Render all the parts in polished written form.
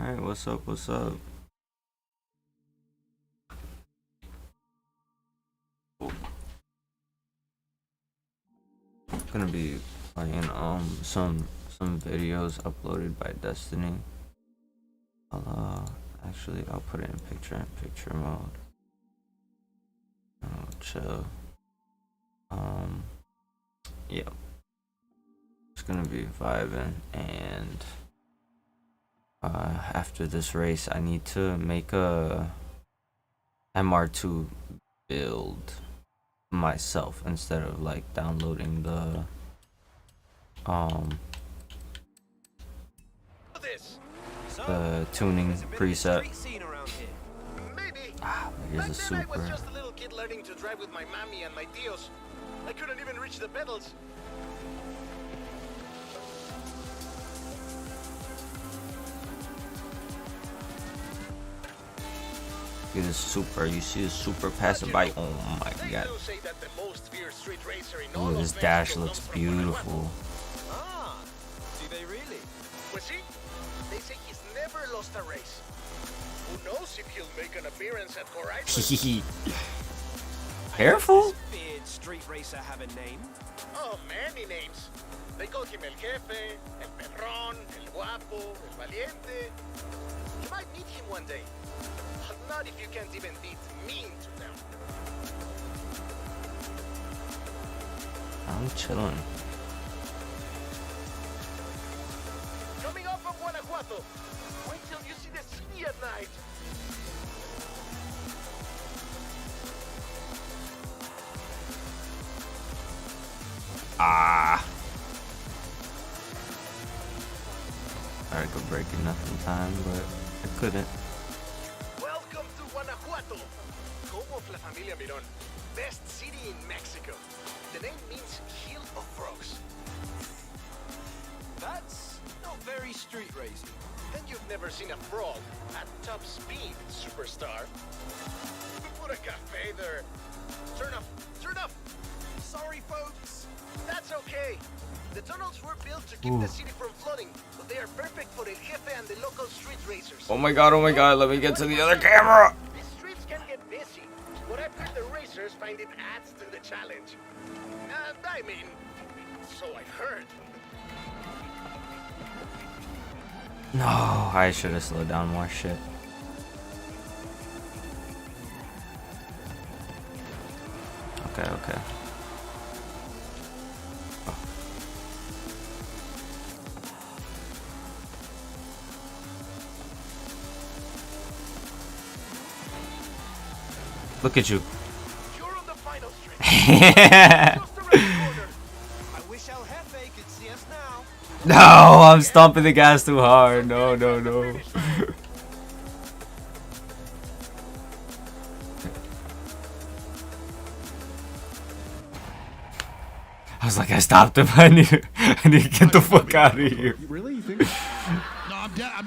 Alright, what's up, what's up? I'm gonna be playing some videos uploaded by Destiny. I'll put it in picture mode. Chill. Yeah. It's gonna be vibing, and after this race I need to make a MR2 build myself instead of like downloading the tuning preset. Here's a super. Learning to drive with my mommy and my tios. I couldn't even reach the pedals. Look at this super. You see the super passing by. Oh my god. Oh, this dash looks beautiful. Ah, do they really? Well, see, they say he's never lost a race. Who knows if he'll make an appearance at Horizon? Careful. Does this beard street racer have a name? Oh, many names. They call him El Jefe, El Perrón, El Guapo, El Valiente. You might meet him one day. But not if you can't even beat mean to them. I'm chilling. Coming up from Guanajuato. Wait till you see the city at night. I could break enough in time, but I couldn't. Welcome to Guanajuato, home of La Familia Mirón, best city in Mexico. The name means hill of frogs. That's not very street racing. And you've never seen a frog at top speed, superstar. Put a cafe there. Turn up, turn up. Sorry, folks. That's okay. The tunnels were built to keep the city from flooding, but they are perfect for El Jefe and the local street racers. Oh my god, let me get to the other camera. The streets can get busy, but I've heard the racers find it adds to the challenge. I mean, so I've heard. No, I should have slowed down more shit. Okay. Look at you. You're on the final stretch. Just around the corner. I wish El Jefe could see us now. No, I'm stomping the gas too hard. No. I was like, I stopped him. I need to get the fuck out of here. Really? You think? No,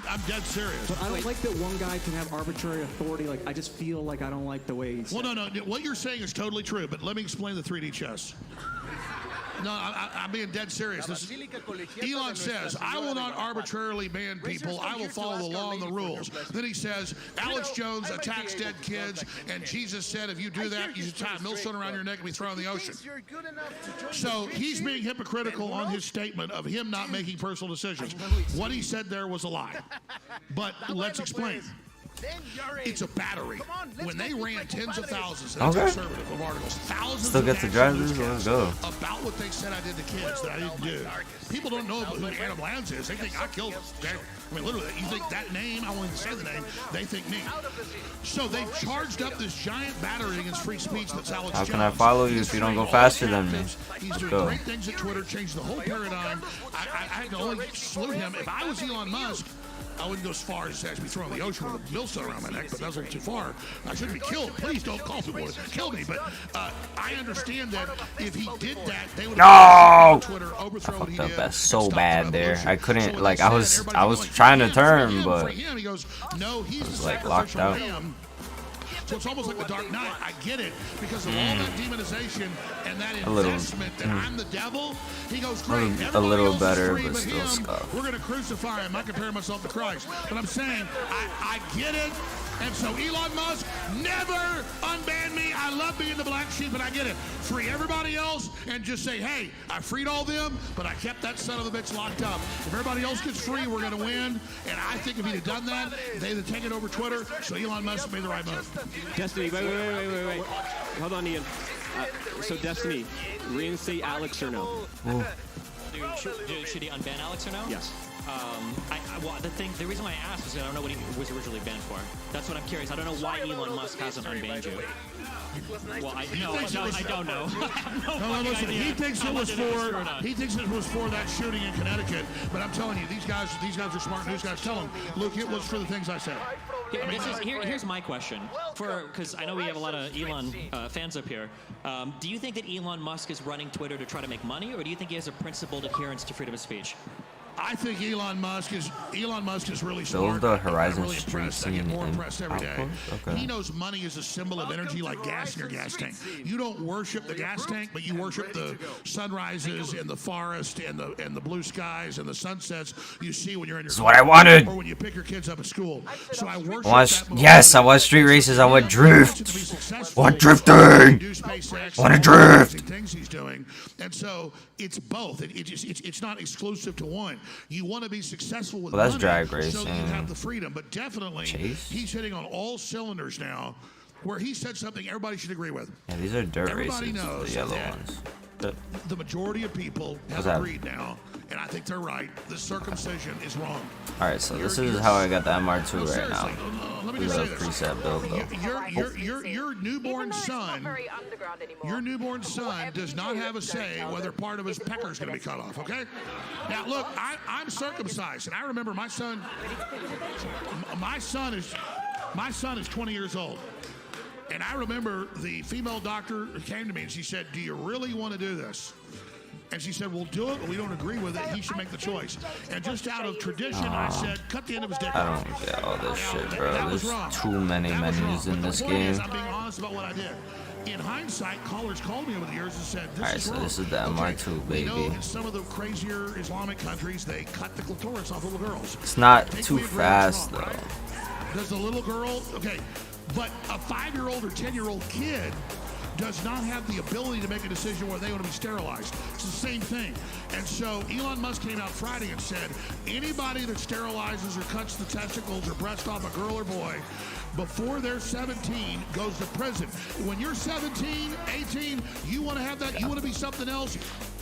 I'm dead serious. But I don't like that one guy can have arbitrary authority. Like, I just feel like I don't like the way he's... Well, no. What you're saying is totally true, but let me explain the 3D chess. No, I'm being dead serious. Elon says, I will not arbitrarily ban people. I will follow the law and the rules. Then he says, Alex Jones attacks dead kids, and Jesus said, if you do that, you should tie a millstone around your neck and be thrown in the ocean. So he's being hypocritical on his statement of him not making personal decisions. What he said there was a lie. But let's explain. It's a battery. When they ran tens of thousands, that's conservative of articles, thousands Still get to drive this? of Let's go. about what they said I did to kids that I didn't do. People don't know who Adam Lanza is. They think I killed him. Okay? I mean, literally, you think that name, I won't even say the name, they think me. So they charged up this giant battery against free speech that's Alex How Jones. can I follow you if you don't go faster than me? He's Let's doing go. great things at Twitter, changed the whole paradigm. I can only salute him. If I was Elon Musk, I wouldn't go as far as to actually be thrown in the ocean with a millstone around my neck, but that's a little too far. I shouldn't be killed. Please don't call people to kill me. But I understand that if he did that, they would No! Twitter overthrow what he Fucked up did. that so Stop bad the there. revolution. I couldn't, So like, when I they was said, everybody trying to like, turn, for but him, he goes, no, he's the like locked sacrificial out. lamb So it's almost like the Dark Knight. I get it because of all that demonization and that little, investment that I'm the devil. He goes, great. a little Everybody else is better, free but but still him. scuff. We're going to crucify him. I compare myself to Christ. But I'm saying, I get it. And so Elon Musk, never unban me. I love being the black sheep, and I get it. Free everybody else and just say, hey, I freed all them, but I kept that son of a bitch locked up. If everybody else gets free, we're going to win. And I think if he'd have done that, they'd have taken over Twitter. So Elon Musk made the right move. Destiny, wait. Hold on, Ian. So Destiny, reinstate Alex or no? Should he unban Alex or no? Yes. Well, the reason why I asked is I don't know what he was originally banned for. That's what I'm curious. I don't know why Elon Musk hasn't unbanned you. Well, I don't know. No, listen. He thinks it was for. He thinks it was for that shooting in Connecticut. But I'm telling you, these guys are smart news guys. Tell them, look, it was for the things I said. Here's my question, because I know we have a lot of Elon fans up here. Do you think that Elon Musk is running Twitter to try to make money, or do you think he has a principled adherence to freedom of speech? I think Elon Musk is really Build smart. the Horizon I'm really Street impressed. I get scene more in impressed every day. outpost? Okay. He knows money is a symbol of energy, like gas in your gas tank. You don't worship the gas tank, but you worship the sunrises and the forest and the blue skies and the sunsets you see when you're in your. This is what I wanted. Or when you pick your kids up at school. So I worship that. Yes, I want street races. I want drift. Want drifting. Want to drift. Things he's doing, and so it's both. It's not exclusive to one. You want to be successful with that's money, drag so racing. you have the freedom. But definitely, Chase? he's hitting on all cylinders now. Where he said something everybody should agree with. Yeah, these are dirt Everybody races. knows The yellow that ones. the majority of people have agreed now, and I think they're right. The circumcision is wrong. Alright, so this is how I got the MR2 right now. Let me This just is a say this. preset build though. Your newborn son. Your newborn son does not have a say whether part of his pecker is going to be cut off. Okay. Now look, I'm circumcised, and I remember my son. My son is 20 years old. And I remember the female doctor came to me and she said, do you really want to do this? And she said, we'll do it, but we don't agree with it. He should make the choice. And just out of tradition, I said, cut the end of his dick I off. don't get all this shit, bro. That was There's wrong. too many That was menus wrong. in But this the point is, game. I'm being honest about what I did. In hindsight, callers called me over the years and said, this Alright, is so wrong. this is the MR2, We know baby. in some of the crazier Islamic countries, they cut the clitoris off little girls. It's not I think too we agree fast it's wrong, though. right? Does the little girl, okay, but a 5-year-old or 10-year-old kid does not have the ability to make a decision where they want to be sterilized. It's the same thing. And so Elon Musk came out Friday and said, anybody that sterilizes or cuts the testicles or breast off a girl or boy before they're 17 goes to prison. When you're 17, 18, you want to have that, you want to be something else.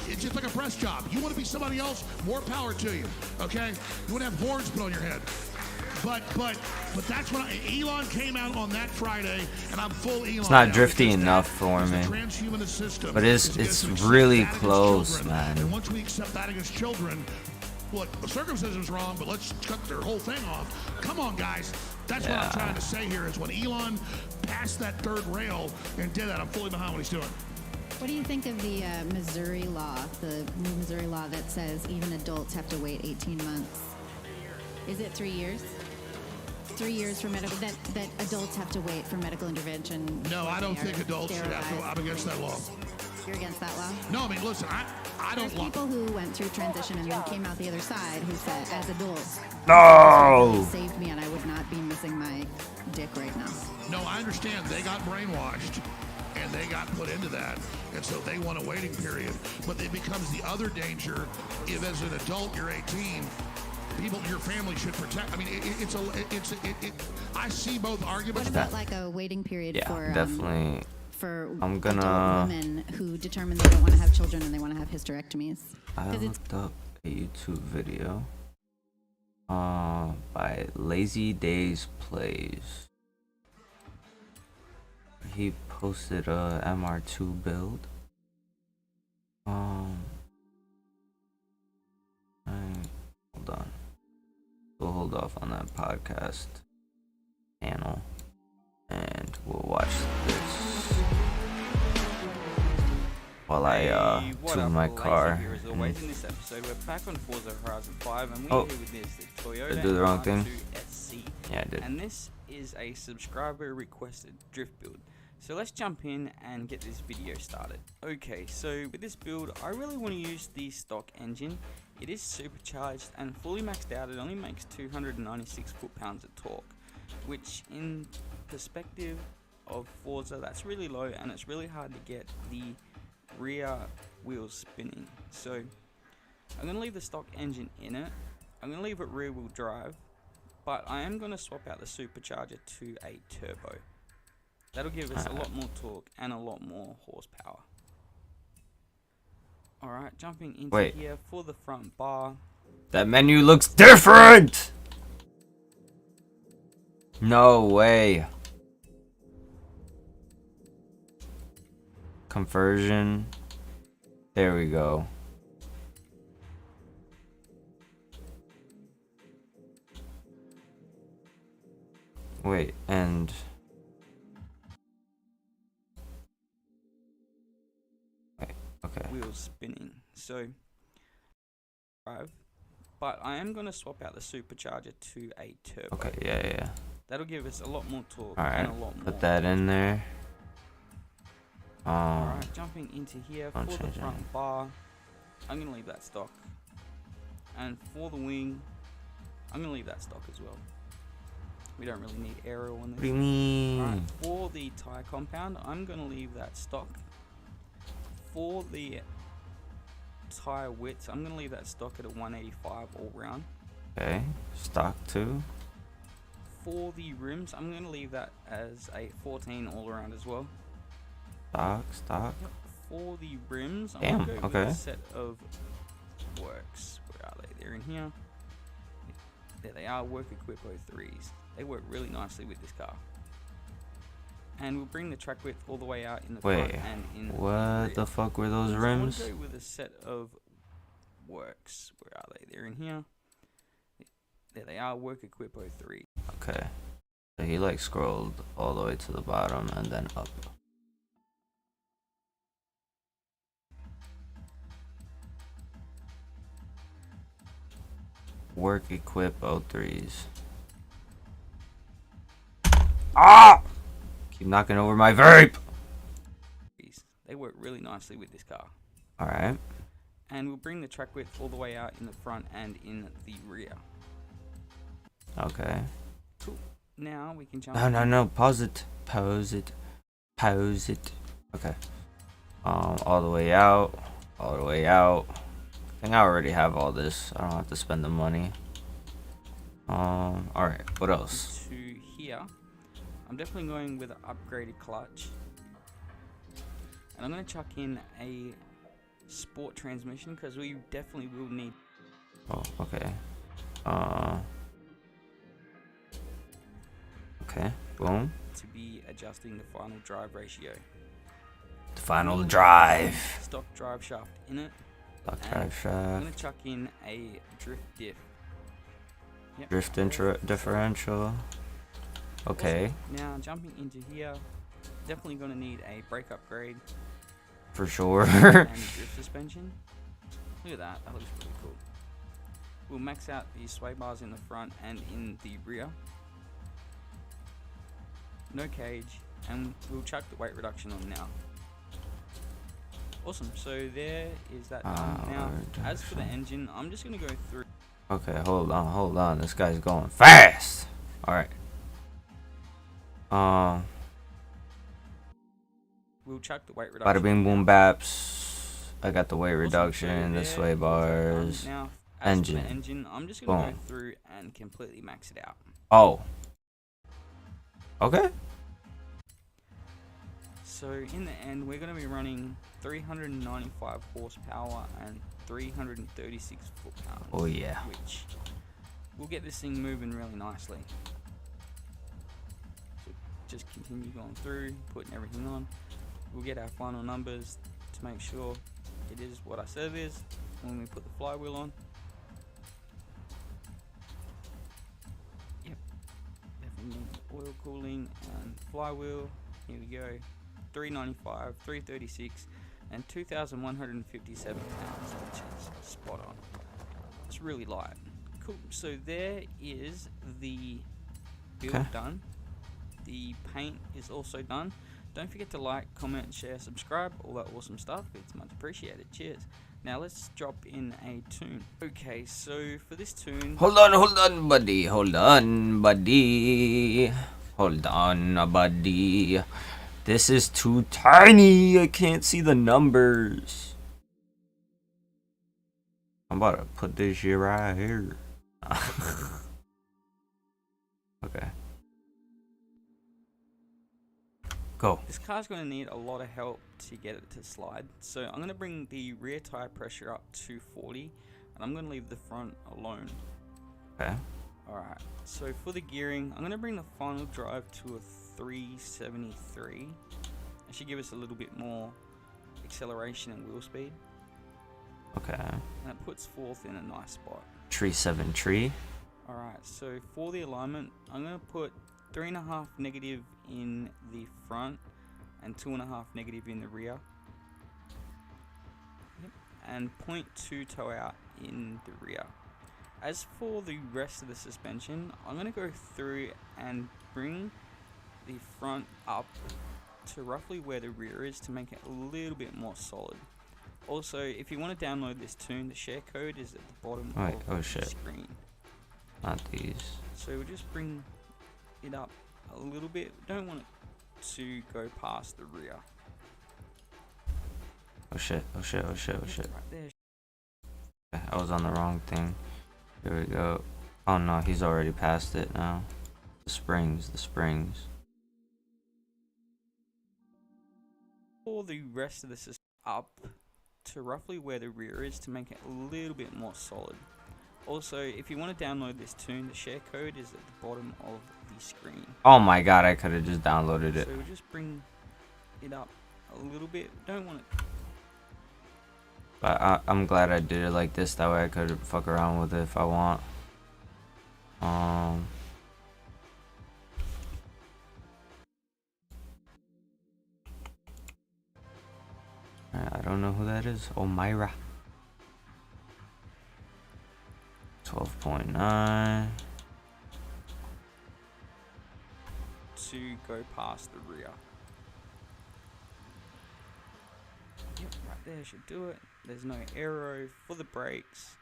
It's just like a breast job. You want to be somebody else, more power to you, okay? You want to have horns put on your head. But that's when Elon came out on that Friday, and I'm full Elon. It's not now drifty because enough that for is the me. transhumanist system. But it's against really that against close, children. man. And once we accept that against children, look, circumcision is wrong, but let's cut their whole thing off. Come on, guys. That's what I'm trying to say here is when Elon passed that third rail and did that, I'm fully behind what he's doing. What do you think of the Missouri law, the new Missouri law that says even adults have to wait 18 months? Is it 3 years? 3 years for medical, that adults have to wait for medical intervention. No, I don't think adults should have to. I'm against that law. You're against that law? No, I mean, listen, I don't There's people who went through transition and then came out the other side who said, as adults, No! this really saved me and I would not be missing my dick right now. No, I understand. They got brainwashed, and they got put into that, and so they want a waiting period. But it becomes the other danger if, as an adult, you're 18. People, your family should protect. I mean, I see both arguments. What about like a waiting period Yeah, for definitely. for I'm adult gonna. women who determine they don't want to have children and they want to have hysterectomies? I looked up a YouTube video by Lazy Days Plays. He posted a MR2 build. Hold on. We'll hold off on that podcast panel and we'll watch this while I tune my car. In this episode, we're back on Forza Horizon 5 and we're Oh, here with this did Toyota I do the wrong thing? MR2 see. Yeah, I did. And this is a subscriber requested drift build. So let's jump in and get this video started. Okay, so with this build, I really want to use the stock engine. It is supercharged and fully maxed out. It only makes 296 foot-pounds of torque, which in perspective of Forza, that's really low, and it's really hard to get the rear wheels spinning. So I'm going to leave the stock engine in it. I'm going to leave it rear wheel drive, but I am going to swap out the supercharger to a turbo. That'll give us a lot more torque and a lot more horsepower. Alright, jumping into here for the front bar. That menu looks different! No way. Conversion. There we go. Wait, and okay. Wheels spinning. So drive, but I am gonna swap out the supercharger to a turbo. Okay, yeah. That'll give us a lot more torque Alright, and a lot more. put that in there. Alright, jumping into here for I'll the change it. front bar. I'm gonna leave that stock. And for the wing, I'm gonna leave that stock as well. We don't really need aero on this. What do you mean? Alright, for the tire compound, I'm gonna leave that stock. For the tire width, I'm gonna leave that stock at a 185 all round. Okay, stock 2. For the rims, I'm gonna leave that as a 14 all around as well. Stock. Yep. For the rims, I'm Damn, gonna go okay. with a set of works. Where are they? They're in here. There they are, Work Equip 03s. They work really nicely with this car. And we'll bring the track width all the way out in the front and in the rear. What the fuck were those So rims? I'm gonna go with a set of works. Where are they? They're in here. There they are, Work Equip 03. Okay. So he like scrolled all the way to the bottom and then up. Work Equip 03s. Ah! Keep knocking over my vape! They work really nicely with this car. Alright. And we'll bring the track width all the way out in the front and in the rear. Okay. Cool. Now we can jump. No. Pause it. Okay. All the way out. All the way out. I think I already have all this. I don't have to spend the money. Alright. What else? To here, I'm definitely going with an upgraded clutch. And I'm going to chuck in a sport transmission because we definitely will need. Oh, okay. Okay. Boom. To be adjusting the final drive ratio. The final drive. Stock drive shaft in it. Stock And drive I'm shaft. going to chuck in a drift diff. Yep. Drift differential. Okay. Now jumping into here, definitely going to need a brake upgrade For sure. and drift suspension. Look at that, that looks really cool. We'll max out the sway bars in the front and in the rear. No cage, and we'll chuck the weight reduction on now. Awesome, so there is that done. Now, as for the engine, I'm just going to go through. Okay, hold on. This guy's going fast. Alright. We'll chuck the weight reduction. Bada bing boom baps. I got the weight Awesome, reduction, so the there sway is that done. bars. Now, as for the Engine. engine, I'm just going to Boom. go through and completely max it out. Oh. Okay. So in the end, we're going to be running 395 horsepower and 336 foot-pounds. Oh yeah. Which will get this thing moving really nicely. So just continue going through, putting everything on. We'll get our final numbers to make sure it is what I said it is when we put the flywheel on. Yep. Definitely need oil cooling and flywheel. Here we go. 395, 336, and 2,157 pounds, which is spot on. It's really light. Cool. So there is the build done. The paint is also done. Don't forget to like, comment, share, subscribe, all that awesome stuff. It's much appreciated. Cheers. Now let's drop in a tune. Okay, so for this tune... Hold on, buddy. Hold on, buddy. This is too tiny. I can't see the numbers. I'm about to put this shit right here. Okay. Go. This car's going to need a lot of help to get it to slide. So I'm going to bring the rear tire pressure up to 40. And I'm going to leave the front alone. Okay. Alright, so for the gearing, I'm going to bring the final drive to a 373. It should give us a little bit more acceleration and wheel speed. Okay. And it puts fourth in a nice spot. 373. Alright, so for the alignment, I'm going to put 3.5 negative in the front and 2.5 negative in the rear. Yep. And 0.2 toe out in the rear. As for the rest of the suspension, I'm going to go through and bring the front up to roughly where the rear is to make it a little bit more solid. Also, if you want to download this tune, the share code is at the bottom of the screen. Not these. So we'll just bring it up a little bit. Don't want it to go past the rear. Oh shit. Right there. I was on the wrong thing. Here we go. Oh no, he's already past it now. The springs. For the rest of the system, up to roughly where the rear is to make it a little bit more solid. Also, if you want to download this tune, the share code is at the bottom of the screen. Oh my god, I could have just downloaded it. So we'll just bring it up a little bit. Don't want it. But I'm glad I did it like this. That way I could fuck around with it if I want. I don't know who that is. Myra. 12.9. To go past the rear. Yep, right there should do it. There's no aero. For the brakes,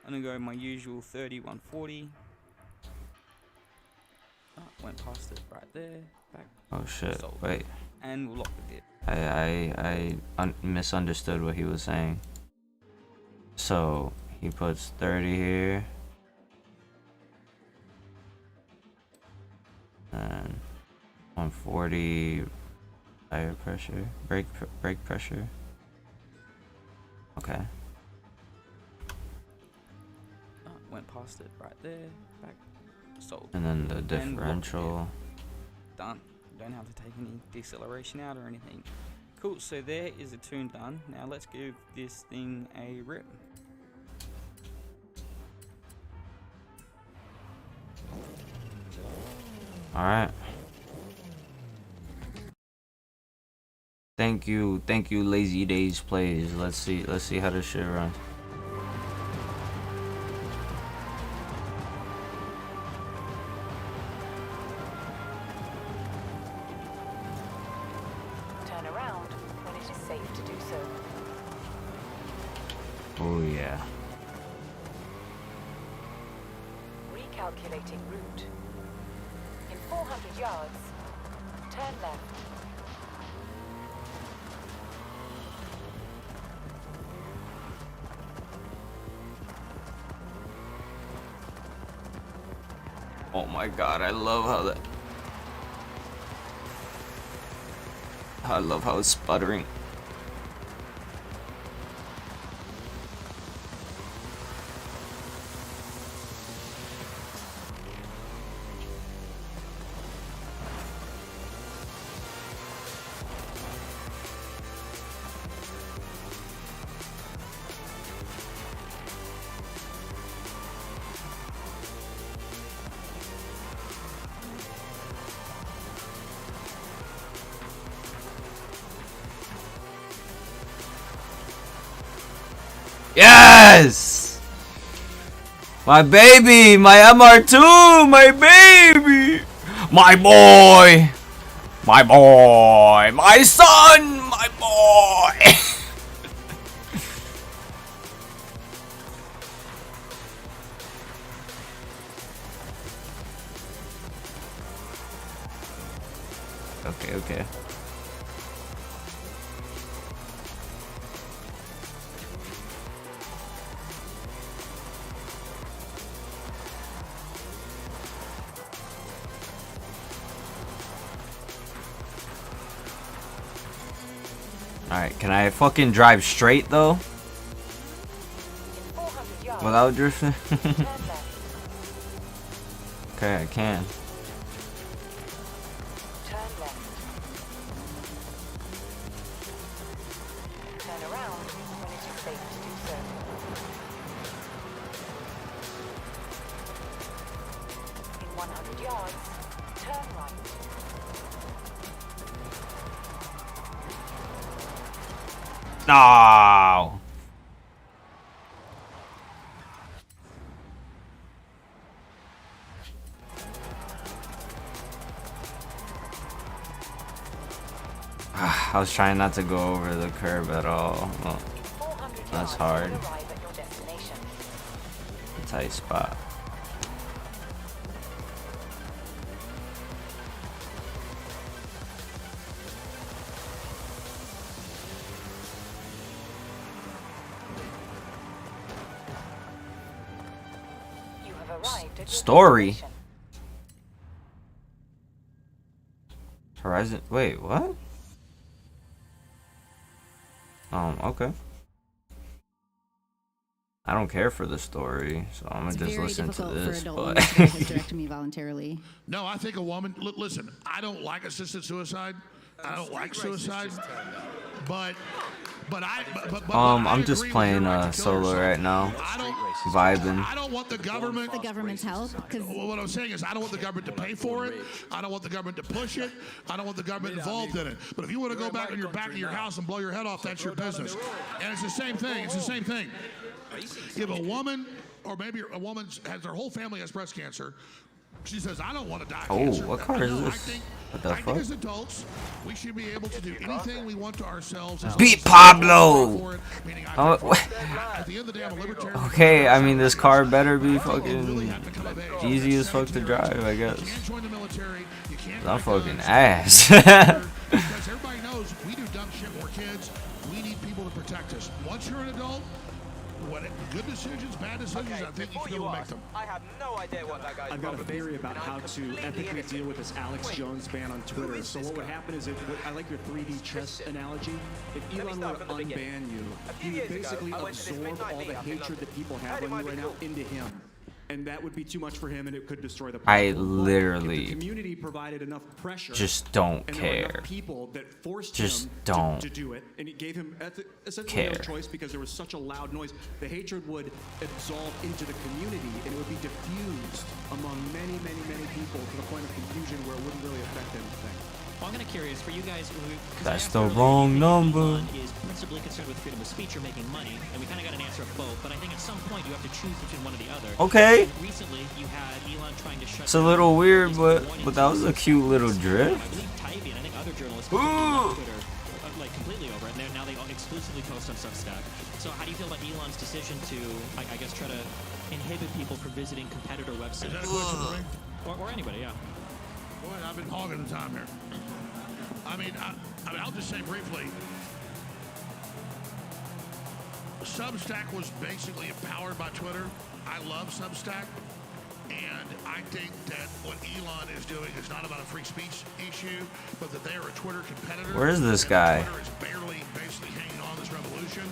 I'm gonna go my usual 30, 140. Oh, went past it right there. Back. Oh shit! Sold. Wait. And we'll lock the dip. I misunderstood what he was saying. So he puts 30 here, and 140 tire pressure, brake pressure. Okay. Oh, went past it right there. Back. Sold. And then the differential. Done. Don't have to take any deceleration out or anything. Cool, so there is the tune done. Now let's give this thing a rip. Alright. Thank you, Lazy Days Plays. Let's see how this shit runs. Turn around when it is safe to do so. Oh yeah. Recalculating route. In 400 yards, turn left. Oh my god, I love how it's sputtering. Yes! My baby! My MR2! My baby! My boy! My boy! My son! My boy! Okay, okay. Alright, can I fucking drive straight though? In 400 yards, Without drifting? turn left. Okay, I can. Turn left. Turn around when it is safe to do so. In 100 yards, turn right. No. I was trying not to go over the curb at all. Well, 400 that's yards, hard. you'll arrive at your destination. Tight spot. You have arrived at your Story. destination. Horizon. Wait, what? Okay. I don't care for the story, so I'm gonna It's just very listen to difficult for this. adult But women to hysterectomy voluntarily. No, I think a woman. Listen, I don't like assisted suicide. I don't like suicide. But I'm just playing solo right now, vibing. I don't want the government. The government's help, because Well, what I'm saying is, I don't want the government to pay for it. I don't want the government to push it. I don't want the government involved in it. But if you want to go back in your back of your house and blow your head off, that's your business. And it's the same thing. It's the same thing. If a woman, or maybe a woman has their whole family has breast cancer, she says, "I don't want to die of Oh, cancer." what car is No, this? What the I think fuck? as adults, we should be able to do anything we want to ourselves. as Beat long as we Pablo! for it, meaning I Oh, pay for it. At the end of the day, I'm a libertarian. Okay, I mean this car better be You really fucking have to come of age. easy as fuck to drive, I You guess. can't join the military. You can't I'm buy fucking guns. ass. Because everybody knows we do dumb shit when we're kids. We need people to protect us. Once you're an adult, what good decisions, bad decisions, I think you can be able to make them. I have no idea what that guy's I've got a problem theory is, about and I'm how to completely ethically innocent. deal with this Alex Jones ban on Twitter. So what would happen is, I like your 3D chess analogy. If Elon were start to from the beginning. unban you, A he few would years ago, basically I went to this absorb midnight all the meetup in hatred London. that people Heard have it on might you right be now cool. into him. And that would be too much for him, and it could destroy the I platform. But literally if the community provided enough pressure, just don't and there were enough care. people that forced Just him don't to do it, and it gave him essentially no care. choice because there was such a loud noise. The hatred would absolve into the community, and it would be diffused among many, many, many people to the point of confusion where it wouldn't really affect anything. Well, I'm kind of curious for you guys. 'Cause I That's asked the earlier, wrong you think number. Elon is principally concerned with freedom of speech or making money, and we kind of got an answer of both. But I think at some point you have to choose between one or the other. Okay. And recently, you had Elon trying to shut. It's a down little weird, his but warning that was a systems. cute little I drift. believe Tyvee and I think other journalists Ooh. left Twitter like completely over it. And now they all exclusively post on Substack. So how do you feel about Elon's decision to, I guess, try to inhibit people from visiting competitor websites? Is that a question for me? Or anybody, yeah. Boy, I've been hogging the time here. I mean, I'll just say briefly, Substack was basically empowered by Twitter. I love Substack. And I think that what Elon is doing is not about a free speech issue, but that they are a Twitter competitor. Where is this and guy? Twitter is barely basically hanging on this revolution.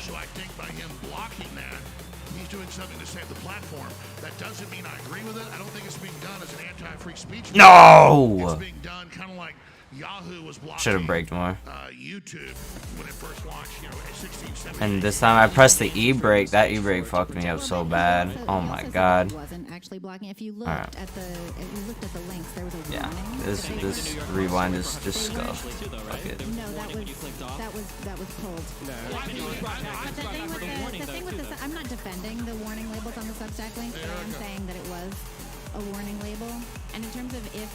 So I think by him blocking that, he's doing something to save the platform. That doesn't mean I agree with it. I don't think it's being done as an anti-free speech. No! It's being done kind of like Yahoo was blocking Should have braked more. YouTube when it first launched, you know, at 16, 17. And this time I pressed the e-brake. That e-brake fucked me up so bad. Oh my god. It wasn't actually blocking. If you looked Alright. at the links, there was a Yeah, warning. this rewind is just scuffed. Too, though, right? Fuck it. There was No, a that warning when you clicked off. was pulled. But the thing with the, I'm not defending the warning labels on the Substack link, but I am saying that it was a warning label. And in terms of if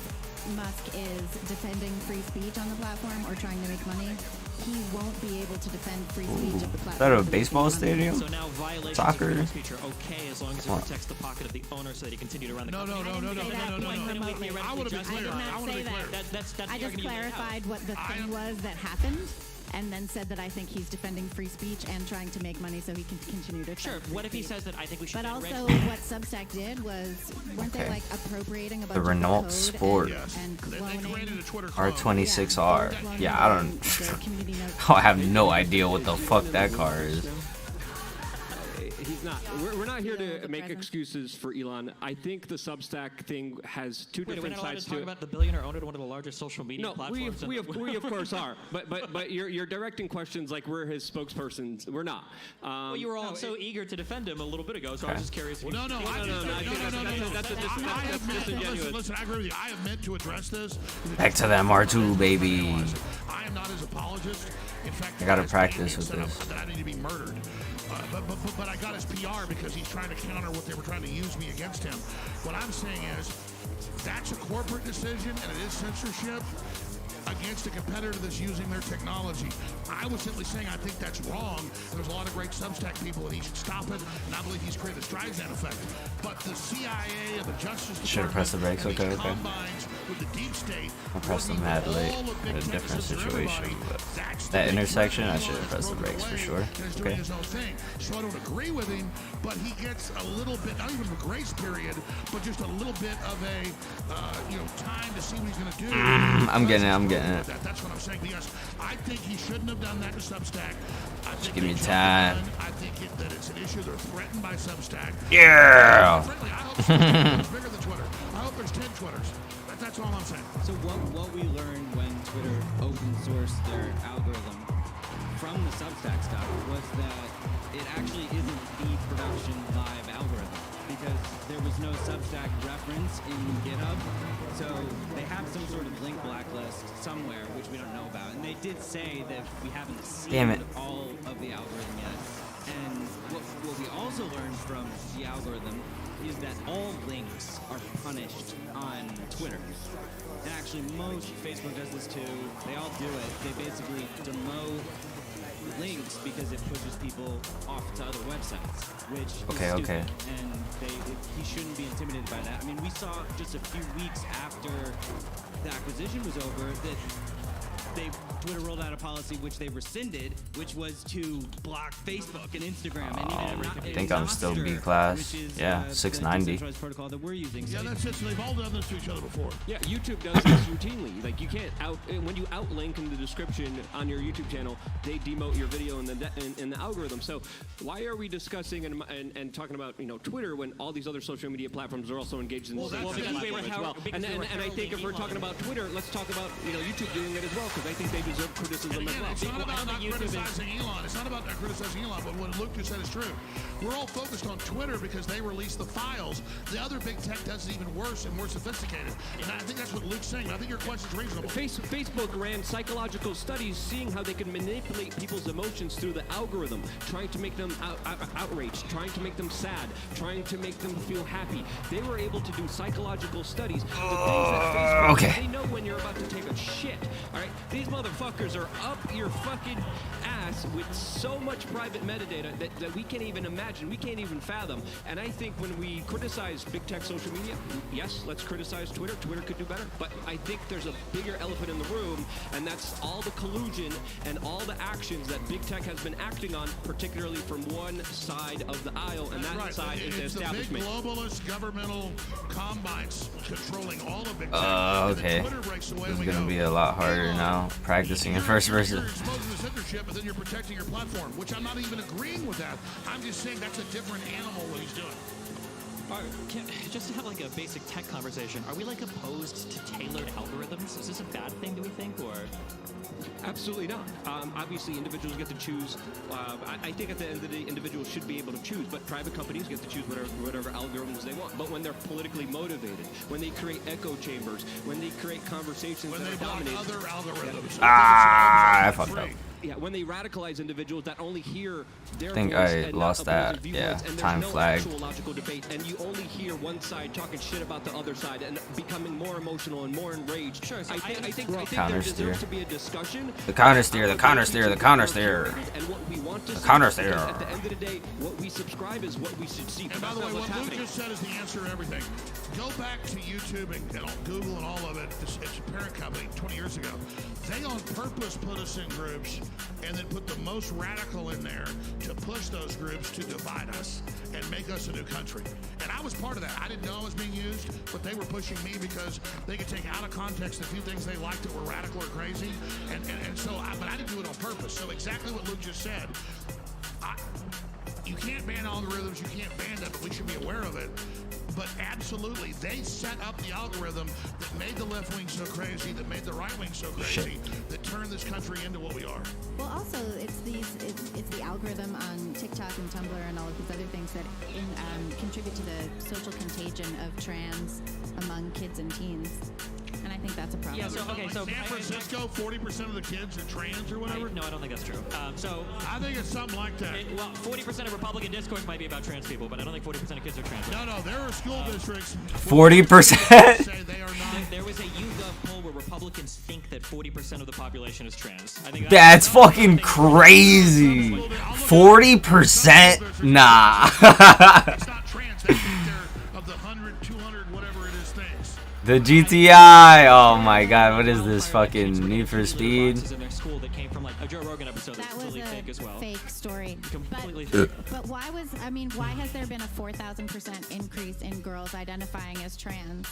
Musk is defending free speech on the platform or trying to make money, he won't be able to defend free speech of the platform. Is that a baseball stadium? So now violations Soccer? of free speech are okay as long as it protects the pocket of the owner so that he continue to run the company. No. I want to be clear. I want to be clear. That's I the just argument you laid out. clarified what the thing was that happened, and then said that I think he's defending free speech and trying to make money so he can continue to. Sure. What if he says that I think we should? But ban also, red- what Substack did was, weren't they like appropriating a bunch The of Renault code Sport. Yes. and They cloning? created a Twitter clone. R26R. Yeah, I don't. The community notes. I have no idea what the fuck that car is. He's not. We're not here Feel to the make presence. excuses for Elon. I think the Substack thing has two Wait, are we different not allowed sides to to talk it. about the billionaire owner of one of the largest social media No, platforms? we of course are. But you're directing questions like we're his spokespersons. We're not. Well, you were all so eager to defend him a little bit ago, so I was just curious. If No. No. Listen, I agree with you. I have meant to address this. Back to the MR2, baby. I am not his apologist. In fact, I gotta his practice statement with said this. that I need to be murdered. But I got his PR because he's trying to counter what they were trying to use me against him. What I'm saying is, that's a corporate decision and it is censorship against a competitor that's using their technology. I was simply saying I think that's wrong. There's a lot of great Substack people and he should stop it, and I believe he's created a Streisand effect. But the CIA and the Justice Department Should've pressed the brakes, and these okay. combines with the deep state, I pressed them working mad with late all of in big a tech different systems, situation, everybody, but that's the that big intersection, threat. I should've Elon pressed the broke brakes for away sure. and is doing Okay. his own thing. So I don't agree with him, but he gets a little bit, not even a grace period, but just a little bit of a, time to see what he's going to do. I'm getting it. That's what I'm saying. Because I think he shouldn't have done that to Substack. I think give me they jumped the time. gun. I think that it's an issue. They're threatened by Substack. Yeah. Frankly, I hope it's bigger than Twitter. I hope there's 10 Twitters. That's all I'm saying. So what we learned when Twitter open sourced their algorithm from the Substack stuff was that it actually isn't the production live algorithm because there was no Substack reference in GitHub. So they have some sort of link blacklist somewhere, which we don't know about. And they did say that we haven't Damn seen it. all of the algorithm yet. And what we also learned from the algorithm is that all links are punished on Twitter. And actually, Facebook does this too. They all do it. They basically demote links because it pushes people off to other websites, which is stupid. Okay. And he shouldn't be intimidated by that. I mean, we saw just a few weeks after the acquisition was over that Twitter rolled out a policy which they rescinded, which was to block Facebook and Instagram. I think I'm still B class. Yeah, 690. The decentralized protocol that we're using. Yeah, So that's it. So they've all done this to each other before. Yeah, YouTube does this routinely. Like you can't when you outlink in the description on your YouTube channel, they demote your video in the algorithm. So why are we discussing and talking about Twitter when all these other social media platforms are also engaged in the same because we were platform as well? because we were And I think if we're talking about Twitter, let's talk about YouTube doing it as well because I think they deserve criticism as Again, well. it's not about not criticizing Elon. It's not about not criticizing Elon, but what Luke just said is true. We're all focused on Twitter because they release the files. The other big tech does it even worse and more sophisticated. And I think that's what Luke's saying. I think your question's reasonable. Facebook ran psychological studies seeing how they can manipulate people's emotions through the algorithm, trying to make them outraged, trying to make them sad, trying to make them feel happy. They were able to do psychological studies. The things that Facebook, okay. They know when you're about to take a shit. All right, these motherfuckers are up your fucking ass with so much private metadata that we can't even imagine, we can't even fathom. And I think when we criticize big tech social media, yes, let's criticize Twitter. Twitter could do better, but I think there's a bigger elephant in the room, and that's all the collusion and all the actions that big tech has been acting on, particularly from one side of the aisle, and that Right. side is the It's the big establishment. globalist governmental combines controlling all of big tech. Okay. And then Twitter breaks away It's and we gonna go, be a lot harder now practicing in first person. You're exposing the censorship, but then you're protecting your platform, which I'm not even agreeing with that. I'm just saying that's a different animal what he's doing. Just to have like a basic tech conversation, are we like opposed to tailored algorithms? Is this a bad thing, do we think, or? Absolutely not. Obviously, individuals get to choose. I think at the end of the day, individuals should be able to choose, but private companies get to choose whatever algorithms they want. But when they're politically motivated, when they create echo chambers, when they create conversations When that they are block dominated, other algorithms. I fucked up. when they radicalize individuals that only hear their I think voice I and not lost that. opposing Yeah, viewpoints, and time there's no flag. actual logical debate, and you only hear one side talking shit about the other side and becoming more emotional and more enraged. Sure, so I think Counter there steer. deserves to be a discussion. The counter steer, the counter steer, the counter steer. And what we want to The see, counter because steer. at the end of the day, what we subscribe is what we should see. And by the way, That's what what's Luke happening. just said is the answer to everything. Go back to YouTube and Google and all of it. It's a parent company 20 years ago. They on purpose put us in groups and then put the most radical in there to push those groups to divide us and make us a new country. And I was part of that. I didn't know it was being used, but they were pushing me because they could take out of context a few things they liked that were radical or crazy. And so, but I didn't do it on purpose. So exactly what Luke just said. You can't ban algorithms, you can't ban them, but we should be aware of it. But absolutely, they set up the algorithm that made the left wing so crazy, that made the right wing so crazy, that turned this country into what we are. Well, also, it's the algorithm on TikTok and Tumblr and all of these other things that contribute to the social contagion of trans among kids and teens. And I think that's a problem. Yeah, so, okay, so... San Francisco, 40% of the kids are trans or whatever? No, I don't think that's true. I think it's something like that. Well, 40% of Republican discourse might be about trans people, but I don't think 40% of kids are trans. No, there are school districts... 40%? Say they are not. There was a YouGov poll where Republicans think that 40% of the population is trans. I think That's fucking crazy. 40%? Nah. It's not trans. They think they're of the 100, 200, whatever it is things. The GTI. Oh my god, what is this fucking Need for Speed? In their school that came from like a Joe Rogan episode that's That was completely a fake as well. fake story. Completely but, fake. but why has there been a 4,000% increase in girls identifying as trans?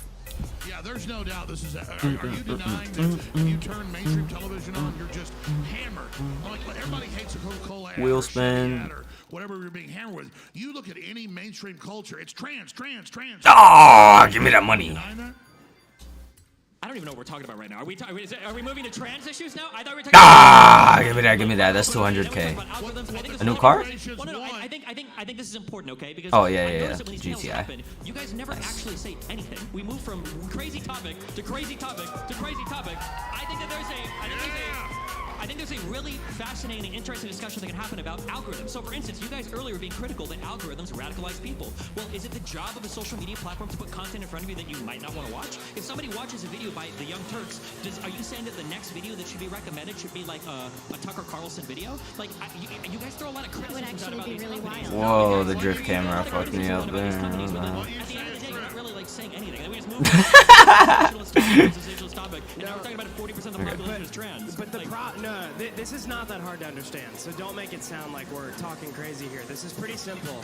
Yeah, there's no doubt this is. Are you denying that when you turn mainstream television on, you're just hammered? Like everybody hates a Coca-Cola ad Wheel or spin. Chevy ad or whatever you're being hammered with. You look at any mainstream culture, it's trans. Oh, give me that money. Denying that? I don't even know what we're talking about right now. Are we moving to trans issues now? I thought we were talking Give me that. That's 200K. A A new car? Well, no, I think this is important, okay? Because Oh, yeah, I yeah, noticed yeah. that when these panels GTI. happen, you guys never actually say anything. We move from crazy topic to crazy topic to crazy topic. I think there's a really fascinating, interesting discussion that can happen about algorithms. So, for instance, you guys earlier were being critical that algorithms radicalize people. Well, is it the job of a social media platform to put content in front of you that you might not want to watch? If somebody watches a video by the Young Turks, are you saying that the next video that should be recommended should be like a Tucker Carlson video? Like, you guys throw a lot of criticisms out about these companies. Whoa, the drift camera fucked me up there. At the end of the day, you're not really like saying anything. We just move on to a socialist topic, and now we're talking about 40% of the population is trans. But this is not that hard to understand, so don't make it sound like we're talking crazy here. This is pretty simple.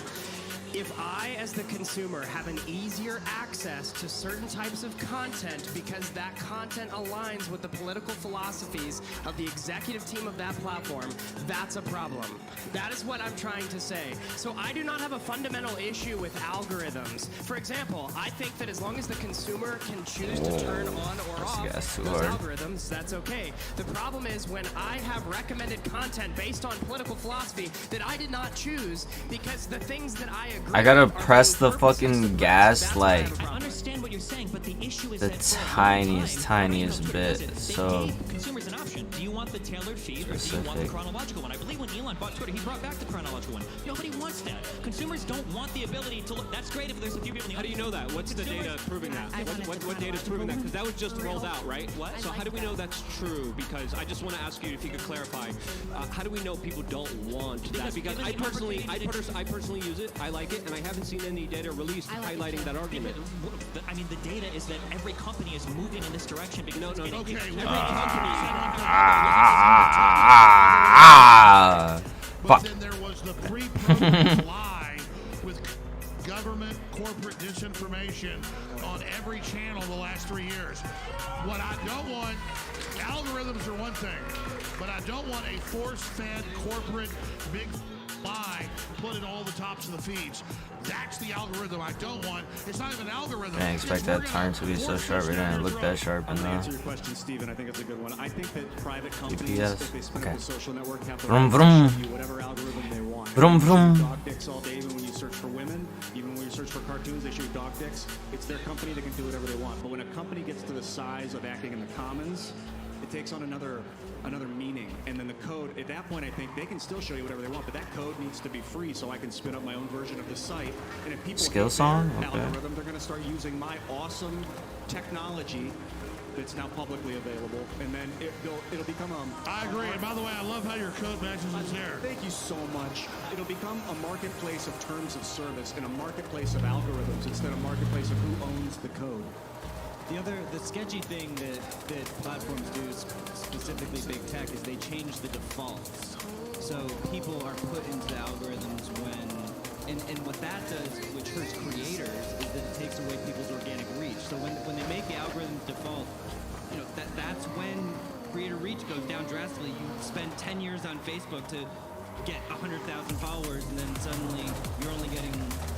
If I, as the consumer, have an easier access to certain types of content because that content aligns with the political philosophies of the executive team of that platform, that's a problem. That is what I'm trying to say. So I do not have a fundamental issue with algorithms. For example, I think that as long as the consumer can choose to turn on or off those algorithms, that's okay. The problem is when I have recommended content based on political philosophy that I did not choose because the things that I agree I gotta press the fucking gas like I understand what you're saying, but the issue is the tiniest bit. So consumers an option. Do you want the tailored feed or do you want the chronological one? I believe when Elon bought Twitter, he brought back the chronological one. Nobody wants that. Consumers don't want the ability to look. That's great if there's a few people in the How do you know that? What's the data proving that? What data is proving that? Because that was just rolled out, right? What? So how do we know that's true? Because I just want to ask you if you could clarify. How do we know people don't want that? Because I personally use it. I like it, and I haven't seen any data released highlighting that argument. I mean, the data is that every company is moving in this direction because every company But then there was the pre-programmed lie with government corporate disinformation on every channel the last 3 years. What I don't want, algorithms are one thing, but I don't want a force-fed corporate big lie put in all the tops of the feeds. That's the algorithm I don't want. It's not even an algorithm. I expect that turn to be so sharp. It didn't look that sharp I'm going to enough. answer your question, Steven. I think it's a good one. I think that private companies, DPS. if they spin Okay. up a social network, have the Vroom, right to vroom. show you whatever algorithm they want. Vroom, They show you vroom. dog dicks all day, even when you search for women, even when you search for cartoons, they show you dog dicks. It's their company, they can do whatever they want. But when a company gets to the size of acting in the commons, it takes on another meaning. And then the code, at that point, I think they can still show you whatever they want, but that code needs to be free so I can spin up my own version of the site. And if people Skill hate song? their Okay. algorithm, they're going to start using my awesome technology that's now publicly available, and then it'll become I agree. And by the way, I love how your code matches his hair. Thank you so much. It'll become a marketplace of terms of service and a marketplace of algorithms instead of a marketplace of who owns the code. The sketchy thing that platforms do, specifically big tech, is they change the defaults. So people are put into the algorithms and what that does, which hurts creators, is that it takes away people's organic reach. So when they make the algorithm default, you know, that's when creator reach goes down drastically. You spend 10 years on Facebook to get 100,000 followers, and then suddenly you're only getting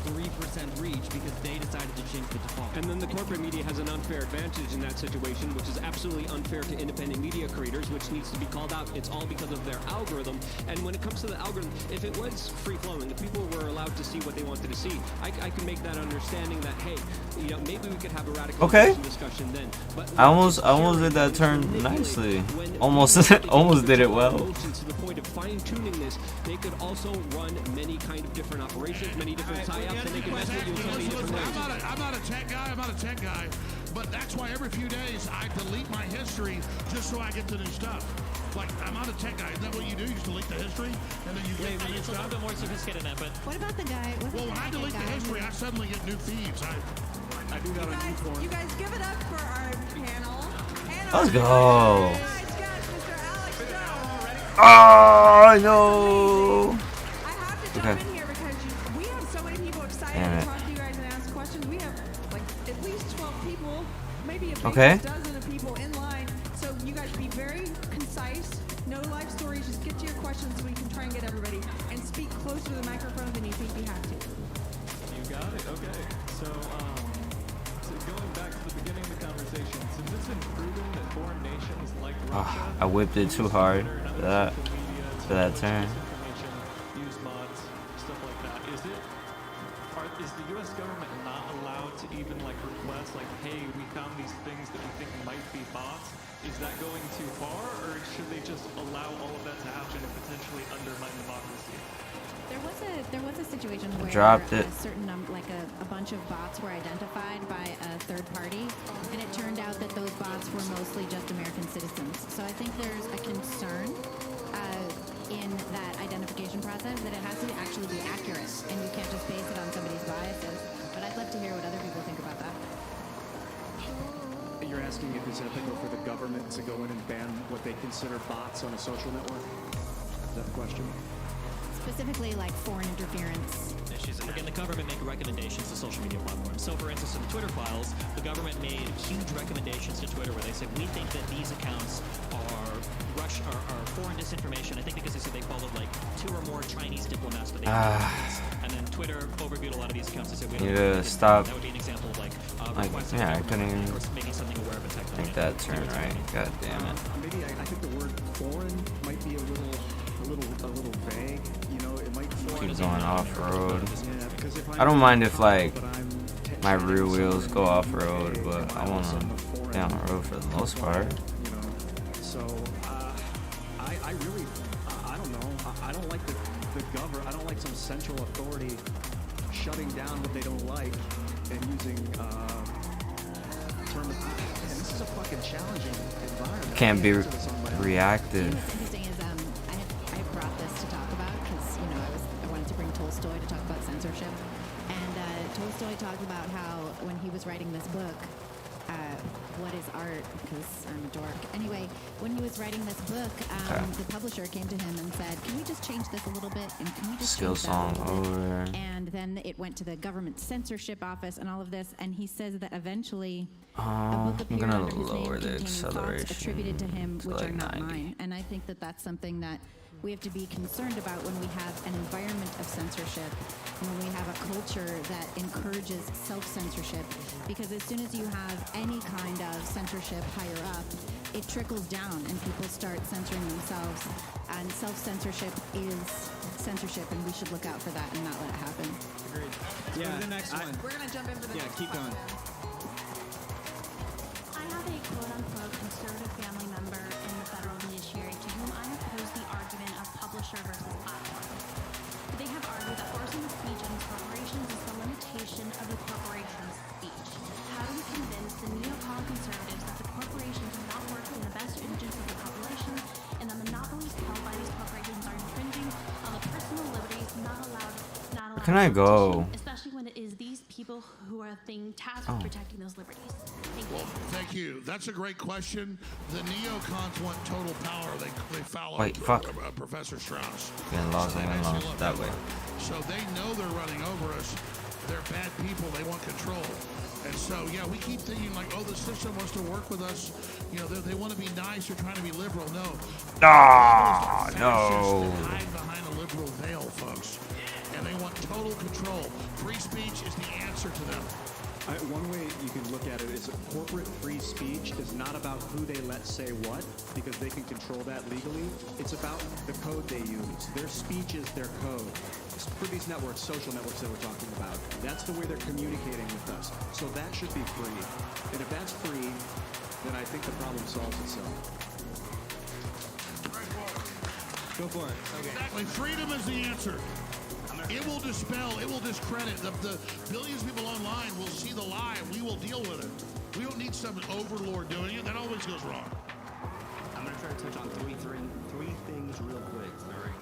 3% reach because they decided to change the default. And then the corporate media has an unfair advantage in that situation, which is absolutely unfair to independent media creators, which needs to be called out. It's all because of their algorithm. And when it comes to the algorithm, if it was free-flowing, if people were allowed to see what they wanted to see, I could make that understanding that, hey, you know, maybe we could have a radical discussion then. But I almost did that turn nicely. Almost did it well. To the point of fine-tuning this, they could also run many kind of different operations, many different tie-ups, and they can mess with you in so many different ways. I'm not a tech guy, but that's why every few days I delete my history just so I get the new stuff. Like, I'm not a tech guy. Isn't that what you do? You just delete the history, and then you get the new It's a stuff? little bit more sophisticated than that, but... What about the guy? Well, when I delete the history, I suddenly get new feeds. I do that on YouTube. You guys give it up for our panel. And Let's go. tonight's guest, Mr. Alex Jones. Oh no! I have to jump in here because we have so many people excited to talk to you guys and ask questions. We have like at least 12 people, maybe a big dozen of people in line. So you guys be very concise, no life stories. Just get to your questions so we can try and get everybody and speak closer to the microphone than you think we have to. You got it. Okay. So going back to the beginning of the conversation, since it's been proven that foreign nations like Russia, I whipped it too hard for that turn. use mods, stuff like that. Is the U.S. government not allowed to even like request like, hey, we found these things that we think might be bots? Is that going too far, or should they just allow all of that to happen and potentially undermine democracy? There was a situation where Dropped it. a certain a bunch of bots were identified by a third party, and it turned out that those bots were mostly just American citizens. So I think there's a concern in that identification process that it has to actually be accurate, and you can't just base it on somebody's biases. But I'd love to hear what other people think about that. You're asking if it's ethical for the government to go in and ban what they consider bots on a social network? Is that the question? Specifically, like foreign interference. Again, the government make recommendations to social media platforms. So, for instance, in the Twitter files, the government made huge recommendations to Twitter where they said, we think that these accounts are foreign disinformation. I think because they said they followed like 2 or more Chinese diplomats that they and then Twitter overviewed a lot of these accounts and said, we don't think stop. that would be an example of like I couldn't even making something aware of a technology. make that turn right. God damn it. Maybe I think the word foreign might be a little vague. You know, it might Keep going off road. Yeah, because if I don't mind if like my rear wheels go off road, but I want to stay on the road for the most part. You know, so I really I don't know. I don't like the government. I don't like some central authority shutting down what they don't like and using terms. And this is a fucking challenging environment. Can't be reactive. What's interesting is I brought this to talk about because I wanted to bring Tolstoy to talk about censorship, and Tolstoy talked about how when he was writing this book, What is Art? Because I'm a dork. Anyway, when he was writing this book, the publisher came to him and said, "Can we just change this a little bit? And can we just Skill change that song a little bit?" over. And then it went to the government censorship office and all of this, and he says that eventually a book I'm appeared gonna under his name lower the containing thoughts acceleration attributed to him to which like are not 90. mine. And I think that that's something that we have to be concerned about when we have an environment of censorship and when we have a culture that encourages self-censorship, because as soon as you have any kind of censorship higher up, it trickles down and people start censoring themselves, and self-censorship is censorship, and we should look out for that and not let it happen. Agreed. Let's go to the next one. We're gonna jump in for the next keep one. going. I have a quote-unquote conservative family member, publisher versus platform. They have argued that forcing the speech on these corporations is the limitation of the corporation's speech. How do we convince the neocon conservatives that the corporations are not working in the best interests of the population, and that monopolies held by these corporations are infringing on the personal liberties not allowed Can I go? especially when it is these people who are being tasked with protecting those liberties? Thank you. Thank you. That's a great question. The neocons want total power. They follow Professor Strauss. Getting lost that way. So they know they're running over us. They're bad people. They want control. And so, yeah, we keep thinking like, oh, the system wants to work with us. You know, they want to be nice. They're trying to be liberal. No. Ah, no. They hide behind a liberal veil, folks. And they want total control. Free speech is the answer to them. One way you can look at it is corporate free speech is not about who they let say what, because they can control that legally. It's about the code they use. Their speech is their code. For these networks, social networks that we're talking about, that's the way they're communicating with us. So that should be free. And if that's free, then I think the problem solves itself. Go for it. Okay. Exactly. Freedom is the answer. It will dispel, it will discredit. The billions of people online will see the lie, and we will deal with it. We don't need some overlord doing it. That always goes wrong. I'm going to try to touch on three things real quick. All right.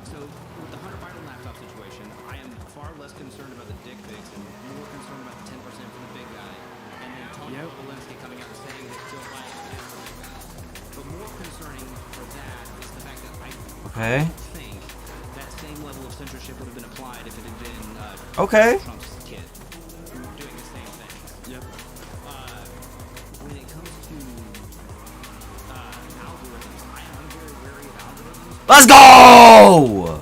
So with the Hunter Biden laptop situation, I am far less concerned about the dick pics and more concerned about the 10% from the big guy. And then Tony Walensky coming out and saying that Joe Biden is the big guy. But more concerning for that is the fact that I don't think that same level of censorship would have been applied if it had been Trump's kid doing the same thing. Yep. When it comes to algorithms, I'm very wary of algorithms. Let's go!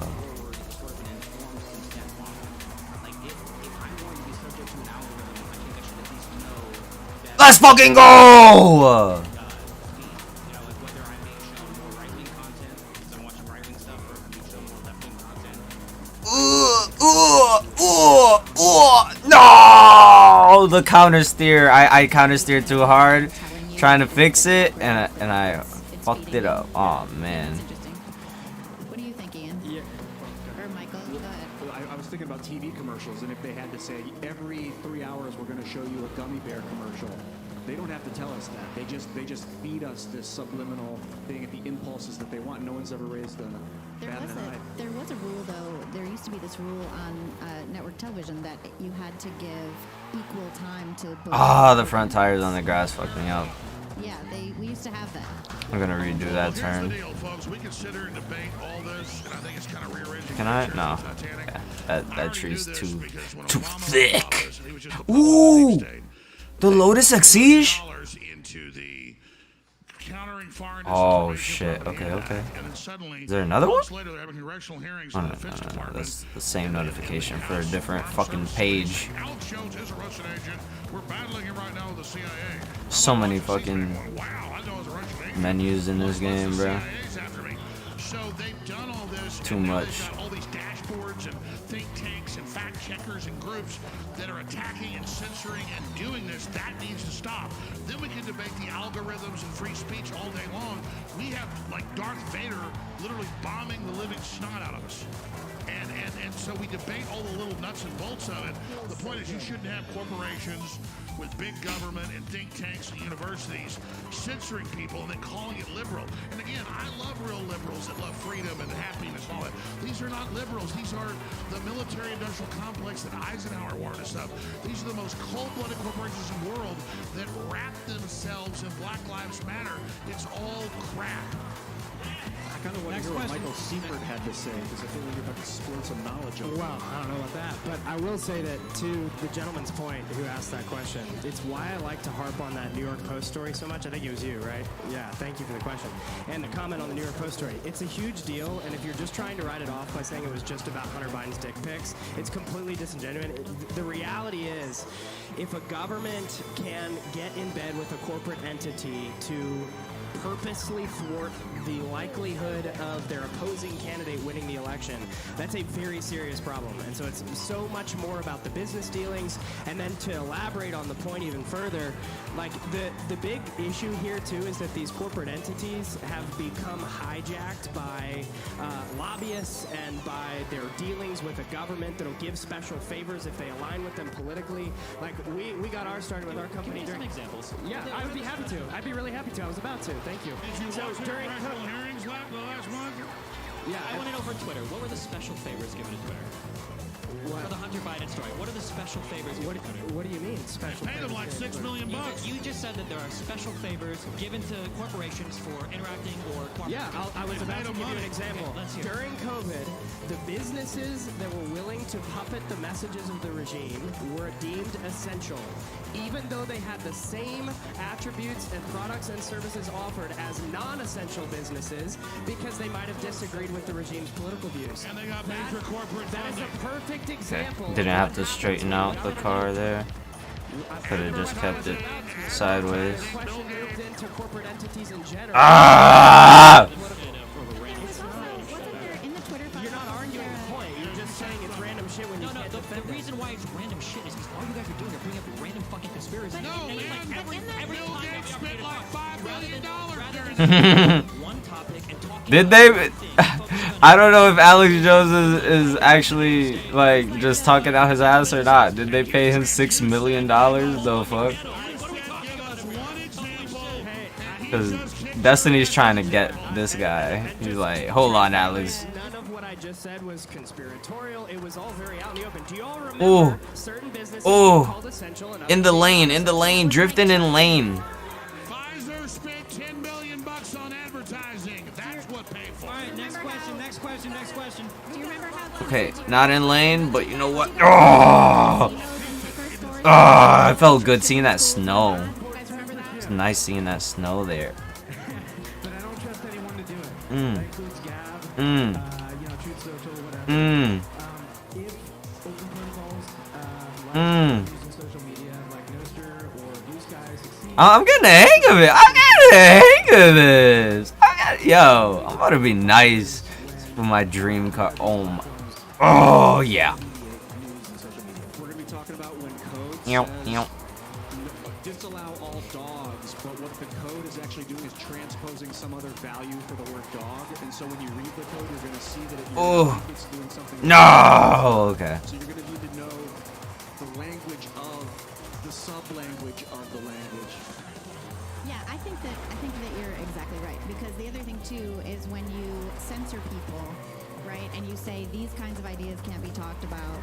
Let's fucking go! No! The counter steer. I counter steered too hard, trying to fix it, and I fucked it up. Oh man. What do you think, Ian? Yeah. Or Michael, go ahead. I was thinking about TV commercials, and if they had to say every 3 hours we're going to show you a gummy bear commercial, they don't have to tell us that. They just feed us this subliminal thing at the impulses that they want. No one's ever raised a bat an eye. There was a rule, though. There used to be this rule on network television that you had to give equal time to both. The front tires on the grass fucked me up. Yeah, we used to have that. I'm gonna redo that turn. Here's the deal, folks. We can sit here and debate all this, and I think it's kind of rearranging. Can I? No. Yeah, that tree's too thick. Ooh! The Lotus Exige? Oh shit, okay. Is there another one? Oh, no. That's the same notification for a different fucking page. So many fucking menus in this game, bro. Too much. All these dashboards and think tanks and fact checkers and groups that are attacking and censoring and doing this. That needs to stop. Then we can debate the algorithms and free speech all day long. We have like Darth Vader literally bombing the living snot out of us. And so we debate all the little nuts and bolts of it. The point is you shouldn't have corporations with big government and think tanks and universities censoring people and then calling it liberal. And again, I love real liberals that love freedom and happiness and all that. These are not liberals. These are the military-industrial complex that Eisenhower warned us of. These are the most cold-blooded corporations in the world that wrap themselves in Black Lives Matter. It's all crap. I kind of want to hear what Michael Seifert had to say, because I feel like you're about to explore some knowledge of it. Well, I don't know about that, but I will say that to the gentleman's point who asked that question, it's why I like to harp on that New York Post story so much. I think it was you, right? Yeah, thank you for the question. And the comment on the New York Post story. It's a huge deal, and if you're just trying to write it off by saying it was just about Hunter Biden's dick pics, it's completely disingenuous. The reality is, if a government can get in bed with a corporate entity to purposely thwart the likelihood of their opposing candidate winning the election, that's a very serious problem. And so it's so much more about the business dealings. And then to elaborate on the point even further, like the big issue here too is that these corporate entities have become hijacked by lobbyists and by their dealings with the government that'll give special favors if they align with them politically. Like we got ours started with our company. Some examples. Yeah, I would be happy to. I'd be really happy to. I was about to. Thank you. So during hearings the last month? Yeah, I want to know for Twitter, what were the special favors given to Twitter? What? For the Hunter Biden story, what are the special favors given to Twitter? What do you mean, special Pay them like $6 million bucks. You just said that there are special favors given to corporations for interacting or cooperating. Yeah, I was about to give you an example. Okay, let's hear it. During COVID, the businesses that were willing to puppet the messages of the regime were deemed essential, even though they had the same attributes and products and services offered as non-essential businesses, because they might have disagreed with the regime's political views. And they got major corporate That is a perfect Okay. example. Didn't have to straighten out the car there. Could have just kept it sideways. Ah! You're not arguing the point. You're just saying it's random shit when you can't defend The reason why it's random shit is because all you guys are doing are bringing up random fucking conspiracies. No, And man, like every Bill time Gates we spent like $5 million rather one topic and talking Did they? I don't know if Alex Jones is actually like just talking out his ass or not. Did they pay him $6 million? The fuck? Because Destiny's trying to get this guy. He's like, hold on, Alex. None of what I just said was conspiratorial. It was all very out in the open. Do you all remember Ooh. certain businesses Ooh. called essential and In the lane, drifting in lane. Pfizer spent $10 million on advertising. That's what paid for. All right, next question. Do you remember how? Okay, not in lane, but you know what? Oh, I felt good seeing that snow. It's nice seeing that snow there. But I don't trust anyone to do it. Mm. That includes Gab, Mm. Truth Social, whatever. Mm. If open protocols, Mm. using social media like Nostr or Blue Sky succeed, I'm getting the hang of it. I'm getting the hang of this. Yo, I'm about to be nice for my dream car. Oh yeah. we're going to be talking about when code Yow, says yow. disallow all dogs, but what the code is actually doing is transposing some other value for the word dog. And so when you read the code, you're going to see that it's doing something. No. Okay. So you're going to need to know the language of the sub-language of the language. Yeah, I think that you're exactly right, because the other thing too is when you censor people, right, and you say these kinds of ideas can't be talked about.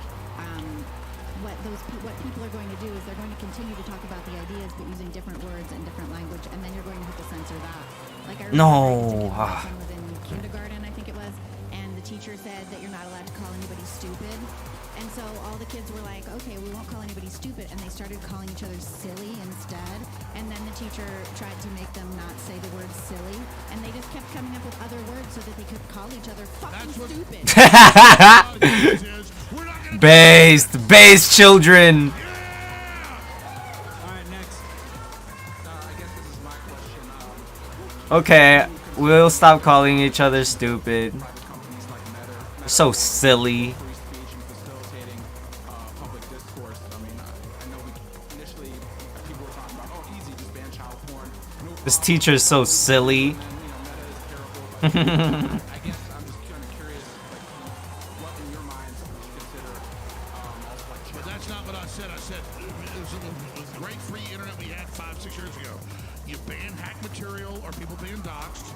What people are going to do is they're going to continue to talk about the ideas, but using different words and different language, and then you're going to have to censor that. Like I remember my son was in kindergarten, I think it was, and the teacher said that you're not allowed to call anybody stupid. And so all the kids were like, okay, we won't call anybody stupid. And they started calling each other silly instead. And then the teacher tried to make them not say the word silly. And they just kept coming up with other words so that they could call each other fucking stupid. Based children. All right, next. I guess this is my question. Okay, we'll stop calling each other stupid. So silly. This teacher's so silly. I guess I'm just kind of curious, what in your minds would you consider But that's not what I said. I said it was the great free internet we had 5-6 years ago. You ban hack material or people being doxxed.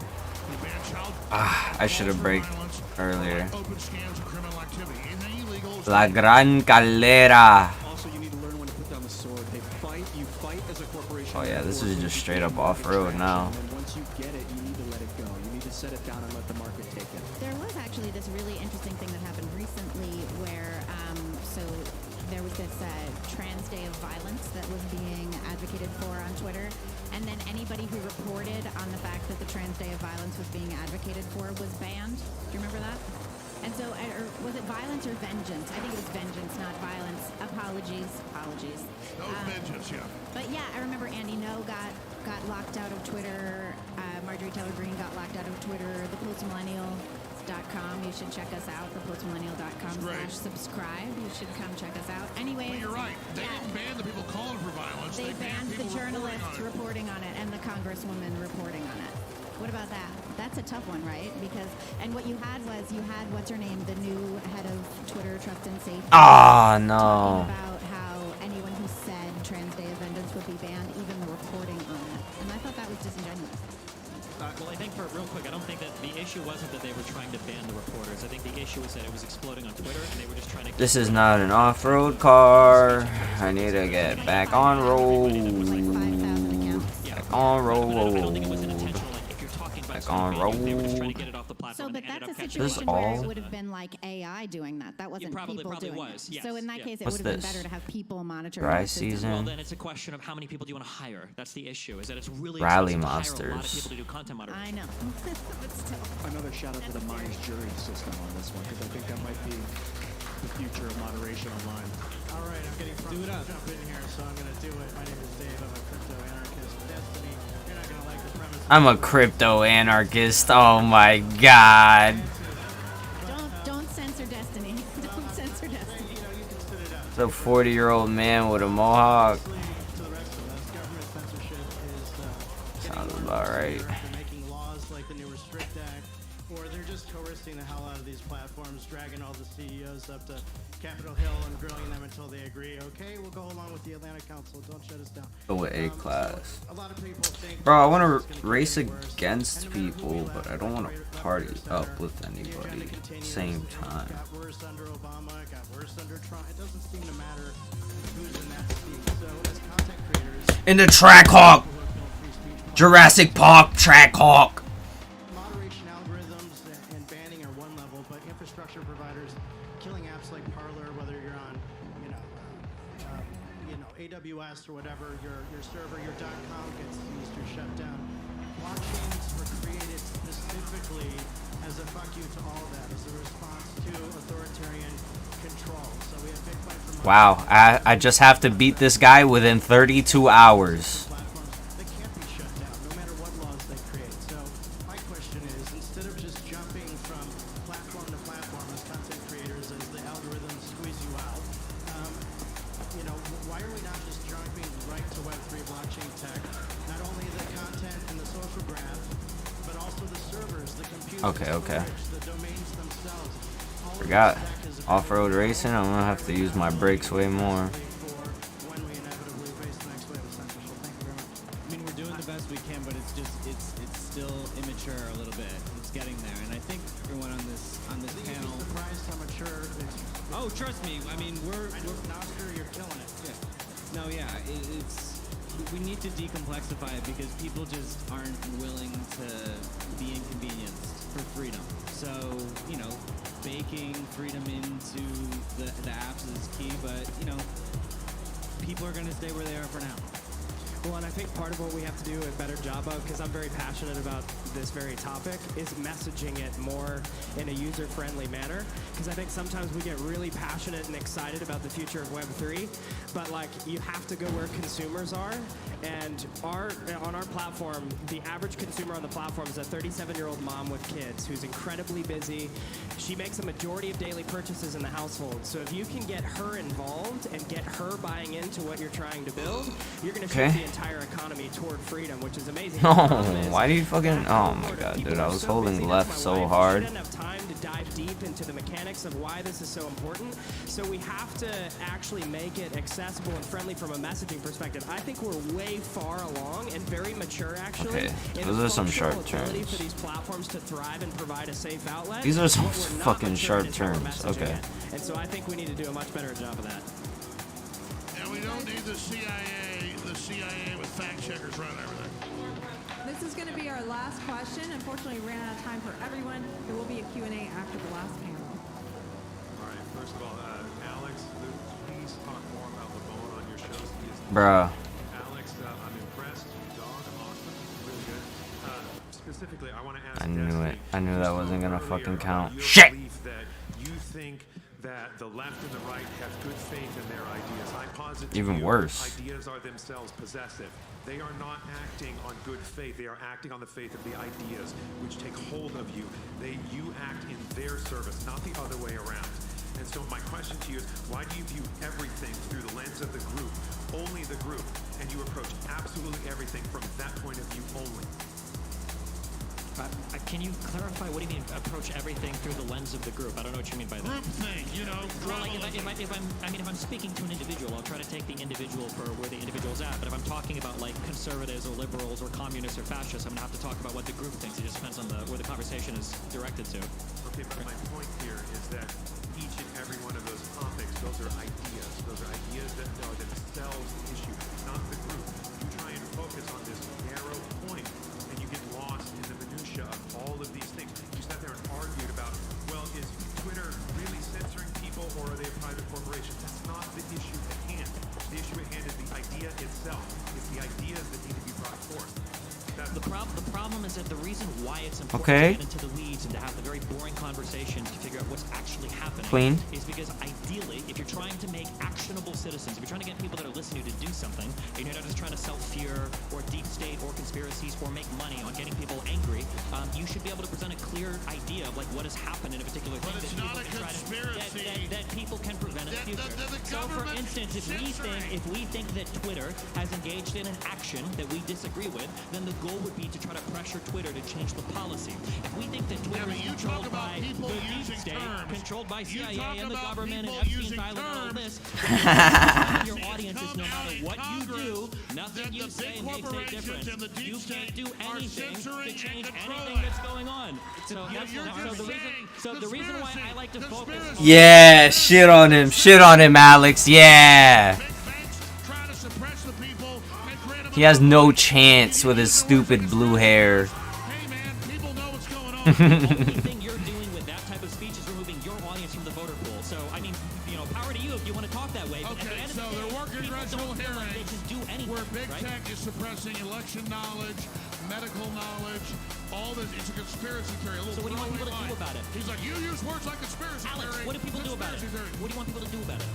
You ban child. I should have braked earlier. Open scams and criminal activity. Anything illegal. La Gran Calera. Also, you need to learn when to put down the sword. You fight as a corporation. Oh yeah, this is just straight up off-road now. And once you get it, you need to let it go. You need to set it down and let the market take it. There was actually this really interesting thing that happened recently where, so there was this Trans Day of Violence that was being advocated for on Twitter. And then anybody who reported on the fact that the Trans Day of Violence was being advocated for was banned. Do you remember that? And so, or was it violence or vengeance? I think it was vengeance, not violence. Apologies. No vengeance, yeah. But yeah, I remember Andy No got got locked out of Twitter. Marjorie Taylor Greene got locked out of Twitter. ThePostMillennial.com. You should check us out. ThePostMillennial.com/subscribe. You should come check us out. Anyway, well, you're right. They didn't ban the people calling for violence. They banned the journalists reporting on it and the congresswoman reporting on it. What about that? That's a tough one, right? Because, and what you had was, what's her name, the new head of Twitter Trust and Safety. Ah, no. Talking about how anyone who said Trans Day of Vengeance would be banned, even the reporting on it. And I thought that was disingenuous. Well, I think real quick, I don't think that the issue wasn't that they were trying to ban the reporters. I think the issue was that it was exploding on Twitter, and they were just trying to... This is not an off-road car. I need to get back on road. Back on road. Back on road. So, but that's a situation where it would have been like AI doing that. That wasn't people doing was. it. Yes. So in that case, it What's would have been this? better to have people monitoring Dry the system. season. Well, then it's a question of how many people do you want to hire. That's the issue, is that it's really Rally expensive to hire a lot of monsters. people to do content moderation. I know. But still. Another shout out to the Minds jury system on this one, because I think that might be the future of moderation online. All right, I'm getting do it up. Jump in here, so I'm going to do it. My name is Dave. I'm a crypto anarchist. Destiny, you're not going to like the premise. I'm a crypto anarchist. Oh my god. Don't censor Destiny. Don't censor Destiny. It's a 40-year-old man with a mohawk. Sounds about right. They're making laws like the new Restrict Act, or they're just coercing the hell out of these platforms, dragging all the CEOs up to Capitol Hill and grilling them until they agree. Okay, we'll go along with the Atlantic Council. Don't shut us down. Oh, A class. A lot of people think, Bro, I want to race against people, but I don't want to party up with anybody at the same time. got worse under Obama, got worse under Trump. It doesn't seem to matter who's in that seat. So as content creators, In the Trackhawk! Jurassic Park Trackhawk! moderation algorithms and banning are one level, but infrastructure providers killing apps like Parler, whether you're on, AWS or whatever, your server, your .com gets used or shut down. Blockchains were created specifically as a fuck you to all that, as a response to authoritarian control. So we have Bitcoin for Wow, I just have to beat this guy within 32 hours. they can't be shut down, no matter what laws they create. So my question is, instead of just jumping from platform to platform as content creators, as the algorithms squeeze you out, why are we not just jumping right to Web3 blockchain tech? Not only the content and the social graph, but also the servers, the computers, Okay. the domains themselves. Forgot. Off-road racing, I'm gonna have to use my brakes way more. I mean, we're doing the best we can, but it's just it's still immature a little bit. It's getting there, and I think everyone on this panel. Surprised how mature it is. Oh, trust me. I mean, we're Nostr, you're killing it. Yeah. No, yeah. It's we need to decomplexify it because people just aren't willing to be inconvenienced for freedom. So baking freedom into the apps is key, but people are going to stay where they are for now. Well, and I think part of what we have to do a better job of, because I'm very passionate about this very topic, is messaging it more in a user-friendly manner. Because I think sometimes we get really passionate and excited about the future of Web3, but you have to go where consumers are. And on our platform, the average consumer on the platform is a 37-year-old mom with kids who's incredibly busy. She makes a majority of daily purchases in the household. So if you can get her involved and get her buying into what you're trying to build, you're going to shift the entire economy toward freedom, which is amazing. No, why do you fucking... Oh my god, dude, I was holding left so hard. We didn't have time to dive deep into the mechanics of why this is so important. So we have to actually make it accessible and friendly from a messaging perspective. I think we're way far along and very mature, actually. Okay, those are some sharp For turns. these platforms to thrive and provide a safe outlet. These are some What we're not fucking mature in sharp is how we're turns. messaging Okay. it. And so I think we need to do a much better job of that. And we don't need the CIA with fact checkers running everything. This is going to be our last question. Unfortunately, we ran out of time for everyone. There will be a Q&A after the last panel. All right, first of all, Alex, please talk more about the bone on your shows. Bruh. Alex, I'm impressed. Dog, awesome, really good. Specifically, I want to ask I knew Destiny, it. I knew that wasn't gonna fucking count. your Shit! belief that you think that the left and the right have good faith in their ideas. I posit to Even you, worse. ideas are themselves possessive. They are not acting on good faith. They are acting on the faith of the ideas which take hold of you. You act in their service, not the other way around. And so my question to you is, why do you view everything through the lens of the group, only the group, and you approach absolutely everything from that point of view only? Can you clarify what do you mean approach everything through the lens of the group? I don't know what you mean by that. Group thing, you know. Well, like if I'm speaking to an individual, I'll try to take the individual for where the individual's at. But if I'm talking about like conservatives or liberals or communists or fascists, I'm gonna have to talk about what the group thinks. It just depends on where the conversation is directed to. Okay, but my point here is that each and every one of those topics, those are ideas. Those are ideas that are themselves the issue, not the group. You try and focus on this narrow point, and you get lost in the minutia of all of these things. You sat there and argued about, well, is Twitter really censoring people, or are they a private corporation? That's not the issue at hand. The issue at hand is the idea itself. It's the ideas that need to be brought forth. The problem is that the reason why it's important Okay. to get into the weeds and to have the very boring conversation to figure out what's actually happening Clean. is because ideally, if you're trying to make actionable citizens, if you're trying to get people that are listening to do something, and you're not just trying to sell fear or deep state or conspiracies or make money on getting people angry, you should be able to present a clear idea of like what has happened in a particular thing But it's not a conspiracy. that people can prevent in the future. So, for instance, if we think that Twitter has engaged in an action that we disagree with, then the goal would be to try to pressure Twitter to change the policy. If we think that Twitter is controlled by the deep state, controlled by CIA and the government and Epstein's Island and all this, then your audiences, no matter what you do, nothing you say makes a difference. You can't do anything to change anything that's going on. So the reason why I like to focus on Yeah, shit on him, Alex. Yeah. He has no chance with his stupid blue hair. the only thing you're doing with that type of speech is removing your audience from the voter pool. So, I mean, power to you if you want to talk that way. But at the end of the day, they're working rational hearings they can do anything, where big right? tech is suppressing election knowledge, medical knowledge, all this. It's a conspiracy theory. So what do you want people to do about it? He's like, you use words like conspiracy Alex, theory. what do people do about it? What do you want people to do about it?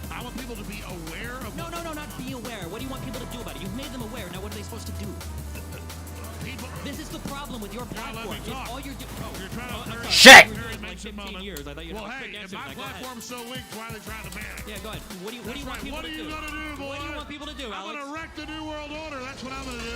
I want people to be aware of No, not be aware. What do you want people to do about it? You've made them aware. Now what are they supposed to do? This is the problem with your platform. If all you're doing... you're trying to... Shit! Like 15 years. I thought you'd well, have a hey, quick if answer. my platform's so weak, why are they trying to ban it? Yeah, go ahead. What do you want people to do? What are you going to do, boy? What do you want people to do, Alex? I'm going to wreck the New World Order. That's what I'm going to do.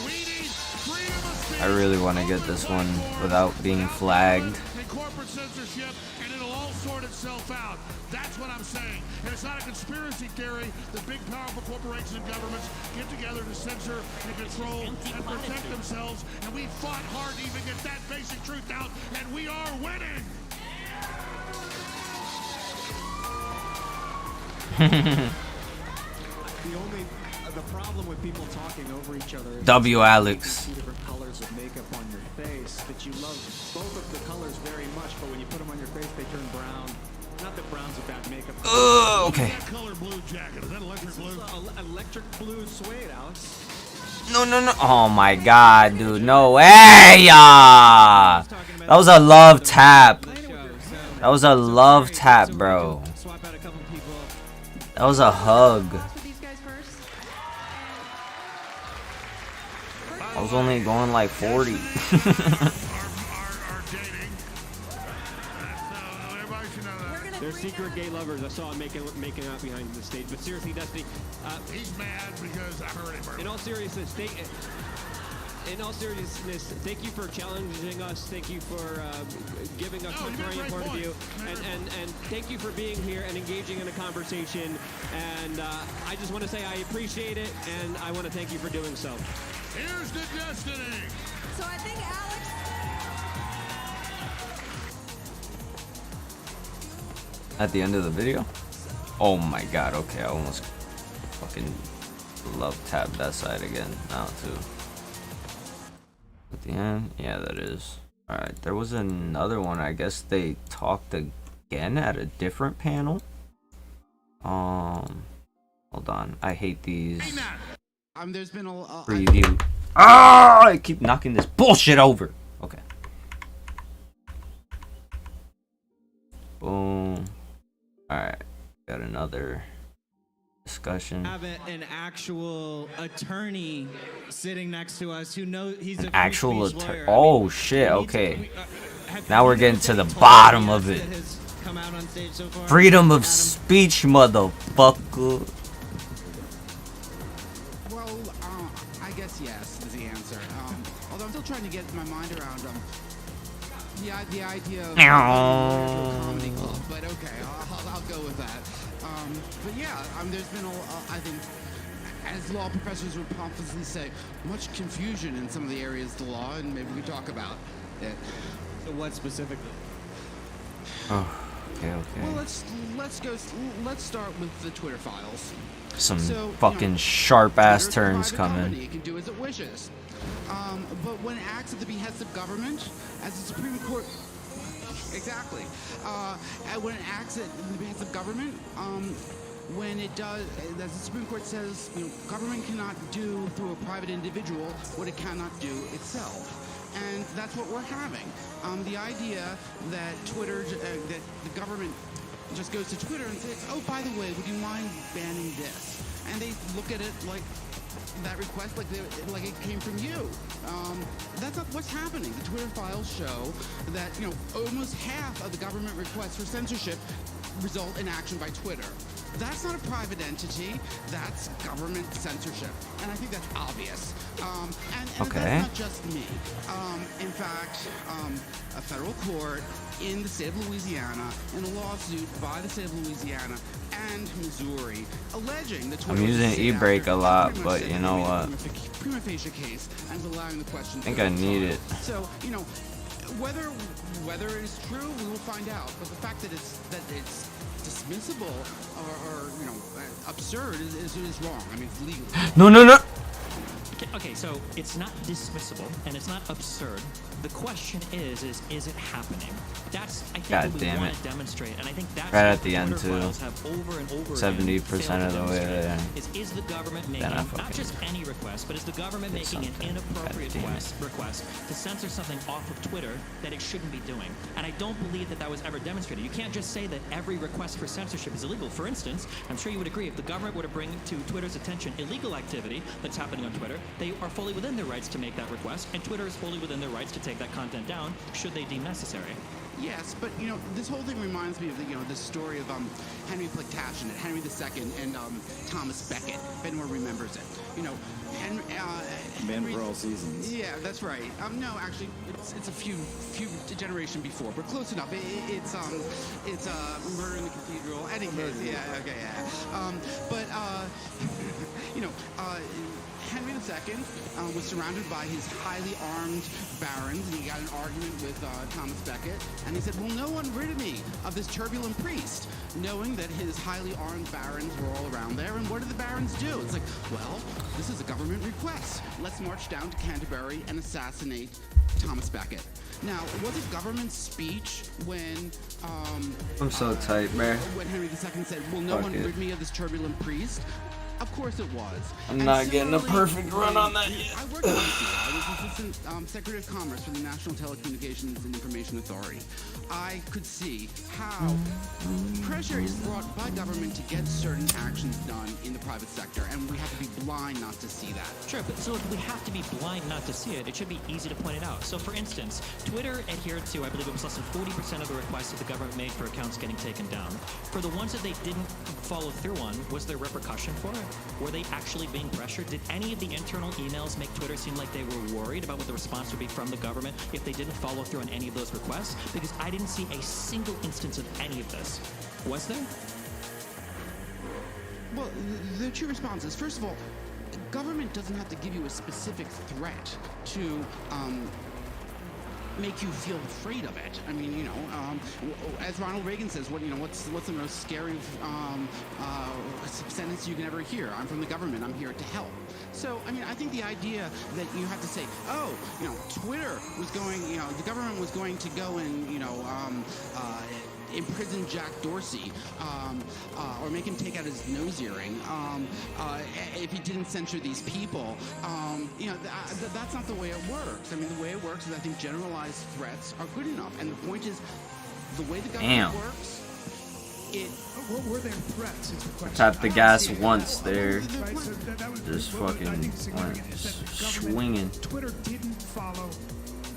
We need freedom of speech. I really want to get this one without being flagged. And corporate censorship, and it'll all sort itself out. That's what I'm saying. And it's not a conspiracy theory. The big, powerful corporations and governments get together to censor and control and protect themselves. And we fought hard to even get that basic truth out, and we are winning. The problem with people talking over each other is W. Alex. you see different colors of makeup on your face, that you love both of the colors very much, but when you put them on your face, they turn brown. Not that brown's a bad makeup. Okay. That color blue jacket, is that electric blue? Electric blue suede, Alex. No. Oh my god, dude. No way. That was a love tap. That was a love tap, bro. That was a hug. I was only going like 40. They're secret gay lovers. I saw them making out behind the stage. But seriously, Destiny, he's mad because I heard him. In all seriousness, thank you for challenging us. Thank you for giving us a very point of view, and thank you for being here and engaging in a conversation. And I just want to say I appreciate it, and I want to thank you for doing so. Here's the Destiny. So I think Alex. At the end of the video? Oh my god, okay, I almost fucking love tapped that side again now too. At the end? Yeah, that is. Alright, there was another one. I guess they talked again at a different panel. Hold on. I hate these. There's been a preview. Ah! I keep knocking this bullshit over. Okay. Boom. Got another discussion. Have an actual attorney sitting next to us who knows he's An a actual free speech attorney. lawyer. Oh shit. Okay. Now we're getting to the bottom of it. Freedom of speech, motherfucker. Well, I guess yes is the answer. Although I'm still trying to get my mind around the idea of a comedy club, but okay, I'll go with that. But yeah, there's been I think, as law professors would pompously say, much confusion in some of the areas of the law, and maybe we talk about it. So what specifically? Oh, okay. Well, let's start with the Twitter files. Some So, fucking sharp ass Twitter's a turns private company. coming. It can do as it wishes. But when it acts at the behest of government, as the Supreme Court, exactly, and when it acts at the behest of government, when it does, as the Supreme Court says, government cannot do through a private individual what it cannot do itself. And that's what we're having. The idea that Twitter, that the government just goes to Twitter and says, oh, by the way, would you mind banning this? And they look at it like that request like it came from you. That's not what's happening. The Twitter files show that almost half of the government requests for censorship result in action by Twitter. That's not a private entity. That's government censorship, and I think that's obvious. And Okay. that's not just me. In fact, a federal court in the state of Louisiana, in a lawsuit by the state of Louisiana and Missouri, alleging that Twitter I'm was a using state e-brake actor, a lot, pretty much but said you that know they made what? a prima facie case and was allowing the question. I think I need it. So whether it is true, we will find out. But the fact that it's dismissible or absurd is wrong. I mean, it's legal. No. Okay, so it's not dismissible and it's not absurd. The question is it happening? That's I think God what we damn want it. to demonstrate, and I think that's Right what at the end, Twitter too. files have over and over 70% of the way there. Is the government Then making I not fucking just any request, but is the government did making an something. inappropriate God damn it. request to censor something off of Twitter that it shouldn't be doing? And I don't believe that was ever demonstrated. You can't just say that every request for censorship is illegal. For instance, I'm sure you would agree if the government were to bring to Twitter's attention illegal activity that's happening on Twitter, they are fully within their rights to make that request, and Twitter is fully within their rights to take that content down should they deem necessary. Yes, but this whole thing reminds me of the story of Henry Plantagenet, Henry II, and Thomas Becket. If anyone remembers it, Man for all seasons. Yeah, that's right. No, actually, it's a few generation before, but close enough. It's Murder in the Cathedral. Any case, yeah, okay, yeah. Henry II was surrounded by his highly armed barons, and he got an argument with Thomas Becket, and he said, "Will no one rid me of this turbulent priest?" Knowing that his highly armed barons were all around there, and what did the barons do? It's like, well, this is a government request. Let's march down to Canterbury and assassinate Thomas Becket. Now, was it government speech when I'm so tight, man. when Henry II said, "Will no Fuck one it. rid me of this turbulent priest"? Of course it was. I'm And not getting a similarly, perfect run on that yet. I worked at I was Assistant Secretary of Commerce for the National Telecommunications and Information Authority. I could see how pressure is brought by government to get certain actions done in the private sector, and we have to be blind not to see that. Sure, but so if we have to be blind not to see it, it should be easy to point it out. So for instance, Twitter adhered to, I believe it was less than 40% of the requests that the government made for accounts getting taken down. For the ones that they didn't follow through on, was there repercussion for it? Were they actually being pressured? Did any of the internal emails make Twitter seem like they were worried about what the response would be from the government if they didn't follow through on any of those requests? Because I didn't see a single instance of any of this. Was there? Well, there are two responses. First of all, government doesn't have to give you a specific threat to make you feel afraid of it. I mean, as Ronald Reagan says, what's the most scary sentence you can ever hear? I'm from the government. I'm here to help. So, I mean, I think the idea that you have to say, oh, Twitter was going, the government was going to go and, imprison Jack Dorsey, or make him take out his nose earring, if he didn't censor these people. That's not the way it works. I mean, the way it works is I think generalized threats are good enough. And the point is, the way the government works, What were their threats is the question. Tap the gas once there. Right, so that was Just what I fucking think is significant went is that the swinging. Twitter didn't follow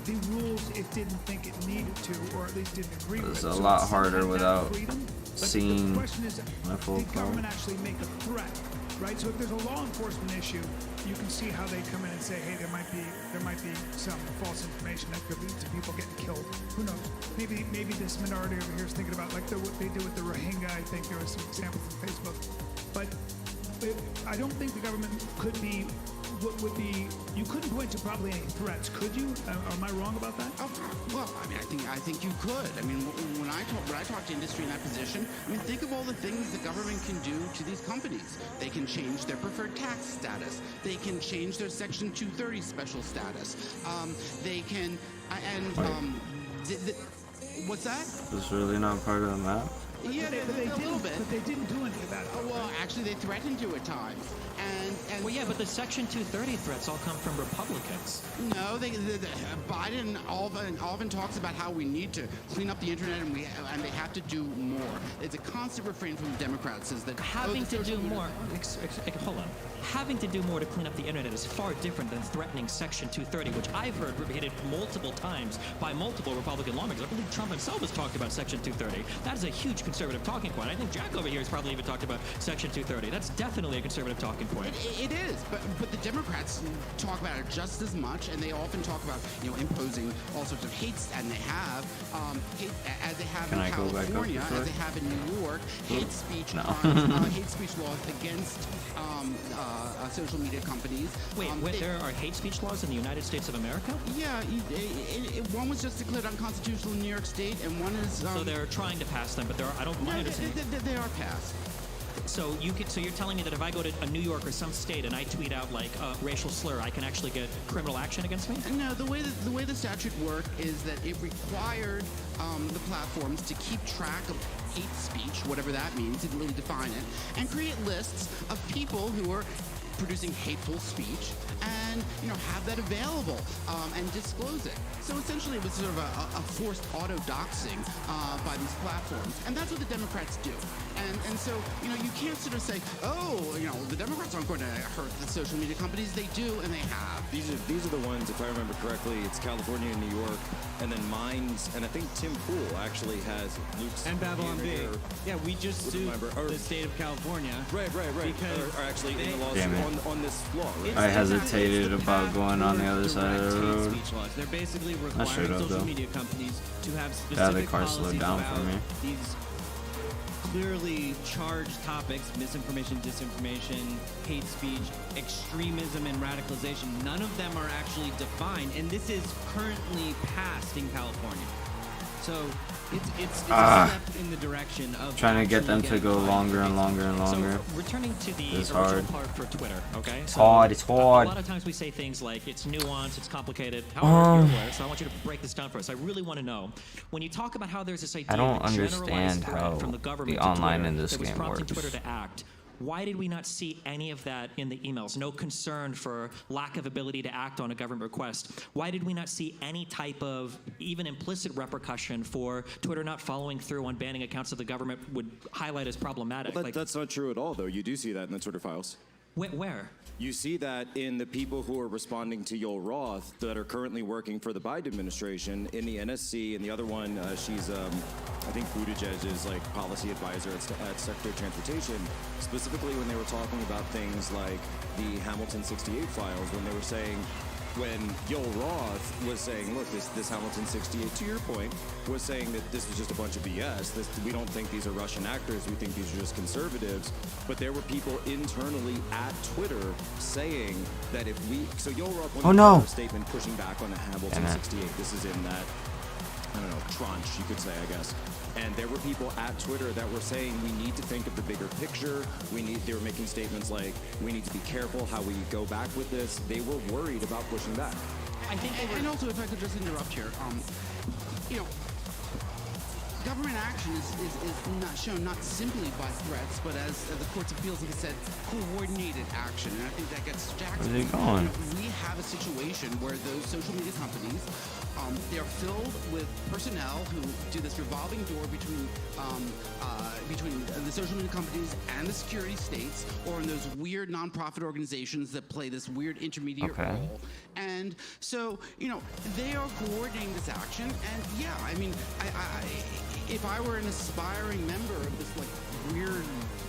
the rules it didn't think it needed to, or at least didn't agree with. It's a So lot it's harder that without freedom, but seeing the question is, my full did government call. actually make a threat? Right. So if there's a law enforcement issue, you can see how they come in and say, hey, there might be some false information that could lead to people getting killed. Who knows? Maybe this minority over here is thinking about like what they do with the Rohingya. I think there were some examples on Facebook, but I don't think the government could be. What would be? You couldn't point to probably any threats, could you? Am I wrong about that? Oh, well, I mean, I think you could. I mean, when I talk to industry in that position, I mean, think of all the things the government can do to these companies. They can change their preferred tax status. They can change their Section 230 special status. They can, what's that? It's really not part of the map. Yeah, they a little bit. But they didn't do any of that. Oh, well, actually, they threatened to at times. And Well, yeah, but the Section 230 threats all come from Republicans. No, Biden often talks about how we need to clean up the internet and they have to do more. It's a constant refrain from the Democrats is that Having to do more. Hold on. Having to do more to clean up the internet is far different than threatening Section 230, which I've heard repeated multiple times by multiple Republican lawmakers. I believe Trump himself has talked about Section 230. That is a huge conservative talking point. I think Jack over here has probably even talked about Section 230. That's definitely a conservative talking point. It is, but the Democrats talk about it just as much, and they often talk about imposing all sorts of hates, and they have as they have Can in I go back up California, this way? as they have in New York, hate speech laws against social media companies. Wait, there are hate speech laws in the United States of America? Yeah, one was just declared unconstitutional in New York State, and one is. So they're trying to pass them, but there are. I don't mind. They are passed. So you're telling me that if I go to New York or some state and I tweet out like a racial slur, I can actually get criminal action against me? No, the way the statute worked is that it required the platforms to keep track of hate speech, whatever that means, didn't really define it, and create lists of people who are producing hateful speech and have that available and disclose it. So essentially it was sort of a forced auto-doxing by these platforms. And that's what the Democrats do. And so, you can't sort of say, the Democrats aren't going to hurt the social media companies. They do, and they have. These are the ones, if I remember correctly, it's California and New York, and then Minds, and I think Tim Pool actually has Luke's and Babylon B. Yeah, we just sued the state of California. Right. Because are actually in the lawsuit Damn it. on this law. Right? I hesitated about going on the other side of the road. Speech laws. They're basically I should requiring have, social though. media companies to have Yeah, specific the car policies slowed down about for me. these clearly charged topics: misinformation, disinformation, hate speech, extremism, and radicalization. None of them are actually defined, and this is currently passed in California. So it's a step in the direction of trying to get them to actually go getting longer and longer and longer. So returning to the It's original hard. part for Twitter, okay? It's So, hard, it's hard. A lot of times we say things like it's nuanced, it's complicated. However, you're aware, so I want you to break this down for us. I really want to know when you talk about how there's this idea I don't of a generalized understand threat how from the government the to online Twitter in this that was game prompting works. Twitter to act. Why did we not see any of that in the emails? No concern for lack of ability to act on a government request. Why did we not see any type of even implicit repercussion for Twitter not following through on banning accounts that the government would highlight as problematic? Well, that's not true at all, though. You do see that in the Twitter files. Where? You see that in the people who are responding to Yoel Roth that are currently working for the Biden administration in the NSC, and the other one, she's, I think Buttigieg's like policy advisor at Secretary of Transportation, specifically when they were talking about things like the Hamilton 68 files, when they were saying, when Yoel Roth was saying, look, this Hamilton 68, to your point, was saying that this was just a bunch of BS. We don't think these are Russian actors. We think these are just conservatives. But there were people internally at Twitter saying that if we... So Yoel Roth went a statement pushing back on the Hamilton 68. This is in that, I don't know, tranche, you could say, I guess. And there were people at Twitter that were saying we need to think of the bigger picture. They were making statements like we need to be careful how we go back with this. They were worried about pushing back. I think and also, if I could just interrupt here, government action is not shown not simply by threats, but as the courts of appeals have said, coordinated action. And I think that gets Jackson. Where's he going? We have a situation where those social media companies They are filled with personnel who do this revolving door between the social media companies and the security states, or in those weird nonprofit organizations that play this weird intermediate role. And so, they are coordinating this action. And yeah, I mean, if I were an aspiring member of this weird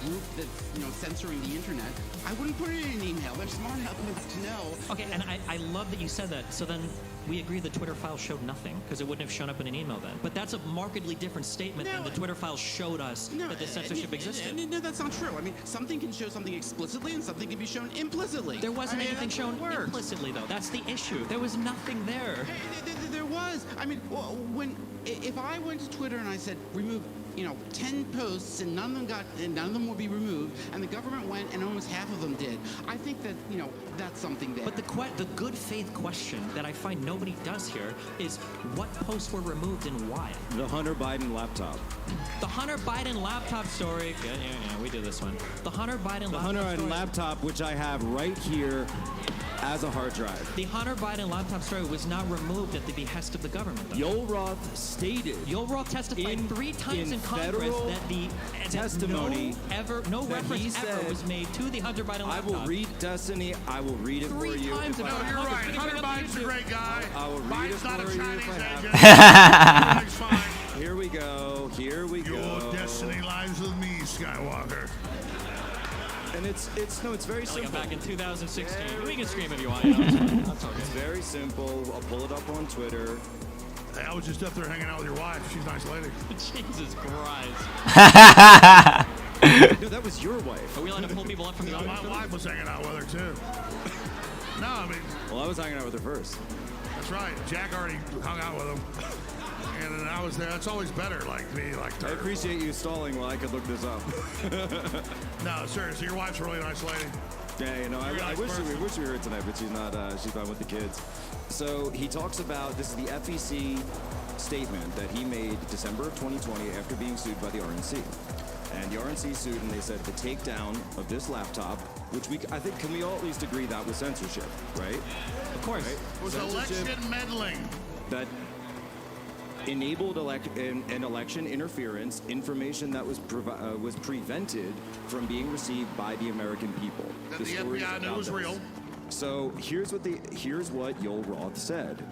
group that's censoring the internet, I wouldn't put it in an email. They're smart enough to know. Okay, and I love that you said that. So then we agree the Twitter file showed nothing because it wouldn't have shown up in an email then. But that's a markedly different statement than the Twitter file showed us that the censorship existed. No, that's not true. I mean, something can show something explicitly and something can be shown implicitly. There wasn't anything shown implicitly, though. That's the issue. There was nothing there. There was. I mean, if I went to Twitter and I said remove 10 posts and none of them will be removed, and the government went and almost half of them did, I think that that's something there. But the good faith question that I find nobody does here is what posts were removed and why. The Hunter Biden laptop. The Hunter Biden laptop story. Yeah, we did this one. The Hunter Biden laptop, which I have right here as a hard drive. The Hunter Biden laptop story was not removed at the behest of the government, though. Yoel Roth stated. Yoel Roth testified 3 times in Congress that the testimony no reference ever was made to the Hunter Biden laptop. I will read Destiny. I will read it for you. 3 times. No, you're right. Hunter Biden's a great guy. I will read it Biden's not a for you Chinese if I agent. have Everything's fine. Here we go. Here we go. Your destiny lies with me, Skywalker. And it's very simple. Like I'm back in 2016. We can scream if you want. That's okay. It's very simple. I'll pull it up on Twitter. Hey, I was just up there hanging out with your wife. She's a nice lady. Jesus Christ. No, that was your wife. Are we allowed to pull people up from the audience? My wife was hanging out with her, too. No, I mean... Well, I was hanging out with her first. That's right. Jack already hung out with him. And then I was there. That's always better, I appreciate you stalling while I could look this up. No, seriously, your wife's a really nice lady. Yeah, I wish we were here tonight, but she's not. She's fine with the kids. So he talks about, this is the FEC statement that he made December of 2020 after being sued by the RNC. And the RNC sued, and they said the takedown of this laptop, which I think, can we all at least agree that was censorship, right? Of course. Right? It was election meddling. That enabled an election interference, information that was prevented from being received by the American people. That the FBI knew was real. So here's what Yoel Roth said.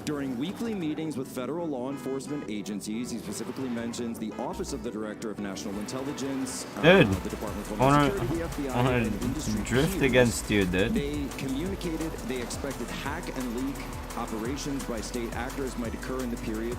During weekly meetings with federal law enforcement agencies, he specifically mentions the Office of the Director of National Intelligence, dude, the Department of Homeland Security, the FBI, and industry drift peers. against you, dude. They communicated they expected hack and leak operations by state actors might occur in the period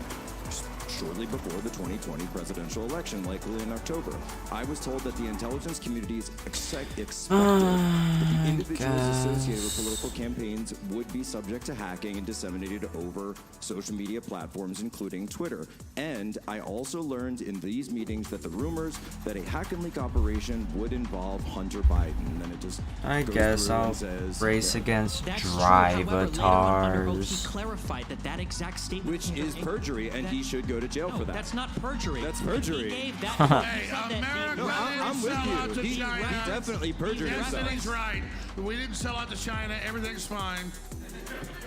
shortly before the 2020 presidential election, likely in October. I was told that the intelligence communities expected that the individuals associated with political campaigns would be subject to hacking and disseminated over social media platforms, including Twitter. And I also learned in these meetings that the rumors that a hack and leak operation would involve Hunter Biden. And then it just I goes guess through and I'll says, race against That's true. However, later on under oath, he drivatars. clarified that exact statement, which is perjury, and he should go to jail for that. That's not perjury. That's perjury. He gave that. Hey, America No, I'm didn't sell out with to you. He China. definitely perjured himself. Destiny's right. We didn't sell out to China. Everything's fine.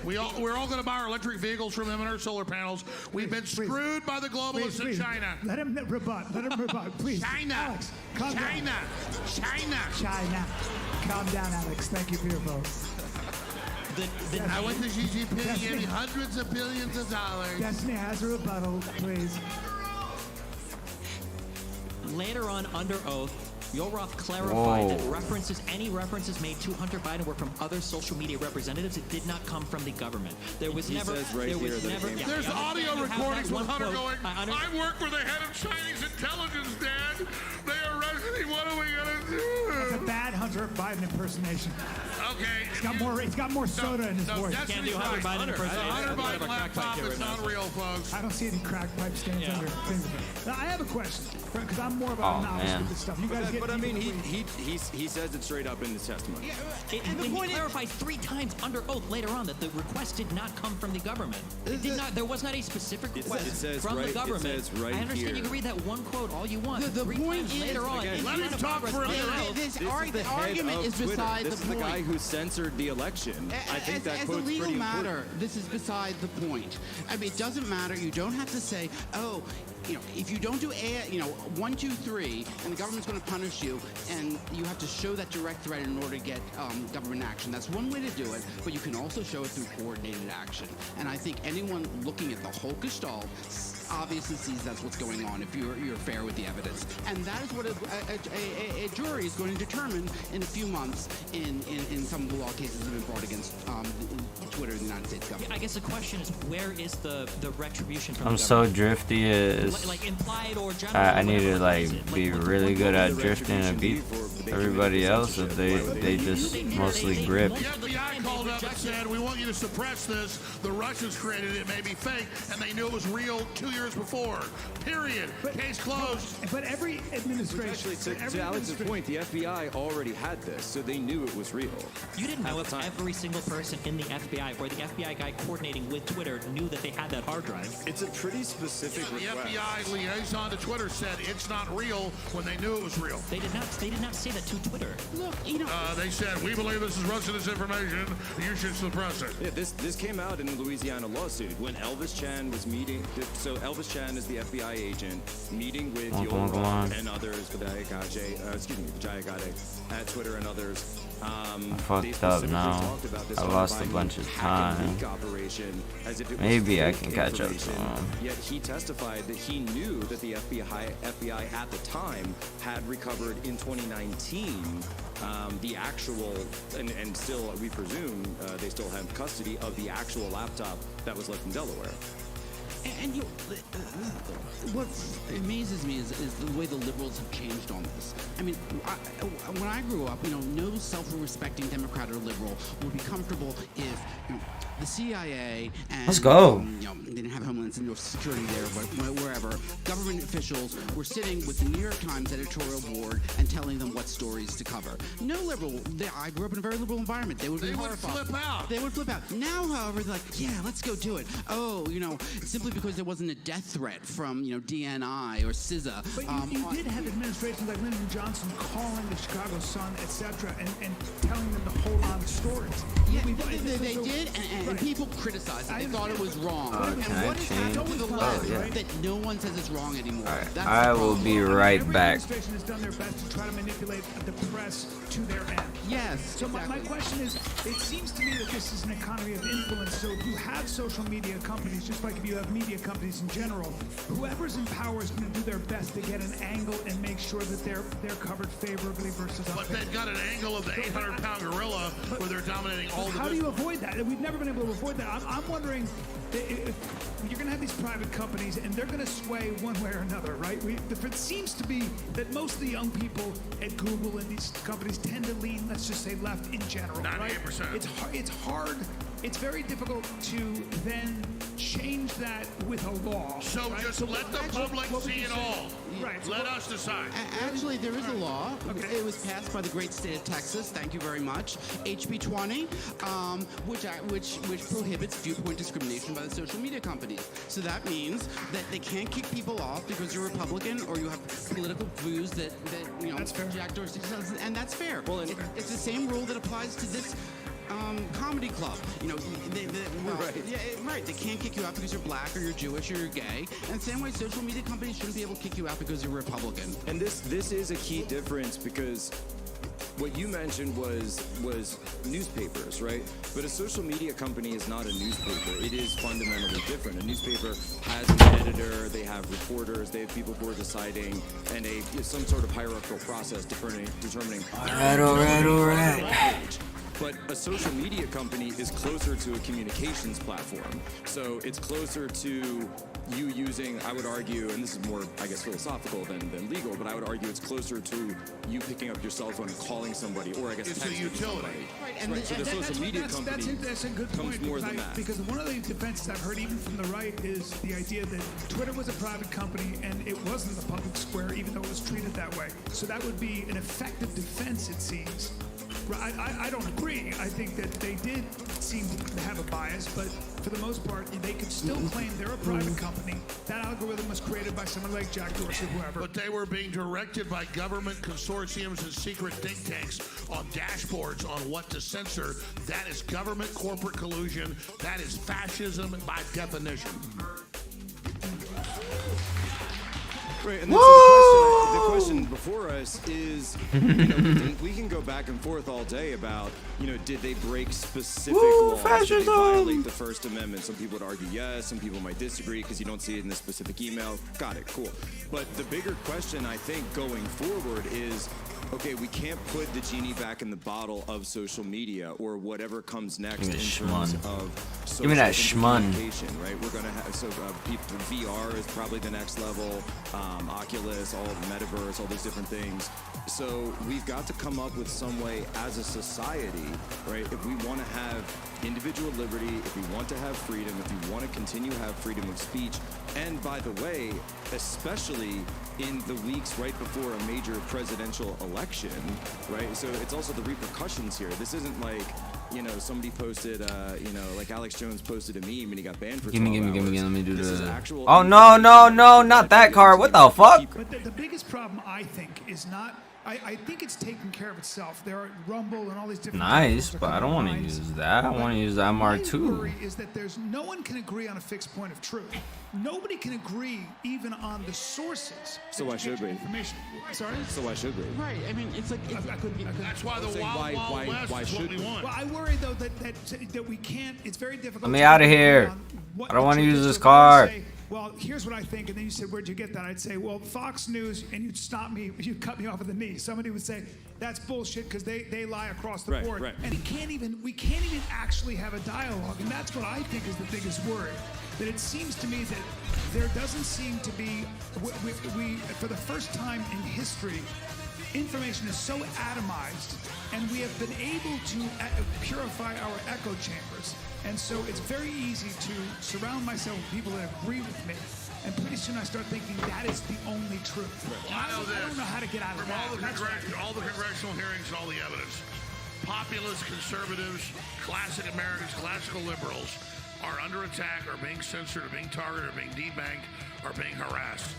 We're all going to buy our electric vehicles from them and our solar panels. We've been screwed by the globalists in China. Let him rebut. Let him rebut, please. China. Alex, calm China. down. China. China. Calm down, Alex. Thank you for your vote. I went to Xi Jinping. He gave me hundreds of billions of dollars. Destiny has a rebuttal, please. Later on, under oath, Yoel Roth clarified that any references made to Hunter Biden were from other social media representatives. It did not come from the government. There was never. There's audio recordings with Hunter going, I work for the head of Chinese intelligence, Dad. They arrested me. What are we going to do? That's a bad Hunter Biden impersonation. Okay. He's got more soda in his voice. Can't do Hunter Biden impersonation. Hunter Biden laptop is not real, folks. I don't see any crack pipe stains under things. Now, I have a question, because I'm more of a novice with this stuff. You guys get but I mean, he says it straight up in his testimony. And he clarified 3 times under oath later on that the request did not come from the government. It did not. There was not a specific request from the government. It says right I understand here. You can read that one quote all you want. The point is, later on, let him talk for a minute. This argument is beside the point. This is the guy who censored covered the election. I think that as a quote's legal pretty matter, important. this is beside the point. I mean, it doesn't matter. You don't have to say, oh, if you don't do 1, 2, 3, and the government's going to punish you, and you have to show that direct threat in order to get government action. That's one way to do it, but you can also show it through coordinated action. And I think anyone looking at the whole gestalt obviously sees that's what's going on if you're fair with the evidence. And that is what a jury is going to determine in a few months in some of the law cases that have been brought against Twitter in the United States government. I guess the question is, where is the retribution from I'm the so government? drifty is Like implied or general. I need to like be really good at drifting and beat everybody else if they just mostly grip. The FBI called up and said, we want you to suppress this. The Russians created it. It may be fake. And they knew it was real 2 years before. Period. Case closed. But every administration... Actually, to Alex's point, the FBI already had this, so they knew it was real. You didn't know if every single person in the FBI or the FBI guy coordinating with Twitter knew that they had that hard drive. It's a pretty specific The request. FBI liaison to Twitter said it's not real when they knew it was real. They did not say that to Twitter. Look, they said, we believe this is Russian disinformation. You should suppress it. Yeah, this came out in the Louisiana lawsuit when Elvis Chan was meeting. So Elvis Chan is the FBI agent meeting with Come on. and others, Vijay Gade at Twitter and others. I fucked up now. I lost a bunch of time. Maybe I can catch up to him. Yet he testified that he knew that the FBI at the time had recovered in 2019 the actual, and still we presume they still have custody of the actual laptop that was left in Delaware. And what amazes me is the way the liberals have changed on this. I mean, when I grew up, no self-respecting Democrat or liberal would be comfortable if the CIA and Let's go. They didn't have Homeland Security there, but wherever government officials were sitting with the New York Times editorial board and telling them what stories to cover. No liberal. I grew up in a very liberal environment. They would be horrified. Flip out. They would flip out. Now, however, they're like, yeah, let's go do it. Oh, simply because there wasn't a death threat from DNI or CISA. But you did have administrations like Lyndon Johnson calling the Chicago Sun, etc., and telling them to hold on to stories. Yeah, they did, and people criticized it. They thought it was wrong. And what has happened to the left that no one says it's wrong anymore? That's I will be right back. Every administration has done their best to try to manipulate the press to their end. Yes. So my question is, it seems to me that this is an economy of influence. So if you have social media companies, just like if you have media companies in general, whoever's in power is going to do their best to get an angle and make sure that they're covered favorably versus But they've got an angle of the 800-pound gorilla where they're dominating all the How do you avoid that? We've never been able to avoid that. I'm wondering if you're going to have these private companies and they're going to sway one way or another, right? It seems to be that most of the young people at Google and these companies tend to lean, let's just say, left in general, right? 98%. It's hard. It's very difficult to then change that with a law. So right? just let the public see it all. Right. Let us decide. Actually, there is a law. It was passed by the great state of Texas. Thank you very much. HB 20, which prohibits viewpoint discrimination by the social media companies. So that means that they can't kick people off because you're Republican or you have political views that that's fair. Jack Dorsey does, and that's fair. Well, it's the same rule that applies to this comedy club. Right. They can't kick you out because you're black or you're Jewish or you're gay. And the same way, social media companies shouldn't be able to kick you out because you're Republican. And this is a key difference because what you mentioned was newspapers, right? But a social media company is not a newspaper. It is fundamentally different. A newspaper has an editor, they have reporters, they have people who are deciding, and some sort of hierarchical process determining. All right. But a social media company is closer to a communications platform. So it's closer to you using, I would argue, and this is more, I guess, philosophical than legal, but I would argue it's closer to you picking up your cell phone and calling somebody, or I guess It's a utility. Right, so the social media company that's a good comes point, more than that. because one of the defenses I've heard even from the right is the idea that Twitter was a private company and it wasn't the public square, even though it was treated that way. So that would be an effective defense, it seems. I don't agree. I think that they did seem to have a bias, but for the most part, they could still claim they're a private company. That algorithm was created by someone like Jack Dorsey or whoever. But they were being directed by government consortiums and secret think tanks on dashboards on what to censor. That is government corporate collusion. That is fascism by definition. Right, and the question before us is, we can go back and forth all day about, did they break specific laws? Did they violate the First Amendment? Some people would argue yes, some people might disagree because you don't see it in the specific email. Got it, cool. But the bigger question, I think, going forward is, okay, we can't put the genie back in the bottle of social media or whatever comes next in terms of social Give me that schmun. communication, right? We're gonna have VR is probably the next level. Oculus, all of the metaverse, all those different things. So we've got to come up with some way as a society, right? If we want to have individual liberty, if we want to have freedom, if we want to continue to have freedom of speech, and by the way, especially in the weeks right before a major presidential election, right? So it's also the repercussions here. This isn't like, somebody posted, like Alex Jones posted a meme and he got banned for 12 hours. Give me, let me do this. Oh, no, not that card. What the fuck? But the biggest problem, I think, is not... I think it's taken care of itself. There are Rumble and all these different... Nice, but I don't want to use that. I want to use the MR2. My worry is that no one can agree on a fixed point of truth. Nobody can agree even on the sources. So why should we? Information. Sorry? So why should we? Right. I mean, it's like... That's why the Wild West is what we want. Well, I worry, though, that we can't... It's very difficult... Let me out of here. I don't want to use this card. Well, here's what I think, and then you said, where'd you get that? I'd say, well, Fox News, and you'd stop me, you'd cut me off at the knee. Somebody would say, that's bullshit because they lie across the board. Right. And we can't even actually have a dialogue, and that's what I think is the biggest worry. That it seems to me that there doesn't seem to be, we for the first time in history, information is so atomized, and we have been able to purify our echo chambers. And so it's very easy to surround myself with people that agree with me. And pretty soon I start thinking that is the only truth. I know this. I don't know how to get out of From that. all the congressional hearings and all the evidence, populist conservatives, classic Americans, classical liberals are under attack, are being censored, are being targeted, are being debanked, are being harassed.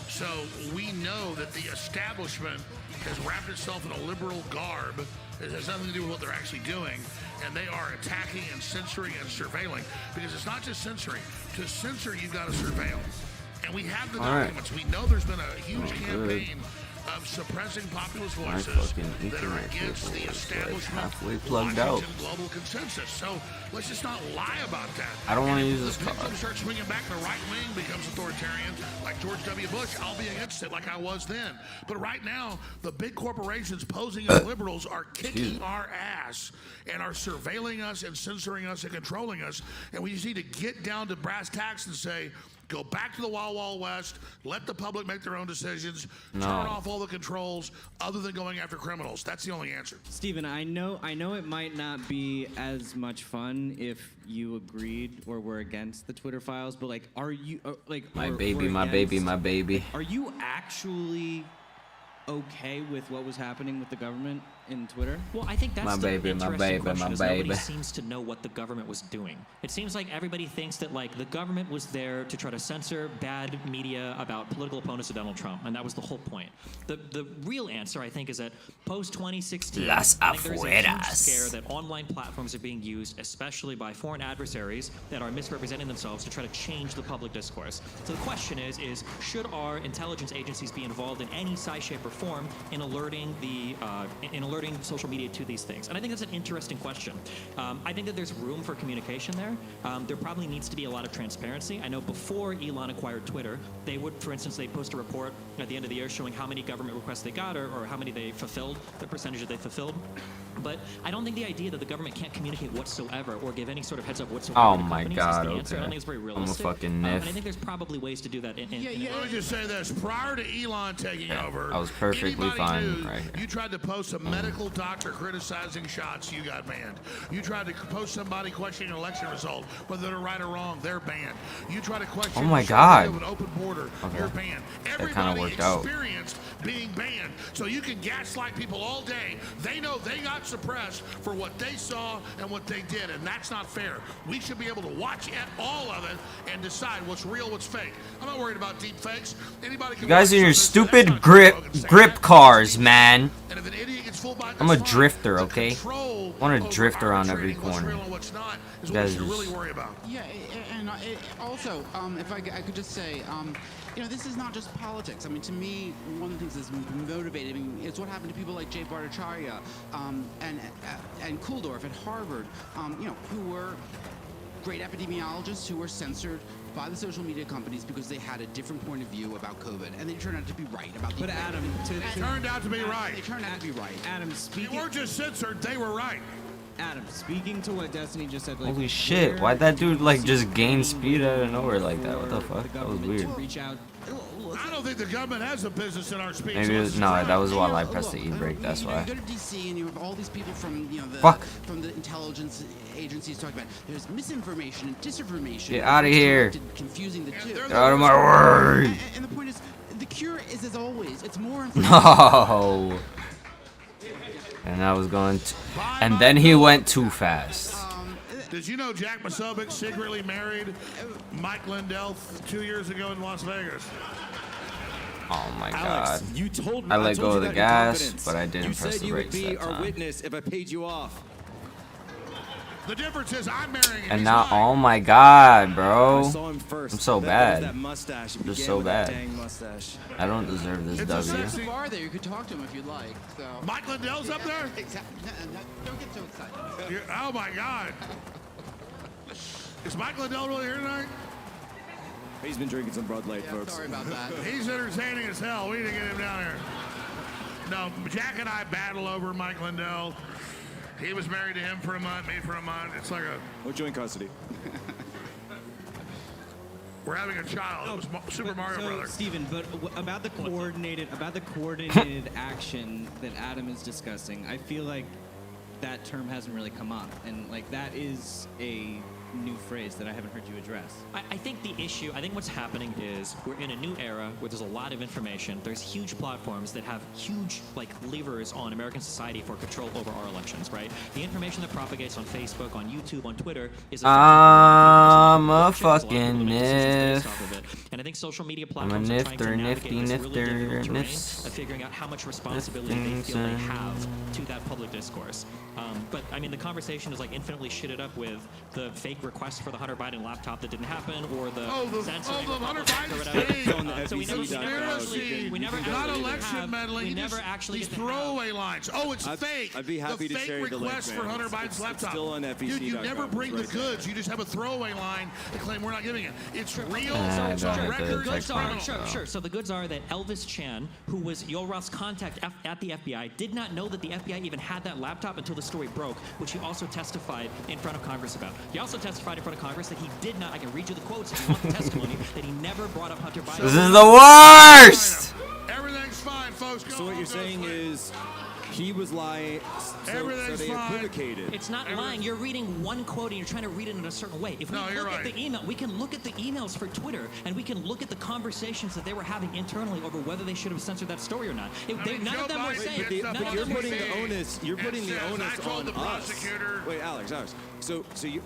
So we know that the establishment has wrapped itself in a liberal garb. It has nothing to do with what they're actually doing. And they are attacking and censoring and surveilling. Because it's not just censoring. To censor, you've got to surveil. And we have the documents. We know there's been a huge campaign of suppressing populist voices that are against the establishment Washington global consensus. So let's just not lie about that. I don't want to use this card. If start swinging back, the right wing becomes authoritarian, like George W. Bush. I'll be against it, like I was then. But right now, the big corporations posing as liberals are kicking our ass and are surveilling us and censoring us and controlling us. And we just need to get down to brass tacks and say, go back to the Wild West, let the public make their own decisions, turn off all the controls other than going after criminals. That's the only answer. Steven, I know it might not be as much fun if you agreed or were against the Twitter files, but like, are you my baby? Are you actually okay with what was happening with the government in Twitter? Well, I think that's my baby. Nobody seems to know what the government was doing. It seems like everybody thinks that the government was there to try to censor bad media about political opponents of Donald Trump, and that was the whole point. The real answer, I think, is that post 2016, Las there's a huge afueras. scare that online platforms are being used, especially by foreign adversaries that are misrepresenting themselves to try to change the public discourse. So the question is should our intelligence agencies be involved in any size, shape, or form in alerting alerting social media to these things? And I think that's an interesting question. I think that there's room for communication there. There probably needs to be a lot of transparency. I know before Elon acquired Twitter, they would, for instance, they'd post a report at the end of the year showing how many government requests they got or how many they fulfilled, the percentage that they fulfilled. But I don't think the idea that the government can't communicate whatsoever or give any sort of heads up whatsoever Oh to my companies God, is the answer. I okay. don't think it's very realistic. I'm a fucking And I niff. think there's probably ways to do that. Let me just say this. Prior to Elon taking over, perfectly Anybody fine knew right here. You tried to post a medical doctor criticizing shots, you got banned. You tried to post somebody questioning an election result, whether they're right or wrong, they're banned. You try to question Oh my the God. of an open border, Okay. you're banned. That Everybody kind of worked out. experienced being banned. So you can gaslight people all day. They know they got suppressed for what they saw and what they did, and that's not fair. We should be able to watch all of it and decide what's real, what's fake. I'm not worried about deep fakes. Anybody can You guys watch are your something, stupid that's not grip cars, man. and if an idiot gets full by I'm a this drifter, fine, okay? control I want to over drift around every arbitrating what's corner. real and what's not is You what we guys should really just- worry about. Yeah, and also, if I could just say, this is not just politics. I mean, to me, one of the things that's motivating is what happened to people like Jay Bhattacharya and Kuldorf at Harvard, who were great epidemiologists who were censored by the social media companies because they had a different point of view about COVID, and they turned out to be right about the. But Adam, Turned out to be right. They turned out to be right. Adam, They speaking. weren't just censored, they were right. Adam, speaking to what Destiny just said. Like, Holy shit, why'd that dude like just gain speed out of nowhere like that? What the fuck? That was weird. Reach out. I don't think the government has a business in our speech. Maybe it was, no, that was while I pressed the e-brake, that's why. You go to DC and you have all these people from from the intelligence agencies talking about there's misinformation and disinformation. Get outta here. Confusing the two. Get out of my way. And the point is, the cure is as always. It's more. No. And I was going to, and then he went too fast. Did you know Jack Posobiec secretly married Mike Lindell 2 years ago in Las Vegas? Oh my Alex, god. you told me. I let told go you of the that in gas, confidence. but I didn't you press said the you would brakes be that our time. witness if I paid you off. The difference is I'm marrying him. And he's now, mine. oh my god, bro. I saw him first. I'm so That bad. was that mustache. It I'm just began so with that bad. dang mustache. I don't deserve this It's a W. sexy- Bar there, you could talk to him if you'd like. So. Mike Lindell's up there? Exactly. No, don't get so excited. Oh my god. Is Mike Lindell really here tonight? He's been drinking some Bud Light, folks. Sorry about that. He's entertaining as hell. We need to get him down here. No, Jack and I battle over Mike Lindell. He was married to him for a month, me for a month. It's like a... We're joint custody. We're having a child. It was Super Mario So, Brothers. Steven, but about the coordinated action that Adam is discussing, I feel like that term hasn't really come up, and like that is a new phrase that I haven't heard you address. I think the issue, I think what's happening is we're in a new era where there's a lot of information. There's huge platforms that have huge levers on American society for control over our elections, right? The information that propagates on Facebook, on YouTube, on Twitter is I'm a fucking nif. and I think social media I'm a platforms are trying to nifter, navigate nifty, this really difficult terrain nifter, of figuring out how much responsibility they feel they have to that public discourse. But I mean, the conversation is infinitely shitted up with the fake request for the Hunter Biden laptop that didn't happen, or the censoring the Hunter Republicans or Biden whatever. thing. On the So we never Conspiracy. we never Not actually election have- meddling. We never actually these get to have- throwaway lines. Oh, it's fake. I'd be happy the to fake share the link, request man. for Hunter It's- Biden's it's laptop. still on Dude, you FEC.com. never bring It's the right there. goods. You just have a throwaway line and claim we're not giving it. It's real. I It's don't on have to record. check It's mine. criminal. Sure. So the goods are that Elvis Chan, who was Yoel Roth's contact at the FBI, did not know that the FBI even had that laptop until the story broke, which he also testified in front of Congress about. He also testified in front of Congress that he did not, I can read you the quotes if you want the testimony, that he never brought up Hunter Biden. This is the worst! Everything's fine, folks. Go So what home, you're go saying sleep. is he was lying. So Everything's they fine. equivocated. It's not lying. You're reading one quote and you're trying to read it in a certain way. If we No, you're look at right. the email, we can look at the emails for Twitter and we can look at the conversations that they were having internally over whether they should have censored that story or not. None of them were saying. But None of you're them were putting the saying. onus. You're putting the says, onus I told on the us. prosecutor. Wait, Alex. So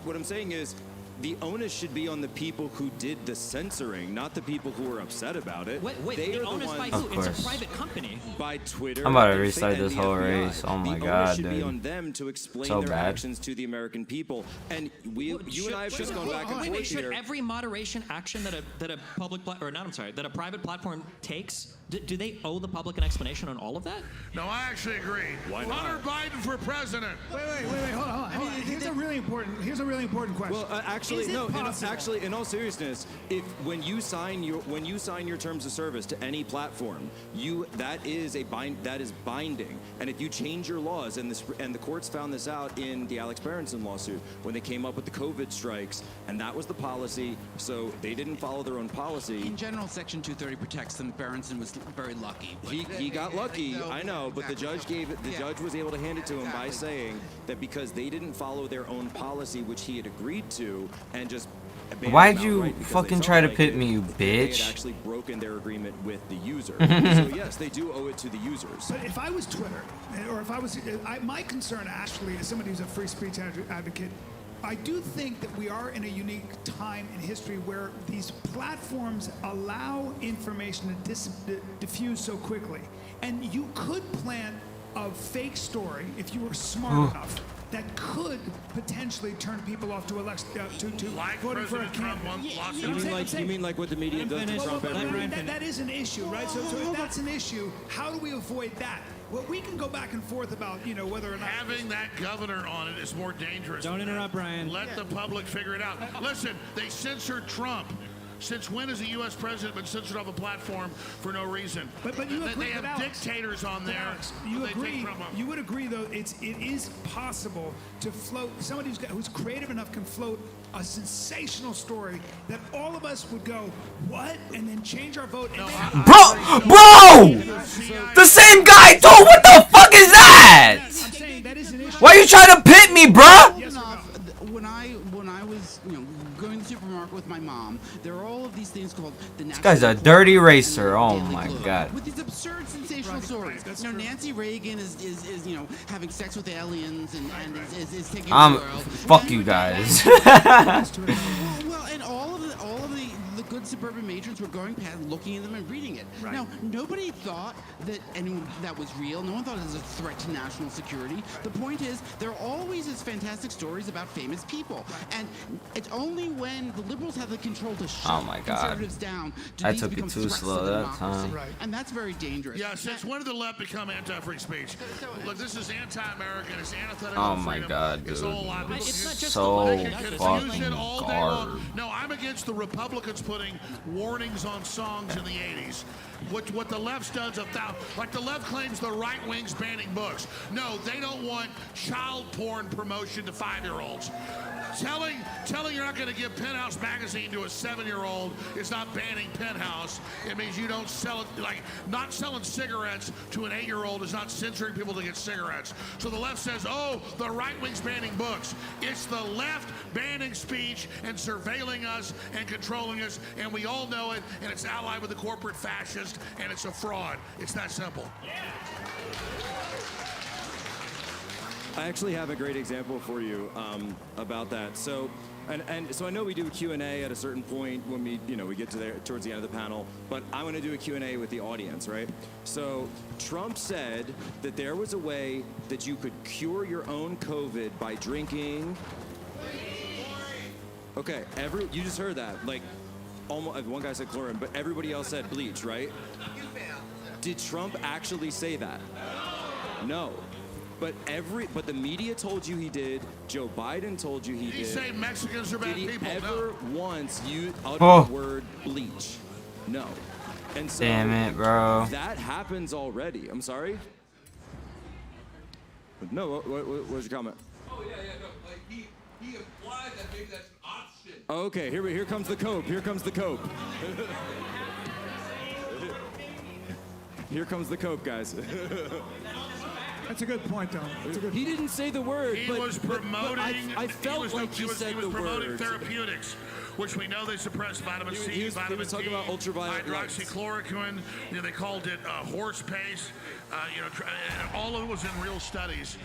what I'm saying is, the onus should be on the people who did the censoring, not the people who were upset about it. Wait, they the are onus the by ones who? Of It's a course. private company. by Twitter. I'm about to and restart and this the whole FBI. race. Oh my the God, onus should be dude. on them to explain So their bad. actions to the American people. And you and I have just gone back and forth Should here. every moderation action that a public that a private platform takes, do they owe the public an explanation on all of that? No, I actually agree. Why not? Hunter Biden for president. Wait, hold on. Here's a really important question. Well, actually, Is it no. possible- In all seriousness, when you sign your terms of service to any platform, that is binding. And if you change your laws, and the courts found this out in the Alex Berenson lawsuit when they came up with the COVID strikes, and that was the policy. So they didn't follow their own policy. In general, Section 230 protects them. Berenson was very lucky. But He got lucky, I know, but the judge judge was able to hand it to him by saying that because they didn't follow their own policy, which he had agreed to, and just why'd you fucking try to pit me, you they bitch? had actually broken their agreement with the user. So yes, they do owe it to the users. But if I was Twitter, or if I was, my concern actually, as somebody who's a free speech advocate, I do think that we are in a unique time in history where these platforms allow information to diffuse so quickly. And you could plant a fake story if you were smart enough that could potentially turn people off to voting for a candidate. You mean like what the media does to Trump every week? That is an issue, right? So if that's an issue, how do we avoid that? Well, we can go back and forth about, whether or not having that governor on it is more dangerous. Don't interrupt, Brian. Let the public figure it out. Listen, they censored Trump. Since when has a U.S. president been censored off a platform for no reason? But you agree, they have Alex, dictators on there. Alex, you agree? You would agree, though, it is possible to float. Somebody who's creative enough can float a sensational story that all of us would go, what? And then change our vote. And Bro! The same guy, dude! What the fuck is that? I'm saying that is an issue. Why are you trying to pit me, bruh? When I was going to the supermarket with my mom, there are all of these things called the This guy's a dirty racer. Oh my god. with these absurd sensational stories. Nancy Reagan is having sex with aliens and is taking the world. Fuck you guys. Well, and all of the good suburban matrons were going past, looking at them and reading it. Right. Now, nobody thought that that was real. No one thought it was a threat to national security. The point is, there are always these fantastic stories about famous people, and it's only when the liberals have the control to shut conservatives down do I these took become it too threats to slow the that democracy. time. Right. And that's very dangerous. Yeah, since when did the left become anti-free speech? Look, this is anti-American. It's antithetical Oh to my freedom. god, dude. It's all a lot. It's They can so confuse fucking it all day long. garbage. No, I'm against the Republicans putting warnings on songs in the 80s. What the left's done, like the left claims the right wing's banning books. No, they don't want child porn promotion to 5-year-olds. Telling you're not going to give Penthouse magazine to a 7-year-old is not banning Penthouse. It means you don't sell it. Like not selling cigarettes to an 8-year-old is not censoring people to get cigarettes. So the left says, oh, the right wing's banning books. It's the left banning speech and surveilling us and controlling us, and we all know it. And it's allied with the corporate fascist, and it's a fraud. It's that simple. I actually have a great example for you about that. So, so I know we do a Q&A at a certain point when we get to towards the end of the panel, but I want to do a Q&A with the audience, right? So Trump said that there was a way that you could cure your own COVID by drinking. Okay, you just heard that. Like, almost one guy said chlorine, but everybody else said bleach, right? Did Trump actually say that? No. But the media told you he did. Joe Biden told you he did. Did he say Mexicans are bad people? Did he ever once utter the word bleach? No. And so Damn it, bro. That happens already. I'm sorry? No, what was your comment? Oh, yeah, no. Like, he implied that maybe that's an option. Okay, here comes the cope. Here comes the cope. Here comes the cope, guys. That's a good point, though. He didn't say the word. He was promoting. I felt like he said the promoting word. Therapeutics, which we know they suppress vitamin C, He was talking about ultraviolet light. hydroxychloroquine. They called it horse paste. All of it was in real studies.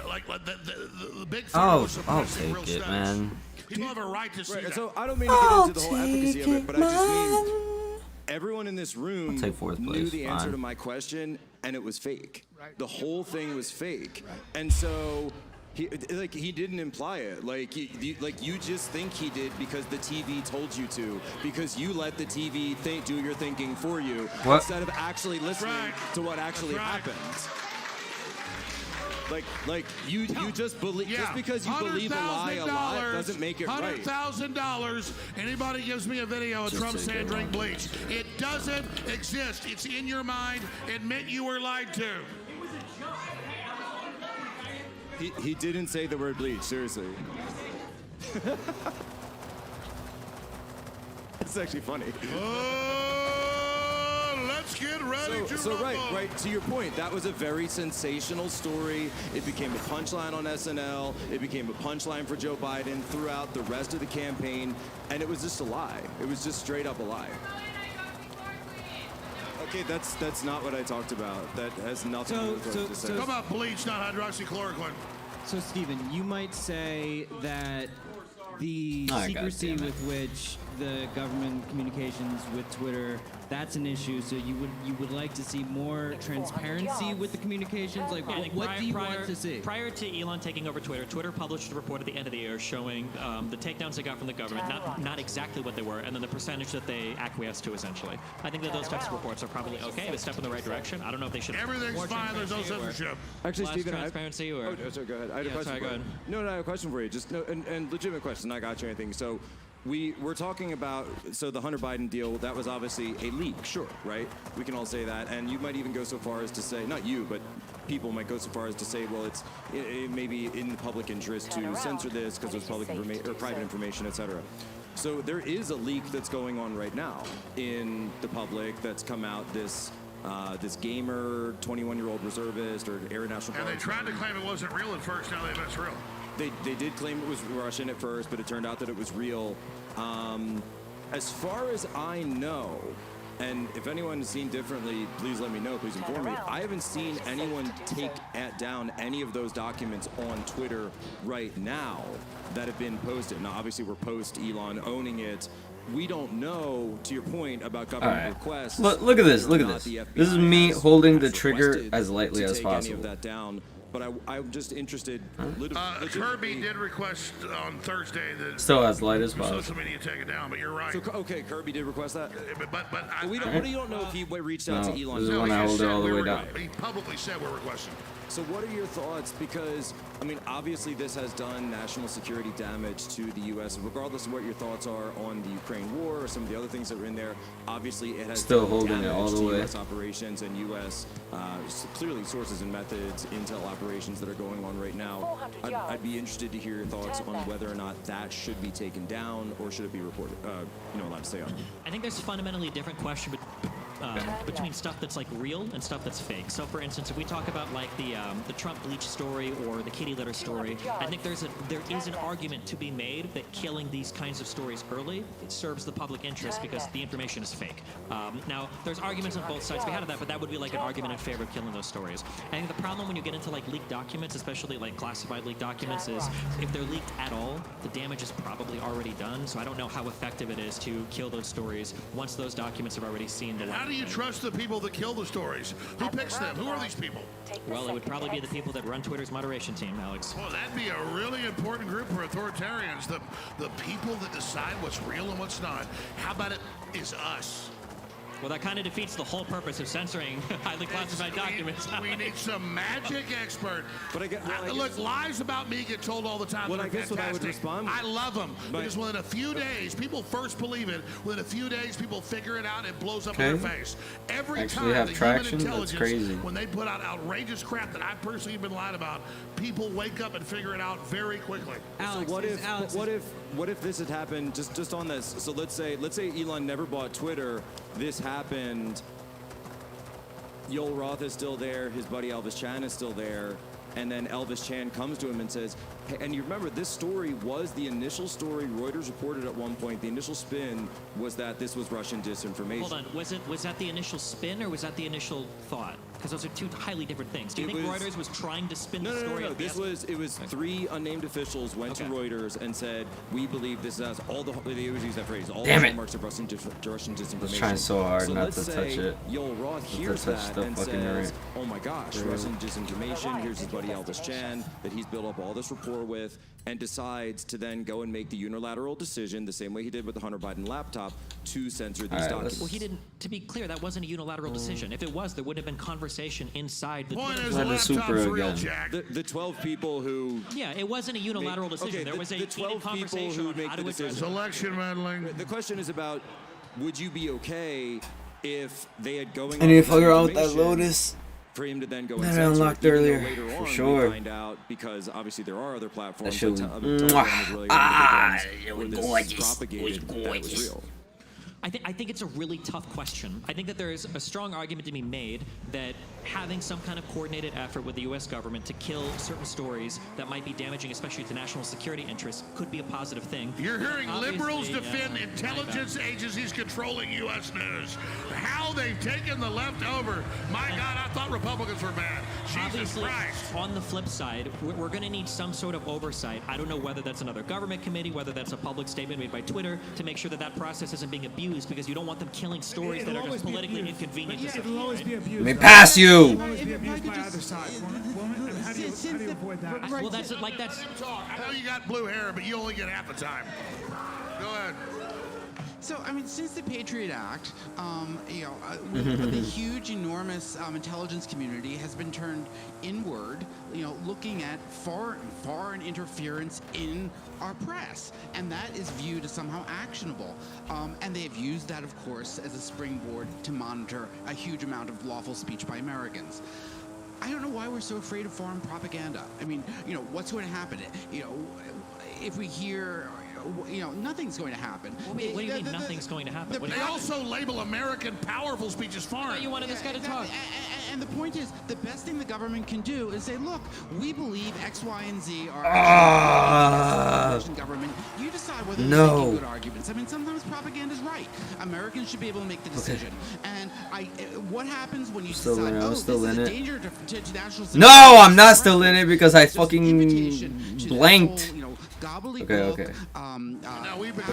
Like the big pharma was suppressing real studies. Man. People have a right to see that. So I don't mean to get into the whole efficacy of it, but I just mean everyone in this room knew the answer to my question, and it was fake. Right. The whole thing was fake, and so he didn't imply it. Like you just think he did because the TV told you to, because you let the TV do your thinking for you instead of actually listening to what actually happened. Like you just believe just because you believe a lie a lot doesn't make it right. $100,000. Anybody gives me a video of Trump saying drink bleach. It doesn't exist. It's in your mind. Admit you were lied to. He didn't say the word bleach, seriously. It's actually funny. Let's get ready to So rumble. right, to your point, that was a very sensational story. It became a punchline on SNL. It became a punchline for Joe Biden throughout the rest of the campaign, and it was just a lie. It was just straight up a lie. Okay, that's not what I talked about. That has nothing to do with what I just said. How about bleach, not hydroxychloroquine? So, Stephen, you might say that the Oh, secrecy goddammit. with which the government communications with Twitter, that's an issue. So you would like to see more transparency with the communications? Like, what do you want to see? Prior to Elon taking over Twitter, Twitter published a report at the end of the year showing the takedowns they got from the government, not exactly what they were, and then the percentage that they acquesced to, essentially. I think that those types of reports are probably okay, a step in the right direction. I don't know if they should. Everything's more fine. There's no transparency or censorship. Actually, less Stephen, transparency or. Oh, sorry, go ahead. I had a question sorry, for go you. ahead. No, I have a question for you. Just no, and legitimate question. I got you anything. So we're talking about the Hunter Biden deal. That was obviously a leak, sure, right? We can all say that, and you might even go so far as to say, not you, but people might go so far as to say, well, it's it may be in the public interest to censor this because it's public information or private information, etc. So there is a leak that's going on right now in the public that's come out. This gamer, 21-year-old reservist or Air National Guard. And they tried to claim it wasn't real at first. Now they bet it's real. They did claim it was Russian at first, but it turned out that it was real. As far as I know, and if anyone has seen differently, please let me know, please inform me. I haven't seen anyone take down any of those documents on Twitter right now that have been posted. Now, obviously, we're post Elon owning it. We don't know, to your point, about government requests. Look at this. Look at this. This is me holding the trigger as lightly as Any of possible. that down. But I'm just interested. Kirby did request on Thursday that Still as light as possible. social media take it down, but you're right. So, okay, Kirby did request that. But we don't know if he reached out to Elon. This is when I hold it all the way down. He publicly said we're requesting. So what are your thoughts? Because, I mean, obviously this has done national security damage to the U.S. Regardless of what your thoughts are on the Ukraine war or some of the other things that were in there, obviously it has Still done holding it all damage the to way. U.S. operations and U.S. Clearly sources and methods, intel operations that are going on right now. I'd be interested to hear your thoughts on whether or not that should be taken down or should it be reported, allowed to stay up. I think there's fundamentally a different question between stuff that's like real and stuff that's fake. So, for instance, if we talk about like the Trump bleach story or the kitty litter story, I think there is an argument to be made that killing these kinds of stories early it serves the public interest because the information is fake. Now, there's arguments on both sides behind of that, but that would be like an argument in favor of killing those stories. I think the problem when you get into like leaked documents, especially like classified leaked documents, is if they're leaked at all, the damage is probably already done. So I don't know how effective it is to kill those stories once those documents have already seen the light. How do you trust the people that kill the stories? Who picks them? Who are these people? Well, it would probably be the people that run Twitter's moderation team, Alex. Well, that'd be a really important group for authoritarians. The people that decide what's real and what's not. How about it is us? Well, that kind of defeats the whole purpose of censoring highly classified documents. We need some magic expert. But I get, look, lies about me get told all the time. Well, They're I guess what I would fantastic. respond- I love them But- because within a few days, people first believe it. Within a few days, people figure it out. It blows up in their face. Every Actually time have the traction? human That's intelligence, crazy. when they put out outrageous crap that I've personally been lied about, people wake up and figure it out very quickly. So what if this had happened just on this? So let's say Elon never bought Twitter. This happened. Yoel Roth is still there. His buddy Elvis Chan is still there. And then Elvis Chan comes to him and says, hey, and you remember this story was the initial story Reuters reported at one point. The initial spin was that this was Russian disinformation. Hold on, was that the initial spin or was that the initial thought? Because those are two highly different things. Do you think Reuters was trying to spin the story? No. It was three unnamed officials went to Reuters and said, we believe this has all the, they always use that phrase, all Damn the it. hallmarks of Russian disinformation. I was trying so hard not let's to touch say it. Yoel Roth Not to hears touch that the and fucking says, ring. oh my gosh, Russian disinformation, here's his buddy Elvis Chan that he's built up all this rapport with, and decides to then go and make the unilateral decision, the same way he did with the Hunter Biden laptop, to censor these documents. Well, he didn't. To be clear, that wasn't a unilateral decision. If it was, there would have been conversation inside the. Point is, Let the it super laptop's real, again. Jack. The 12 people who... Yeah, it wasn't a unilateral decision. There was a the 12 people conversation who on make how the to address decision. it. Election meddling. The question is about, would you be okay if they had going I need to on fuck around with that information Lotus. for him to then go and That I censor unlocked it, even though earlier, later for on sure. we find out, because obviously there are other platforms That like shit Telegram is really one of the big ones, it where was this is gorgeous. propagated It was that it was gorgeous. real. I think it's a really tough question. I think that there is a strong argument to be made that having some kind of coordinated effort with the U.S. government to kill certain stories that might be damaging, especially to national security interests, could be a positive thing. You're hearing Obviously, liberals defend intelligence agencies controlling U.S. news. How they've taken the leftover. My God, I thought Republicans were bad. Jesus Obviously, Christ. on the flip side, we're going to need some sort of oversight. I don't know whether that's another government committee, whether that's a public statement made by Twitter to make sure that that process isn't being abused, because you don't want them killing stories that are just politically inconvenient. Yeah, it'll always be abused. Let me pass you. It'll always be abused by either side. How do you avoid that? Well, that's like that's. I know you got blue hair, but you only get half the time. Go ahead. So, I mean, since the Patriot Act, the huge, enormous intelligence community has been turned inward, looking at foreign interference in our press. And that is viewed as somehow actionable. And they have used that, of course, as a springboard to monitor a huge amount of lawful speech by Americans. I don't know why we're so afraid of foreign propaganda. I mean, what's going to happen? If we hear... nothing's going to happen. What do you mean nothing's going to happen? They also label American powerful speech as foreign. You wanted this guy to talk. And the point is, the best thing the government can do is say, look, we believe X, Y, and Z are government. You decide whether they're making good arguments. I mean, sometimes propaganda is right. Americans should be able to make the decision. And what happens when you decide, this is a danger to national security? No, I'm not still in it because I fucking blanked. Okay.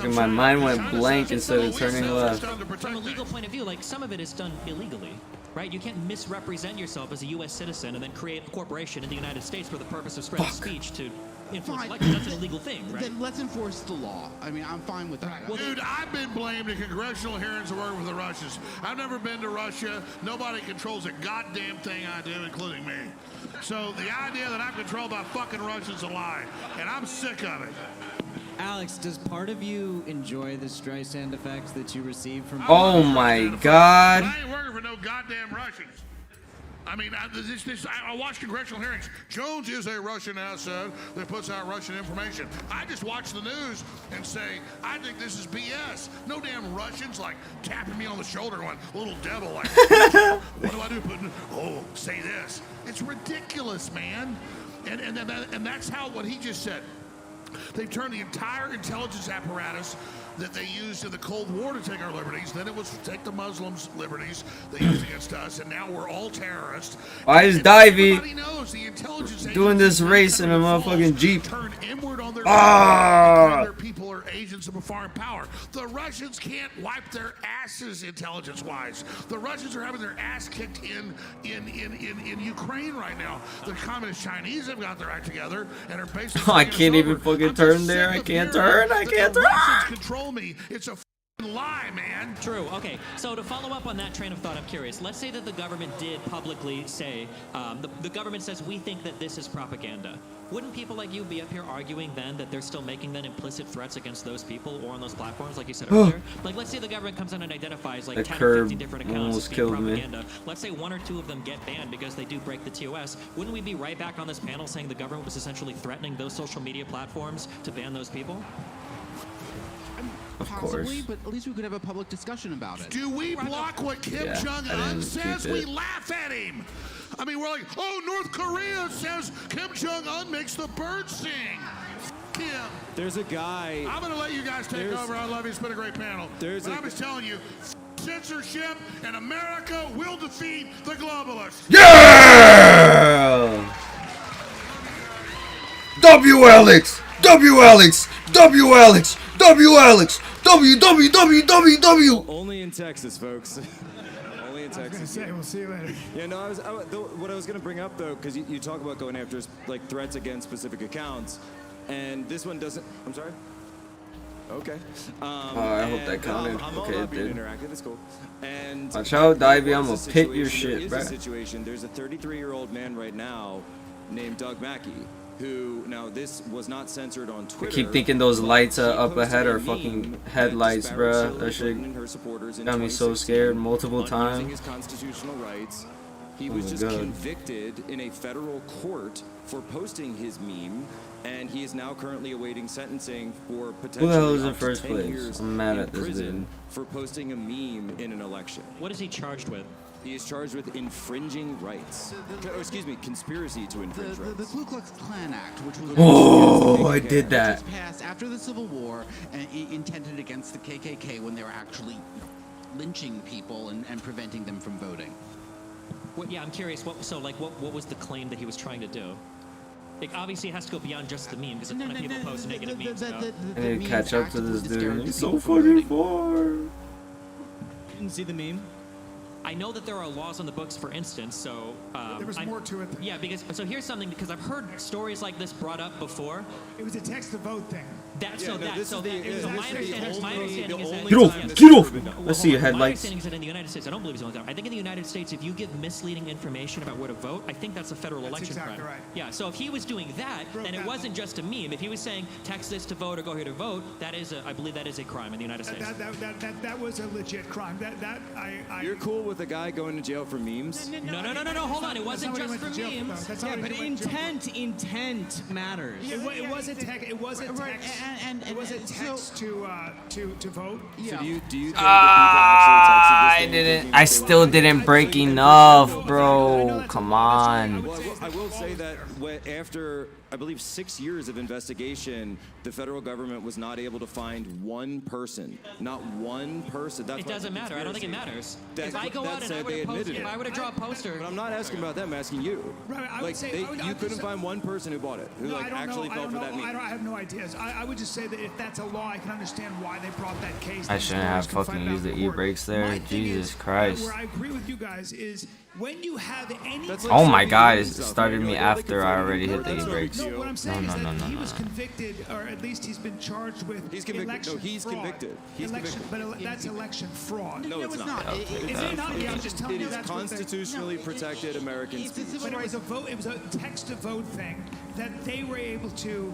My mind went blank instead of turning left. From a legal point of view, like, some of it is done illegally, right? You can't misrepresent yourself as a U.S. citizen and then create a corporation in the United States for the purpose of spreading speech to influence elections. That's an illegal thing, right? Then let's enforce the law. I mean, I'm fine with that. Well, dude, I've been blamed in congressional hearings to work with the Russians. I've never been to Russia. Nobody controls a goddamn thing I do, including me. So the idea that I'm controlled by fucking Russians is a lie, and I'm sick of it. Alex, does part of you enjoy the Streisand effects that you receive from... Oh my God. I ain't working for no goddamn Russians. I mean, I watch congressional hearings. Jones is a Russian asset that puts out Russian information. I just watch the news and say, I think this is BS. No damn Russians like tapping me on the shoulder going, little devil, like, what do I do? Say this. It's ridiculous, man. And that's what he just said. They've turned the entire intelligence apparatus that they used in the Cold War to take our liberties. Then it was to take the Muslims' liberties they used against us, and now we're all terrorists. Why is Divey doing this race in a motherfucking Jeep? Turn inward on their people are agents of a foreign power. The Russians can't wipe their asses intelligence-wise. The Russians are having their ass kicked in Ukraine right now. The communist Chinese have got their act together and are basically. I can't even fucking turn there. I can't turn. Control me. It's a lie, man. True. Okay. So to follow up on that train of thought, I'm curious. Let's say that the government did publicly say, the government says we think that this is propaganda. Wouldn't people like you be up here arguing then that they're still making then implicit threats against those people or on those platforms, like you said earlier? Like, let's say the government comes in and identifies like 10 or 15 different accounts as being propaganda. Let's say 1 or 2 of them get banned because they do break the TOS. Wouldn't we be right back on this panel saying the government was essentially threatening those social media platforms to ban those people? Possibly, but at least we could have a public discussion about it. Do we block what Kim Jong-un says? We laugh at him. I mean, we're like, oh, North Korea says Kim Jong-un makes the birds sing. Kim. There's a guy. I'm going to let you guys take over. I love you. It's been a great panel. But I was telling you, censorship and America will defeat the globalists. Yeah! W Alex! W Alex! W Alex! W Alex! W. Only in Texas, folks. Only in Texas. I was gonna say, we'll see you later. Yeah, no, what I was gonna bring up though, because you talk about going after like threats against specific accounts, and this one doesn't. I'm sorry. Okay. I hope that counted. Okay, it did. Interactive. It's cool. And watch out, Divey. I'm gonna pit your shit, bro. There's a 33-year-old man right now named Doug Mackey. Who now this was not censored on Twitter. I keep thinking those lights up ahead are fucking headlights, bruh. That shit got me so scared multiple times. His constitutional rights He was just convicted in a federal court for posting his meme, and he is now currently awaiting sentencing for potentially up to 10 years in prison for posting a meme in an election. What is he charged with? He is charged with infringing rights. Conspiracy to infringe rights. The Ku Klux Klan Act, which was I did that. Which was passed after the Civil War and intended against the KKK when they were actually lynching people and preventing them from voting. What, yeah, I'm curious. What was the claim that he was trying to do? Like, obviously, it has to go beyond just the meme because a ton of people post negative memes. I need to catch up to this dude. He's so fucking far. You didn't see the meme? I know that there are laws on the books, for instance, so... there was more to it. Yeah, so here's something, because I've heard stories like this brought up before. It was a text-to-vote thing. My understanding is that... Get off! Let's see your headlights. My understanding is that in the United States, I don't believe it's the only time. I think in the United States, if you give misleading information about where to vote, I think that's a federal election crime. Right. Yeah, so if he was doing that, then it wasn't just a meme. If he was saying, text this to vote or go here to vote, that is I believe that is a crime in the United States. That was a legit crime. You're cool with a guy going to jail for memes? No, hold on. It wasn't just for memes. Yeah, but intent matters. It was a text. It was a text. It was a text to vote. So do you think I didn't. I still didn't break enough, bro. Come on. Well, I will say that after, I believe, 6 years of investigation, the federal government was not able to find one person. Not one person. It doesn't matter. I don't think it matters. If I go out and I were to draw a poster... But I'm not asking about them, I'm asking you. Right, you couldn't find one person who bought it, who actually fell for that meme. I have no ideas. I would just say that if that's a law, I can understand why they brought that case. I shouldn't have fucking used the e-brakes there. Jesus Christ. Where I agree with you guys is when you have any... Oh my God, it started me after I already hit the e-brakes. No, what I'm saying is that he was no. convicted, or at least he's been charged with election fraud. He's convicted. But that's election fraud. No, it's not. Is it not? Yeah, I'm just telling you It is that's constitutionally protected American speech. But it was a vote. It was a text-to-vote thing that they were able to.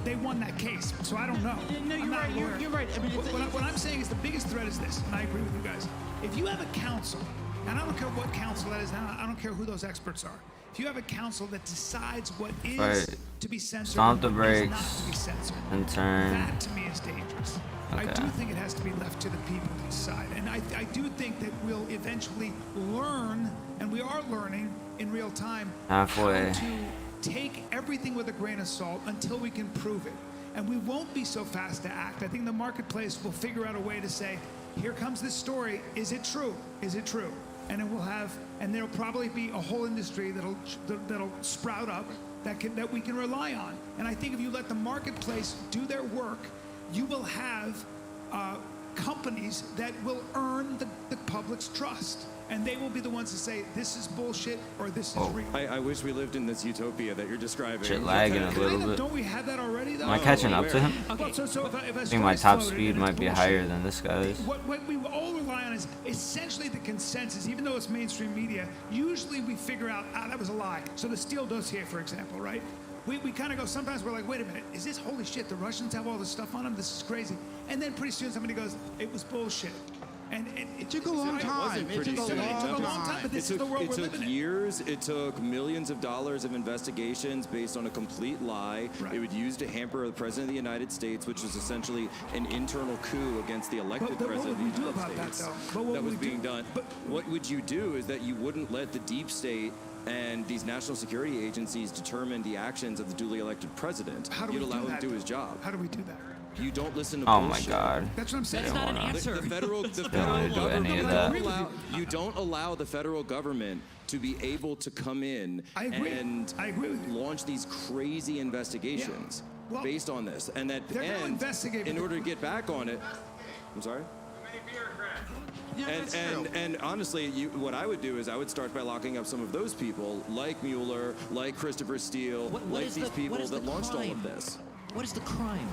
They won that case, so I don't know. No, you're right. You're right. I mean, what I'm saying is the biggest threat is this, and I agree with you guys. If you have a council, and I don't care what council that is, and I don't care who those experts are. If you have a council that decides what is to be censored, stomp the and brakes, not to be censored, and turn. that to me is dangerous. Okay. I do think it has to be left to the people to decide, and I do think that we'll eventually learn, and we are learning in real time, Halfway. how to take everything with a grain of salt until we can prove it. And we won't be so fast to act. I think the marketplace will figure out a way to say, here comes this story. Is it true? Is it true? And it will have, and there'll probably be a whole industry that'll sprout up that we can rely on. And I think if you let the marketplace do their work, you will have companies that will earn the public's trust. And they will be the ones to say, this is bullshit or this is real. I wish we lived in this utopia that you're describing. Shit lagging a little bit. Don't we have that already, though? Am I catching up to him? Okay. So if I think my top speed might be higher than this guy's. What we all rely on is essentially the consensus, even though it's mainstream media. Usually we figure out, that was a lie. So the Steele dossier, for example, right? We kind of go, sometimes we're like, wait a minute, is this holy shit? The Russians have all this stuff on them? This is crazy. And then pretty soon somebody goes, it was bullshit. And it took a long time. It took a long time, but this is the world we're living in. It took years. It took millions of dollars of investigations based on a complete lie. Right. It would use to hamper the President of the United States, which was essentially an internal coup against the elected President of the United States. That was being done. What would you do is that you wouldn't let the deep state and these national security agencies determine the actions of the duly elected president. You'd allow him to do his job. How do we do that? You don't listen to bullshit. bullshit. My God. That's what I'm saying. That's not an answer. The federal government, you don't allow the federal government to be able to come in and launch these crazy investigations based on this. And that in order to get back on it, I'm sorry? And honestly, what I would do is I would start by locking up some of those people, like Mueller, like Christopher Steele, like these people that launched all of this. What is the crime?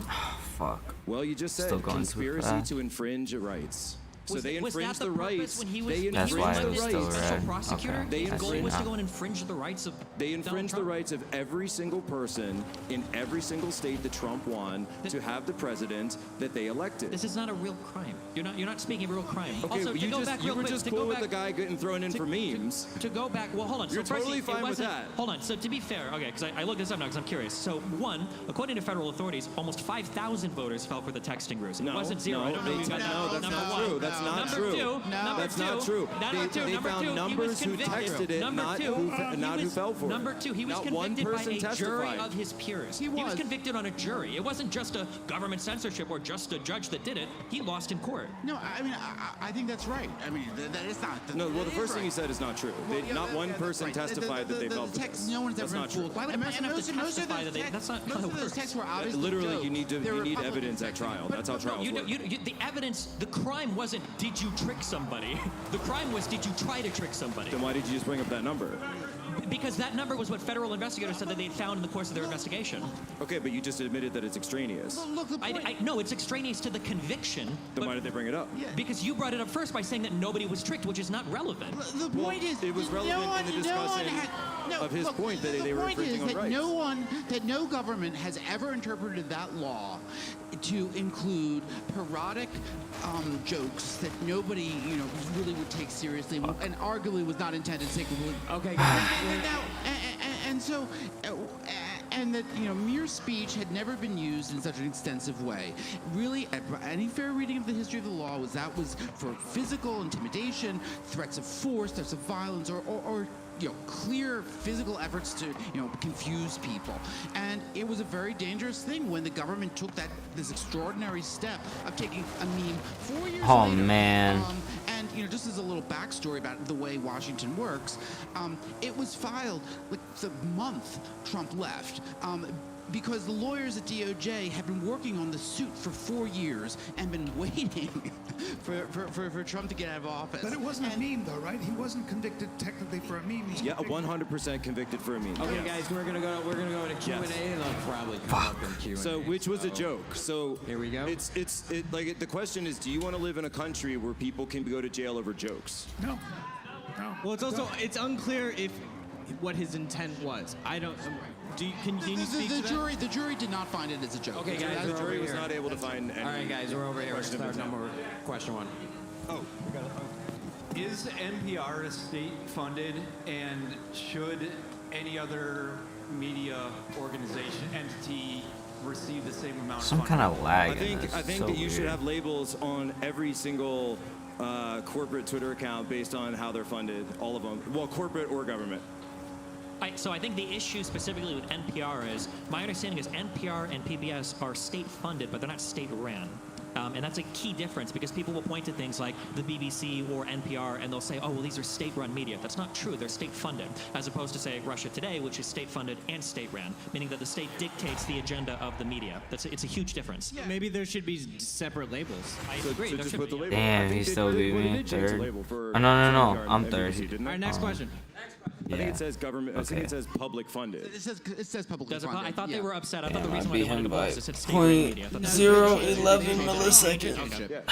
Fuck. Well, you just said conspiracy to infringe rights. So they was that infringed the the purpose rights. when he was, They when he infringed was the the rights. special prosecutor? Okay. His I goal see was to now. go and infringe the rights of They Donald infringed the Trump. rights of every single person in every single state that Trump won to have the president that they elected. This is not a real crime. You're not speaking of a real crime. Okay, also, well, to you go just back you real were quick, just to cool go with back, the guy getting thrown in for memes. To go back, well, hold on. You're so first, totally it fine with wasn't- that. Hold on. So to be fair, okay, because I looked this up now because I'm curious. So one, according to federal authorities, almost 5,000 voters fell for the texting ruse. It No, wasn't zero. no, I don't know they if you got did- that. no, that's Number not one. true. That's not number true. Two, No, number that's two, not true. Number two, They number found two, he numbers was who convicted. texted it, Number not two, who fell for it. Number two, he was Not one convicted by person a jury testified. of his peers. He was convicted on a jury. It wasn't just a government censorship or just a judge that did it. He lost in court. No, I mean, I think that's right. I mean, that is not. No, well, that the is first thing right. he said is not true. Well, They, yeah, not that- one yeah, person that's right. testified that they fell for text, this. no one's That's ever not been true. fooled. Why would a And man have to most of those testify that they- that's not how most it of those works. texts were obviously Literally, jokes. you need They were Republican evidence at trial. That's how trials work. The evidence, the crime wasn't did you trick somebody. The crime was did you try to trick somebody. Then why did you just bring up that number? Because that number was what federal investigators said that they'd found in the course of their investigation. Okay, but you just admitted that it's extraneous. Look, the point. No, it's extraneous to the conviction. Then why did they bring it up? Because you brought it up first by saying that nobody was tricked, which is not relevant. The point is, it was relevant in the discussion of his point that they were infringing on that rights. no government has ever interpreted that law to include parodic jokes that nobody, really would take seriously, and arguably was not intended to take. Okay, And that mere speech had never been used in such an extensive way. Really, any fair reading of the history of the law was for physical intimidation, threats of force, threats of violence, or clear physical efforts to confuse people. And it was a very dangerous thing when the government took this extraordinary step of taking a meme 4 years Oh, later. man. And just as a little backstory about the way Washington works, it was filed like the month Trump left. Because the lawyers at DOJ have been working on the suit for 4 years and been waiting for Trump to get out of office. But it wasn't a meme, though, right? He wasn't convicted technically for a meme. He was Yeah, convicted- 100% convicted for a meme. Okay, guys, we're gonna go to Q&A, and I'll probably come up in Q&A. So, which was a joke. So here we go. The question is, do you want to live in a country where people can go to jail over jokes? No. Well, it's unclear what his intent was. I don't. Can you speak to that? The jury did not find it as a joke. Okay, guys, The we're jury over was here. not able to find any. All right, guys, we're over here. Let's question of start intent. number question one. Is NPR a state-funded, and should any other media organization entity receive the same amount of Some funding? kind of lag. I think so that you should weird. have labels on every single corporate Twitter account based on how they're funded. All of them. Well, corporate or government. So I think the issue specifically with NPR is, my understanding is NPR and PBS are state-funded, but they're not state-ran. And that's a key difference because people will point to things like the BBC or NPR and they'll say, oh, well, these are state-run media. That's not true. They're state-funded, as opposed to, say, Russia Today, which is state-funded and state-ran, meaning that the state dictates the agenda of the media. It's a huge difference. Yeah. Maybe there should be separate labels. I agree. So there just should put the be. label. Damn, I think he's they still did- beating well, they me did change the third. label for Oh, no. NPR I'm and third. NBC, didn't All they? right, next question. I think it says government. I think Okay. it says public funded. It says publicly Does it, funded. I thought they yeah. were upset. I thought Damn, the reason I why they beat wanted him to by vote is it said state-run media. I thought that was- 0.011 milliseconds.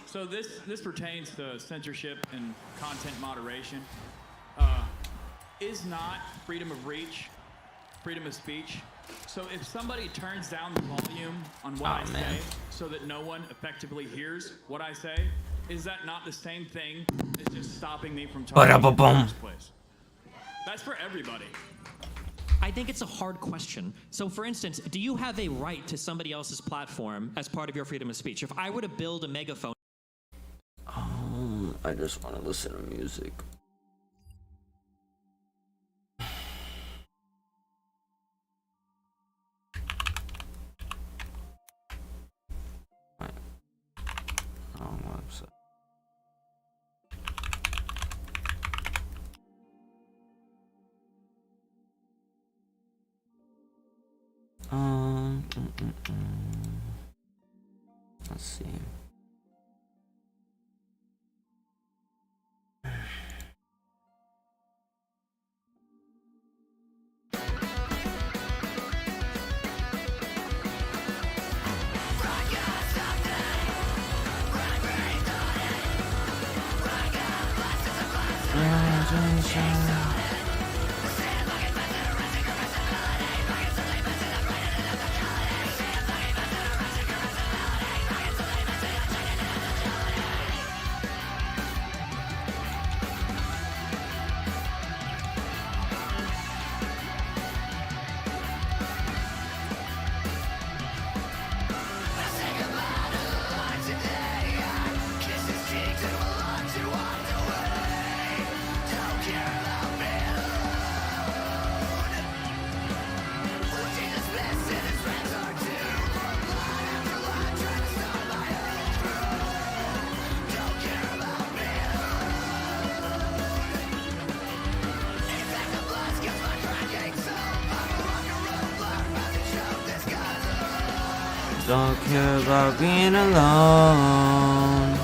So this pertains to censorship and content moderation. Is not freedom of reach, freedom of speech. So if somebody turns down the volume on what I man. say so that no one effectively hears what I say, is that not the same thing as just stopping me from talking in the Ba-da-ba-boom. first place? That's for everybody. I think it's a hard question. So, for instance, do you have a right to somebody else's platform as part of your freedom of speech? If I were to build a megaphone... I just want to listen to music. Wrong website. Let's see. Don't care about being alone.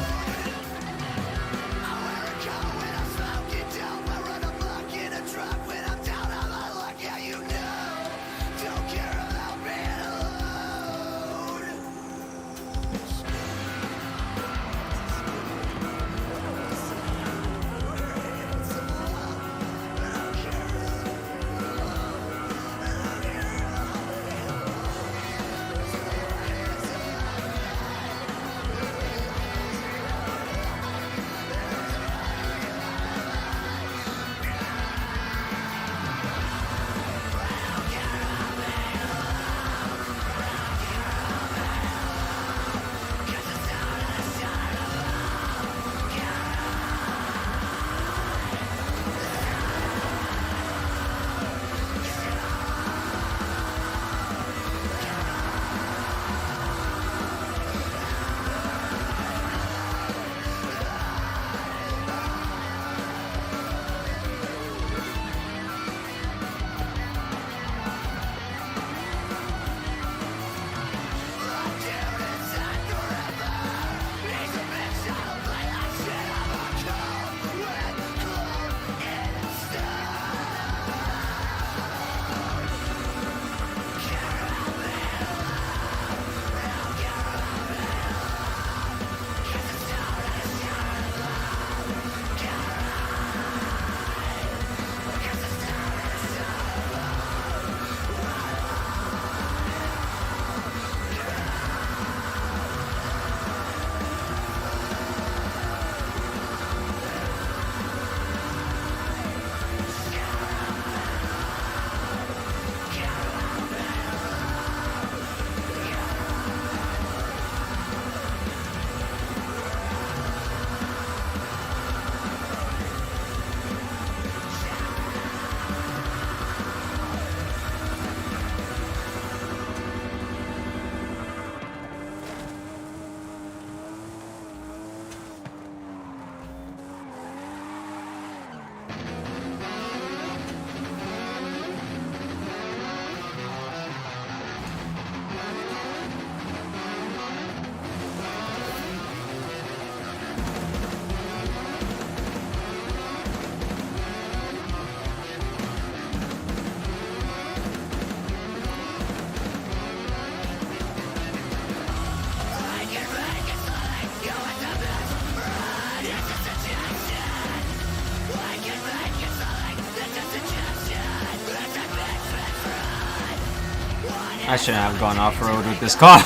I shouldn't have gone off-road with this car.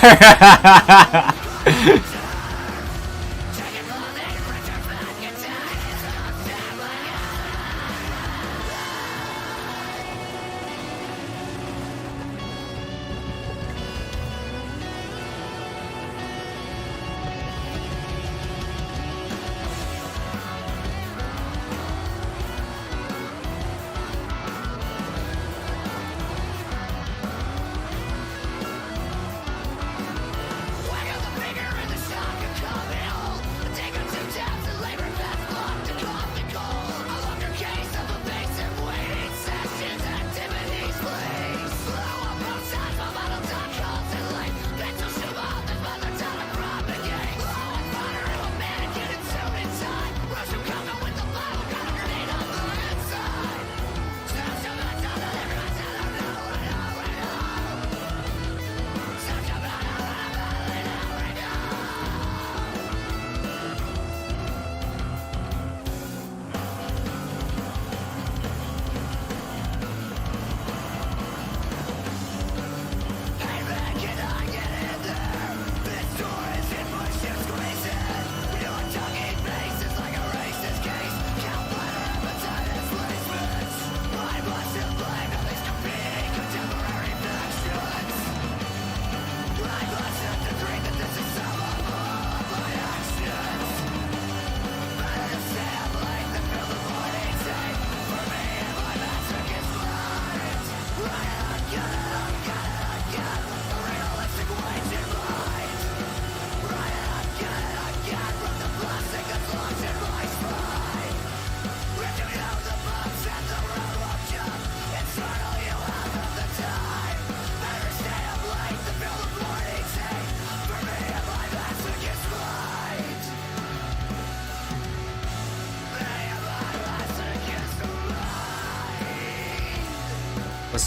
Wiggle the finger in the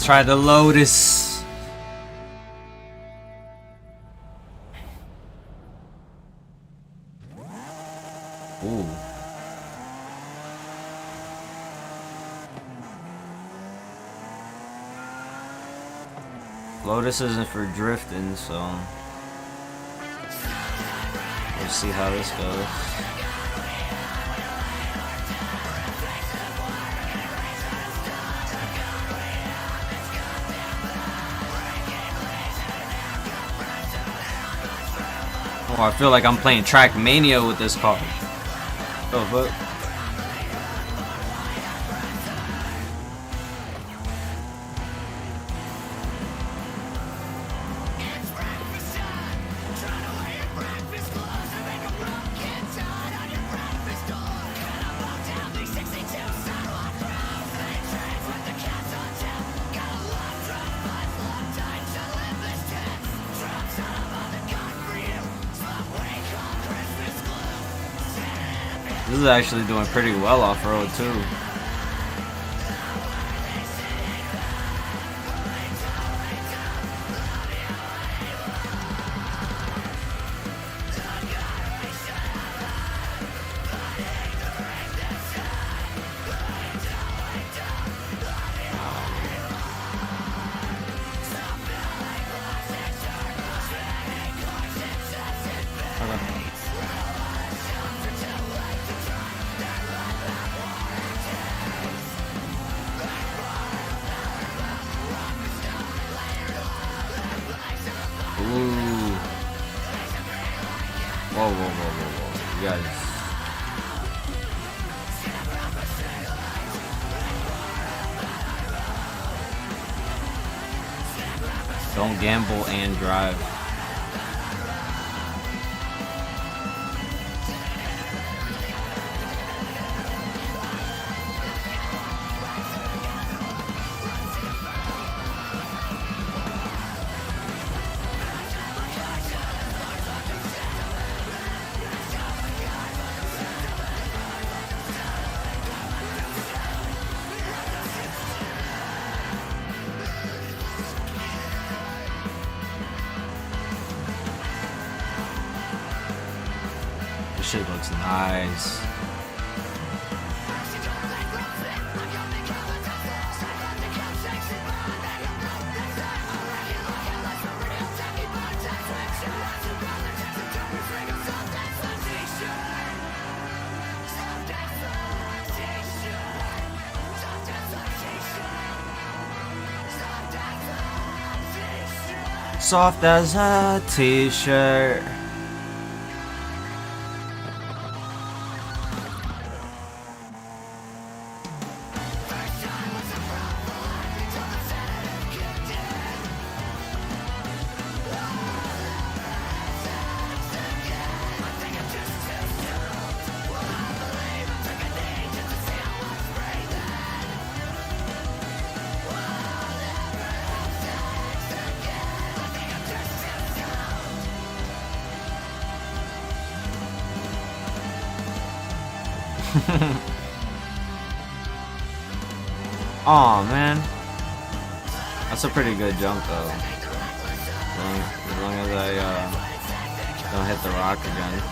Let's try the Lotus. Ooh. Lotus isn't for drifting, so we'll see how this goes. Oh, I feel like I'm playing Trackmania with this car. Oh, but this is actually doing pretty well off-road too. Ooh. Whoa, whoa, whoa, whoa, whoa. You guys. Don't gamble and drive. This shit looks nice. Soft as a t-shirt. Aw, man. That's a pretty good jump, though. As long as I don't hit the rock again.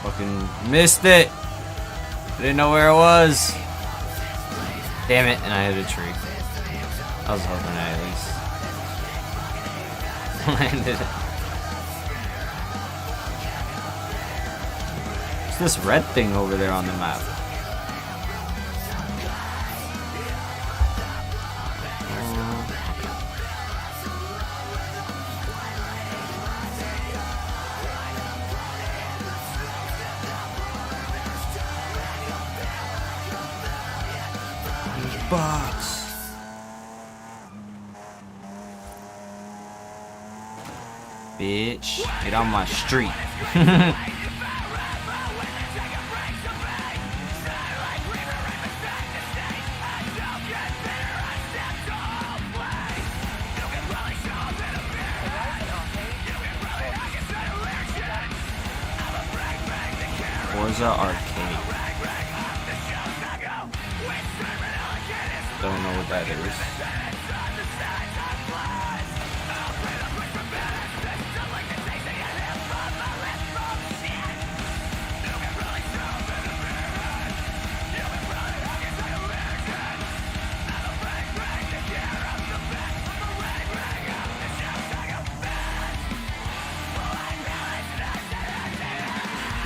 Fucking missed it. I didn't know where it was. Damn it, and I hit a tree. I was hoping I at least landed it. What's this red thing over there on the map? box. Bitch, get on my street. Forza Arcade. Don't know what that is.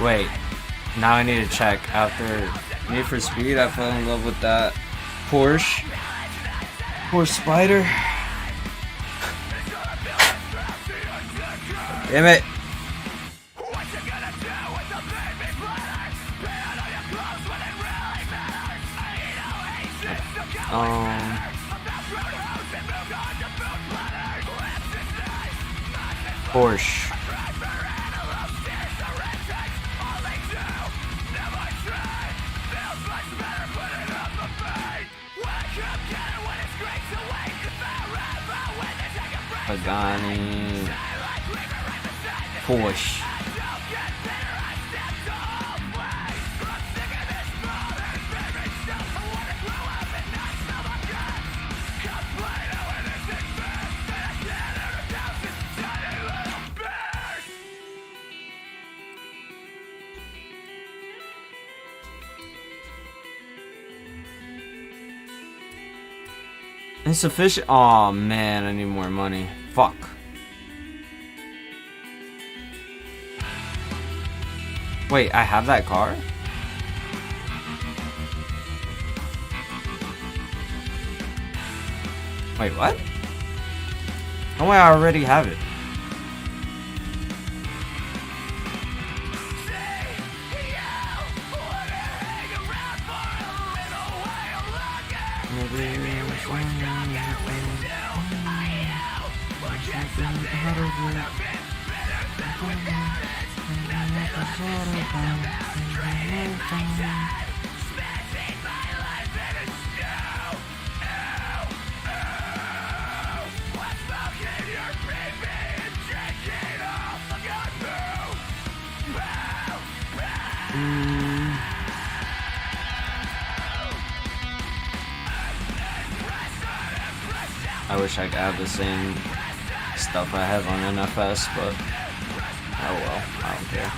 Wait, now I need to check. After Need for Speed, I fell in love with that Porsche Spider. Damn it. Porsche. Pagani. Porsche. Insufficient. Oh man, I need more money. Fuck. Wait, I have that car? Wait, what? Oh, I already have it. I wish I could have the same stuff I have on NFS, but oh well, I don't care.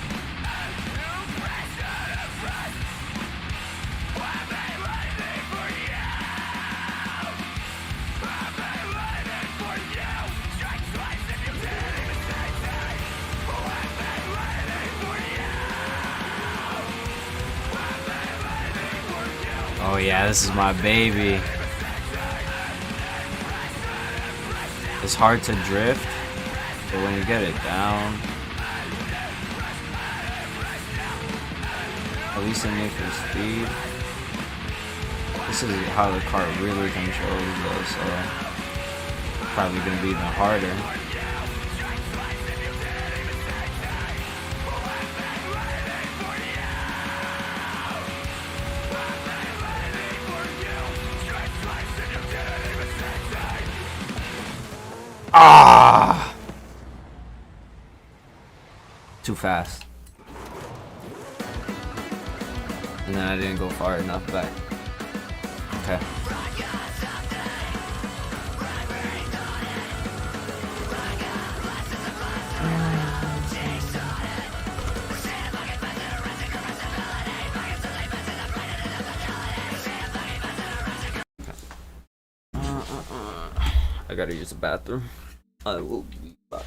Oh yeah, this is my baby. It's hard to drift, but when you get it down, at least in Need for Speed, this is how the car really controls though, so probably gonna be even harder. Ah! Too fast. And then I didn't go far enough back. Okay. I gotta use the bathroom. I will be back.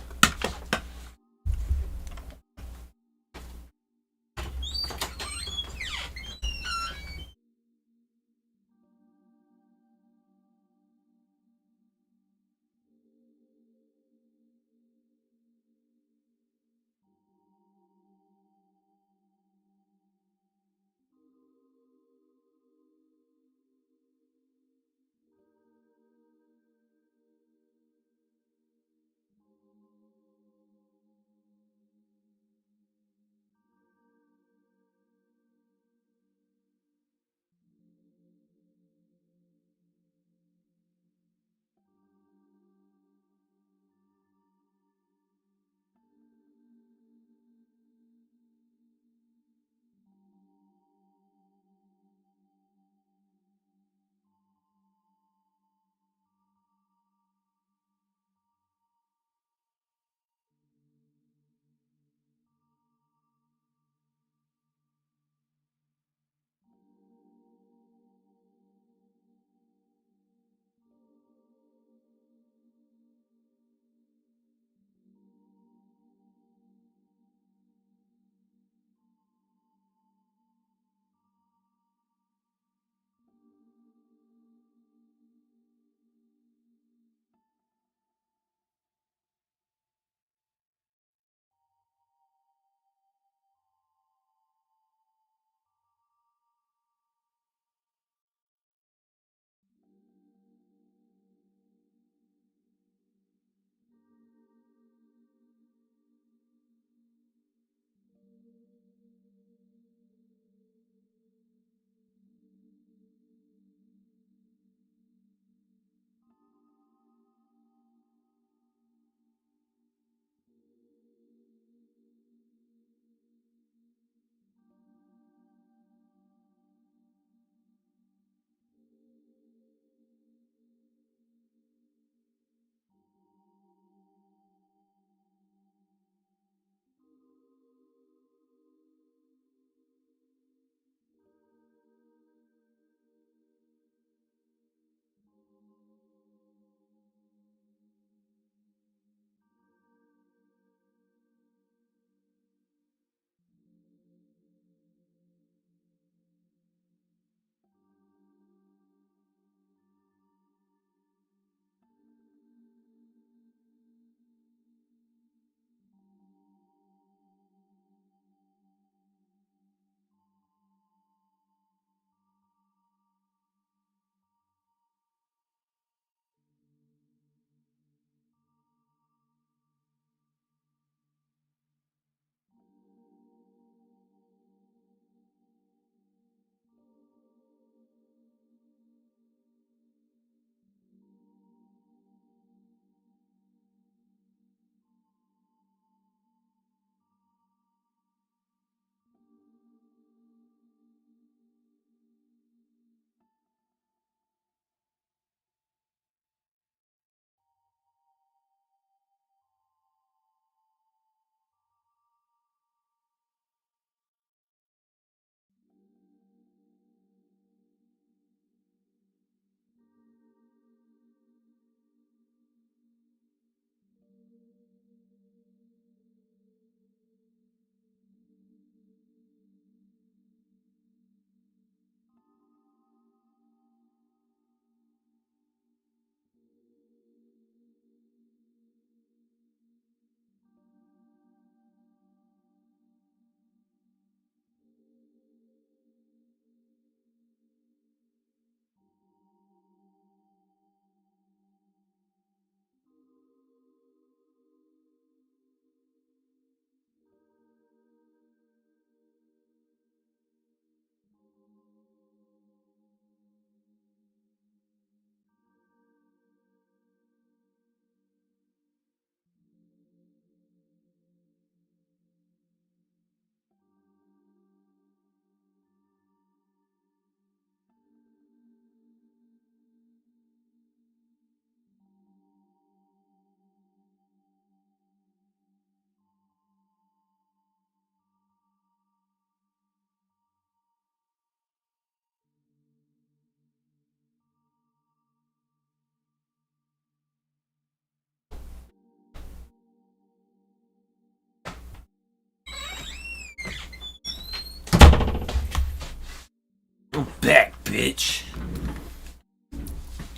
bitch.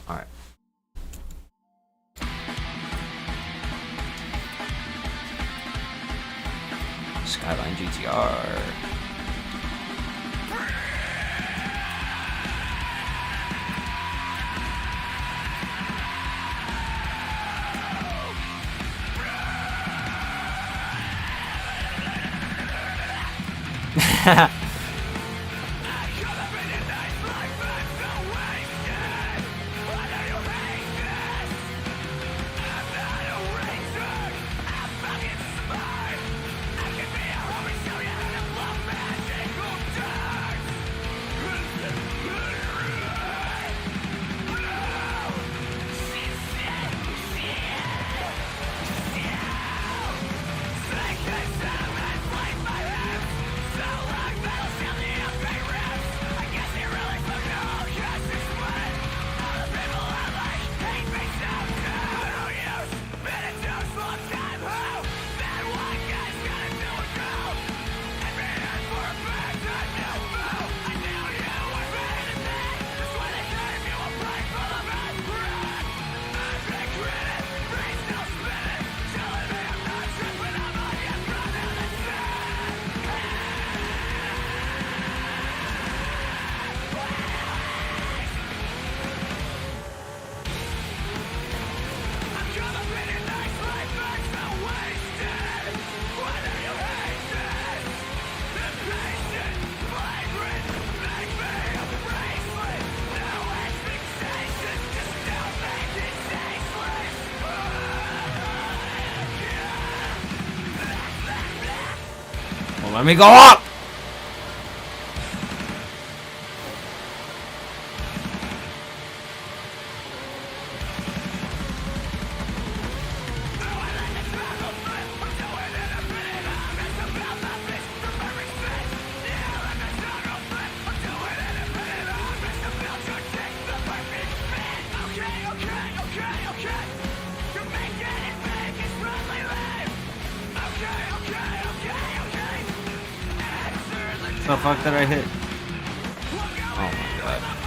Alright. Skyline GTR. Well, let me go up! The fuck did I hit? Oh my god.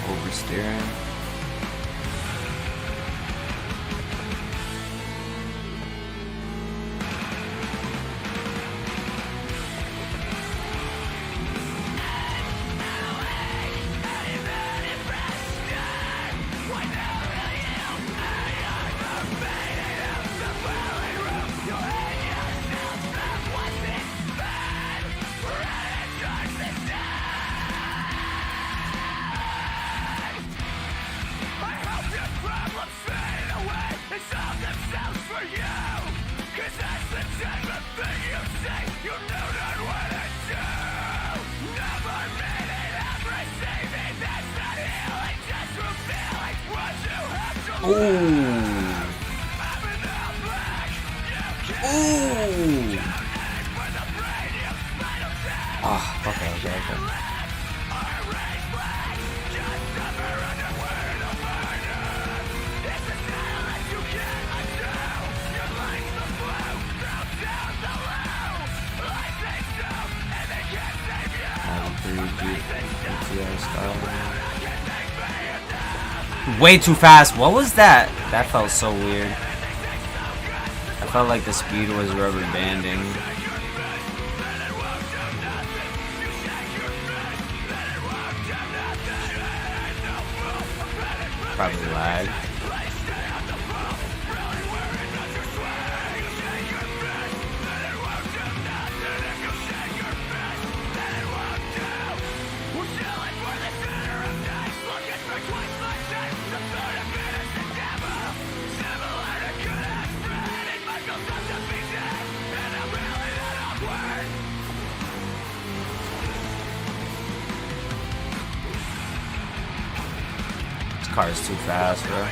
Oversteering. Ooh. Ooh. Ah, okay. Way too fast. What was that? That felt so weird. I felt like the speed was rubber banding. Probably lag. This car is too fast, bro.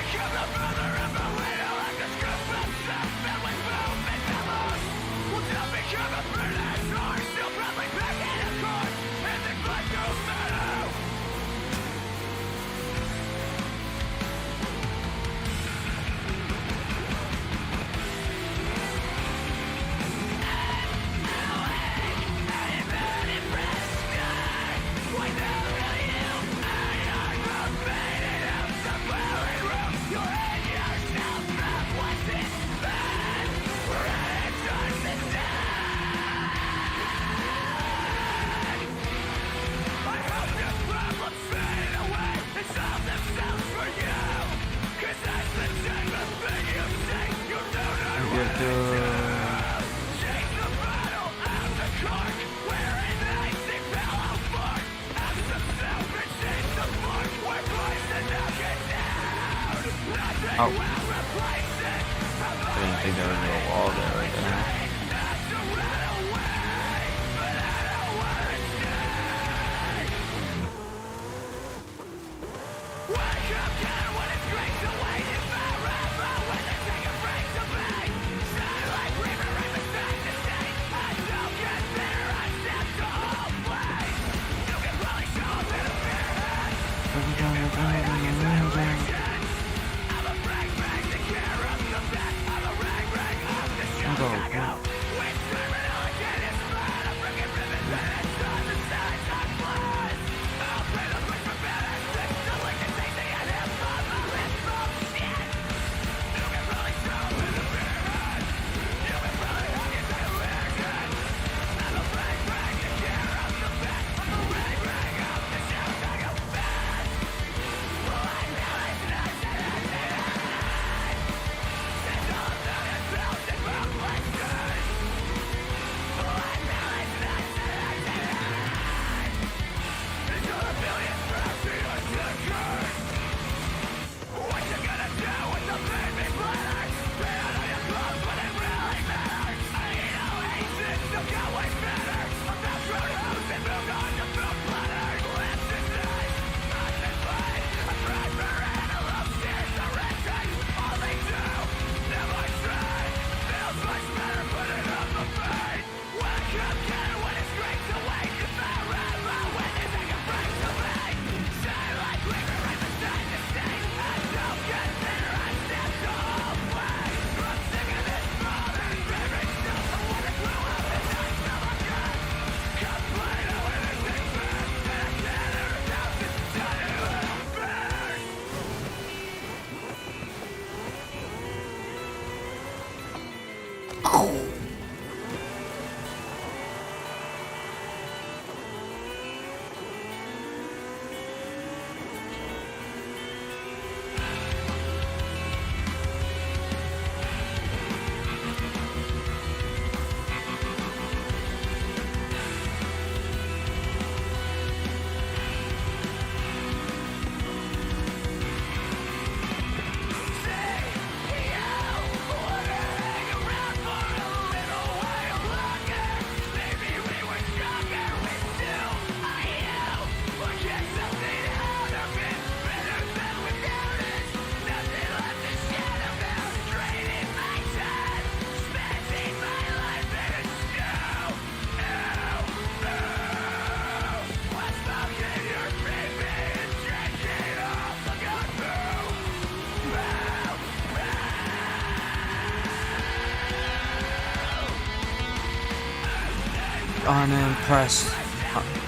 Unimpressed,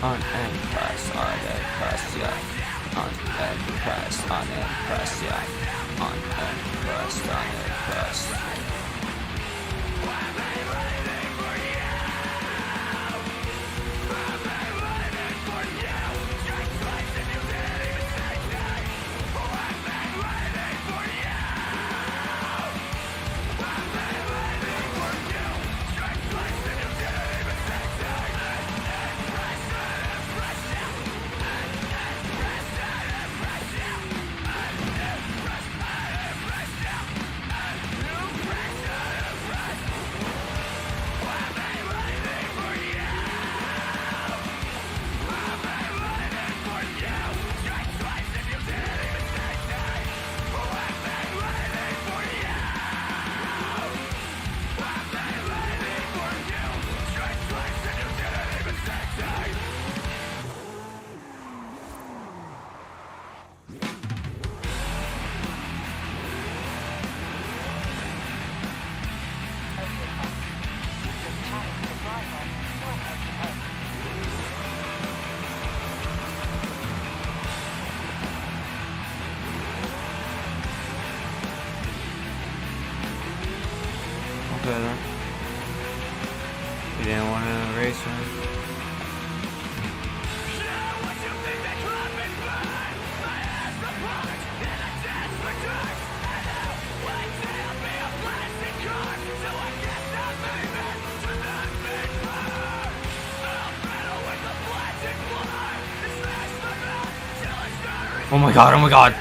unimpressed, unimpressed, yeah. Unimpressed, unimpressed, yeah. Unimpressed, unimpressed. Okay then. You didn't want to race her? Oh my god, oh my god.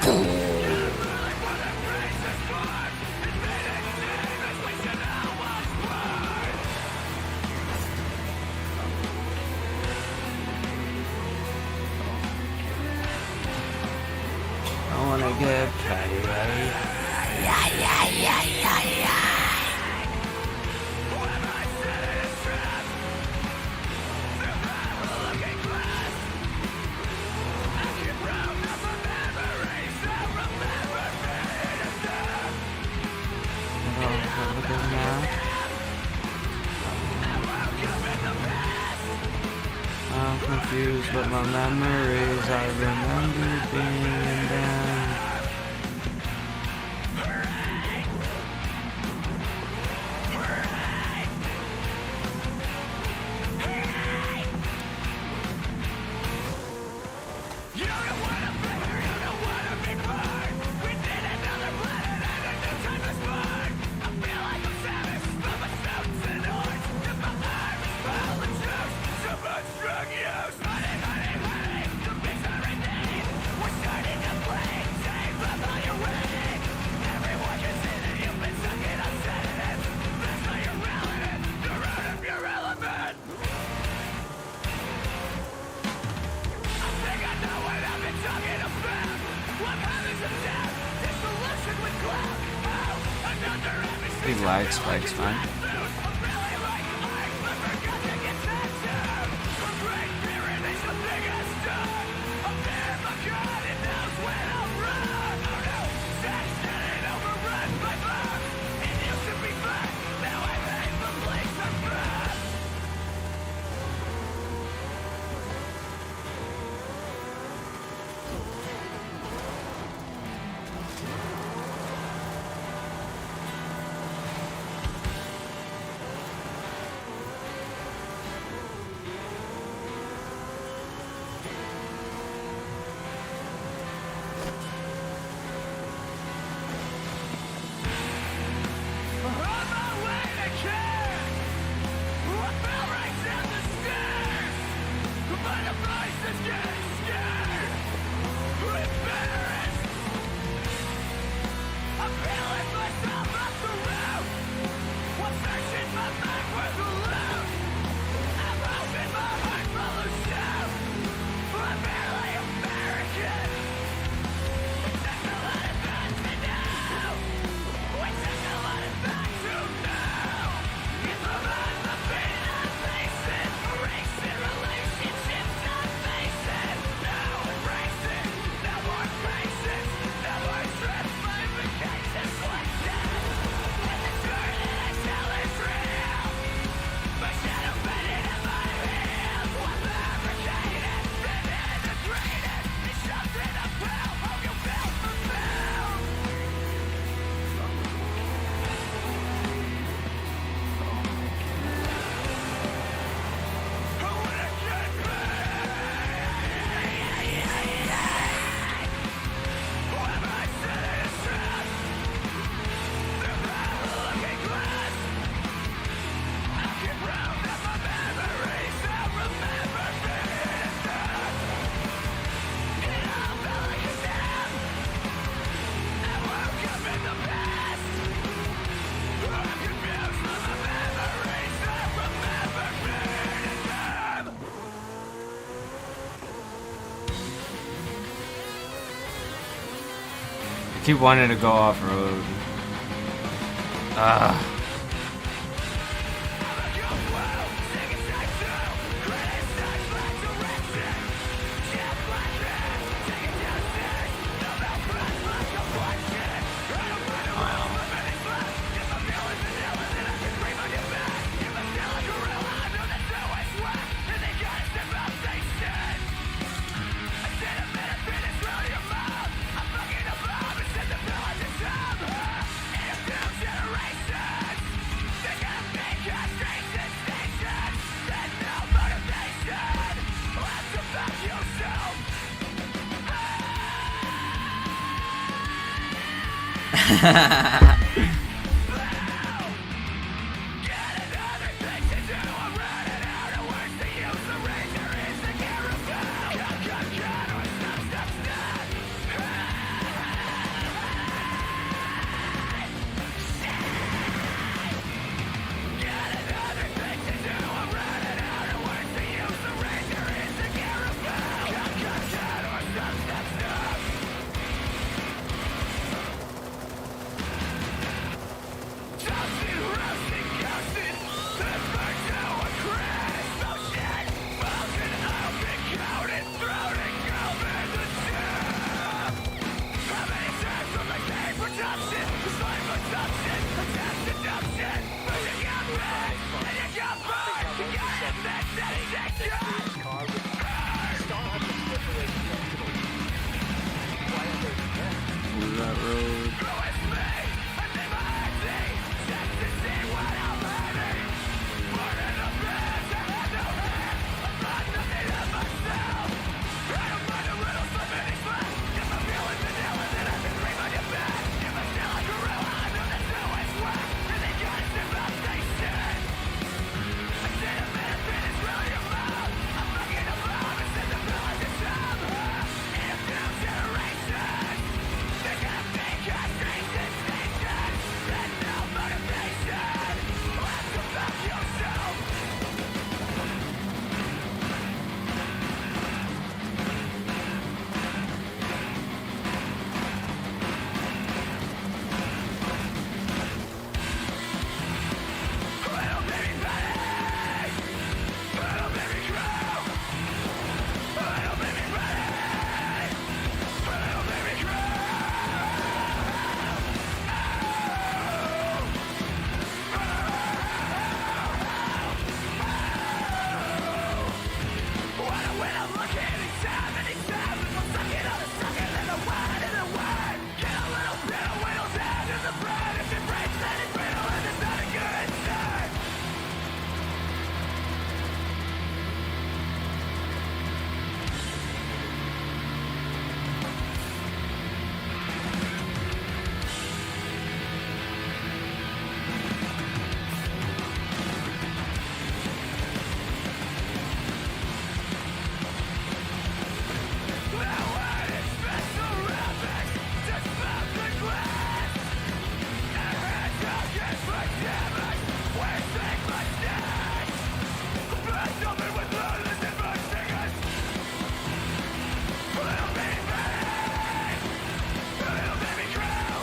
I wanna get paid. I'm confused, but my memories, I remember being in them. Big lag spikes, man. keep wanting to go off road.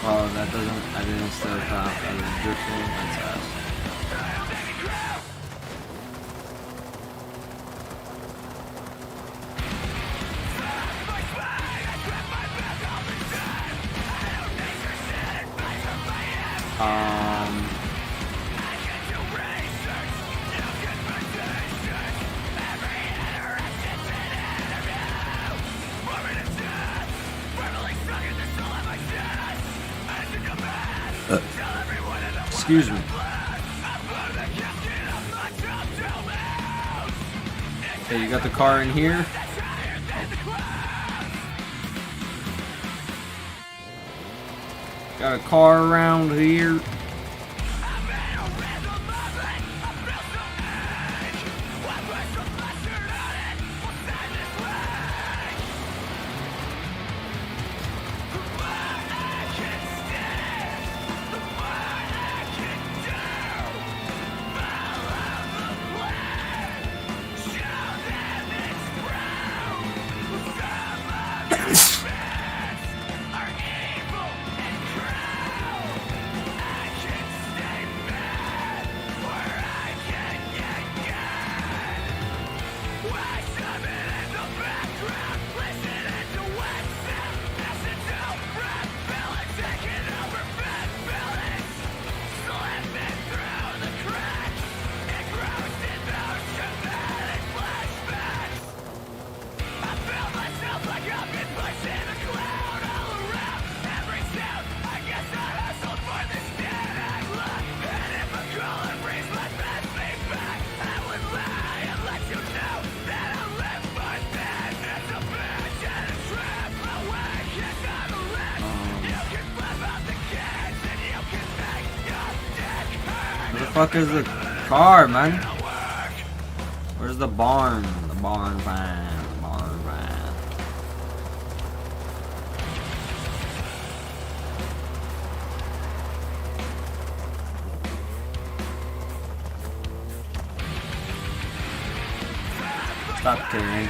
Oh, that doesn't. I didn't still count as drifting. That's fast. Excuse me. Okay, you got the car in here. Got a car around here. fuck is the car, man? Where's the barn? The barn van. The barn van. Stop kidding me.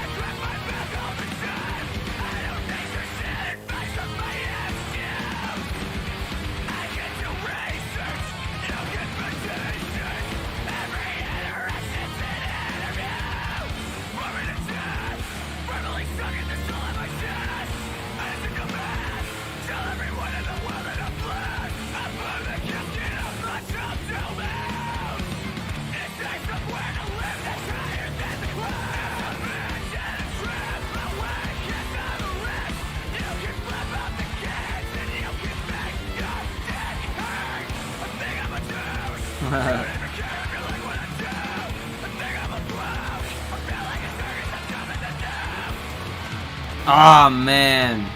Ah, man.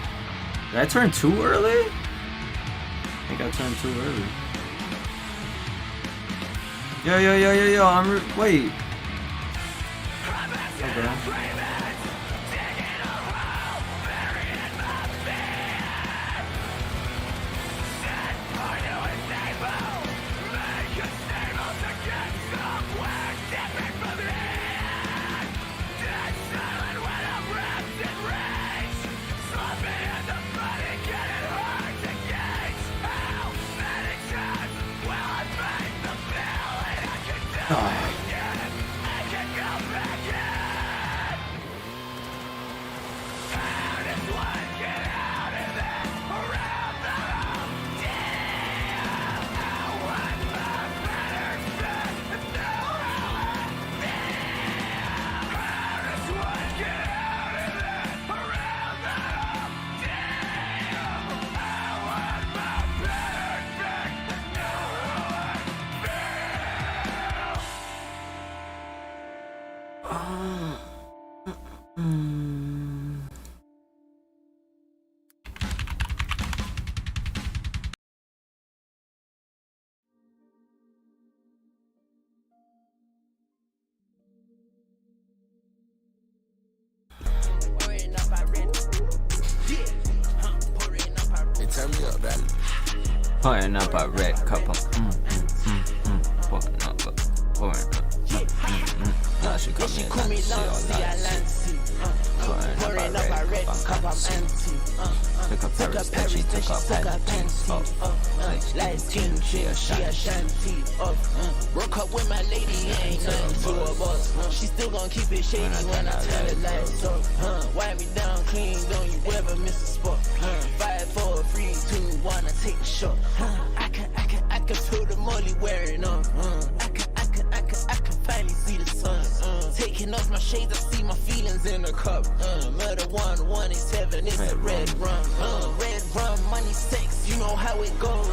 Did I turn too early? I think I turned too early. Yo, wait. Okay. Pouring up a red cup of pouring up now she call me Nancy. Pouring up a red cup of Nancy. Took up Paris, then she took off panties. Light skin, she a shanty. Broke up with my lady, ain't nothing to a boss. She still gon' keep it shady when I turn the lights off. Wipe me down clean, don't you ever miss a spot. 5, 4, 3, 2, 1, I take a shot. I can feel the molly wearing on. I can finally see the sun. Taking off my shades, I see my feelings in the cup. Murder 187, it's a red rum. Red rum, money, sex, you know how it goes.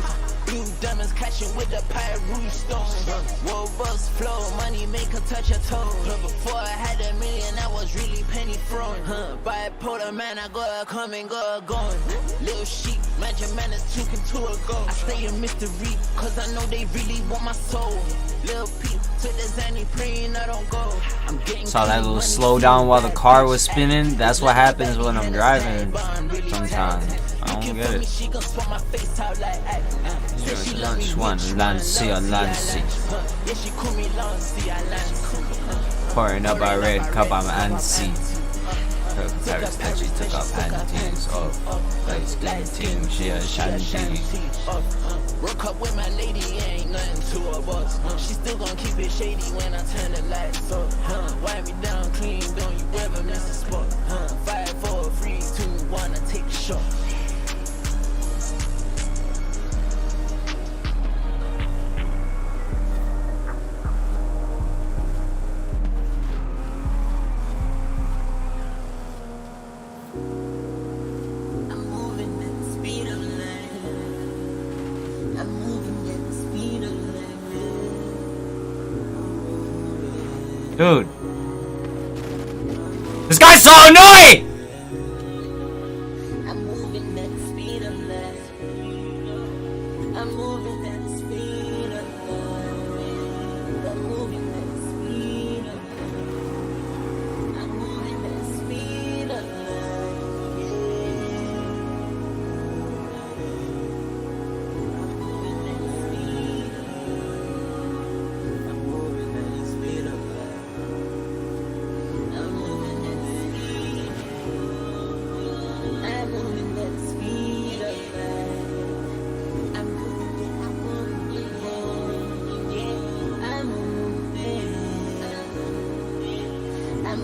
Blue diamonds catching with the pyro stone. Whoa, bus flow, money make her touch her toes. Before I had $1 million, I was really penny throwing. Bipolar man, I gotta come and go going. Little sheep, magic man is talking to a go. I stay a mystery, cause I know they really want my soul. Little Pete, took the Zanny praying I don't go. I'm getting saw that little slow down while the car was spinning. That's what happens when I'm driving sometimes. I don't get it. Lunch one, Lancy or Lancy. Pouring up a red cup, I'm antsy. Paris, then she took off panties. Light skin, she a shanty. Broke up with my lady, ain't nothing to a boss. She still gon' keep it shady when I turn the lights off. Wipe me down clean, don't you ever miss a spot. 5, 4, 3, 2, 1, I take a shot. Dude, this guy's so annoying! I'm moving that speed of light. I'm moving that speed of light. Heard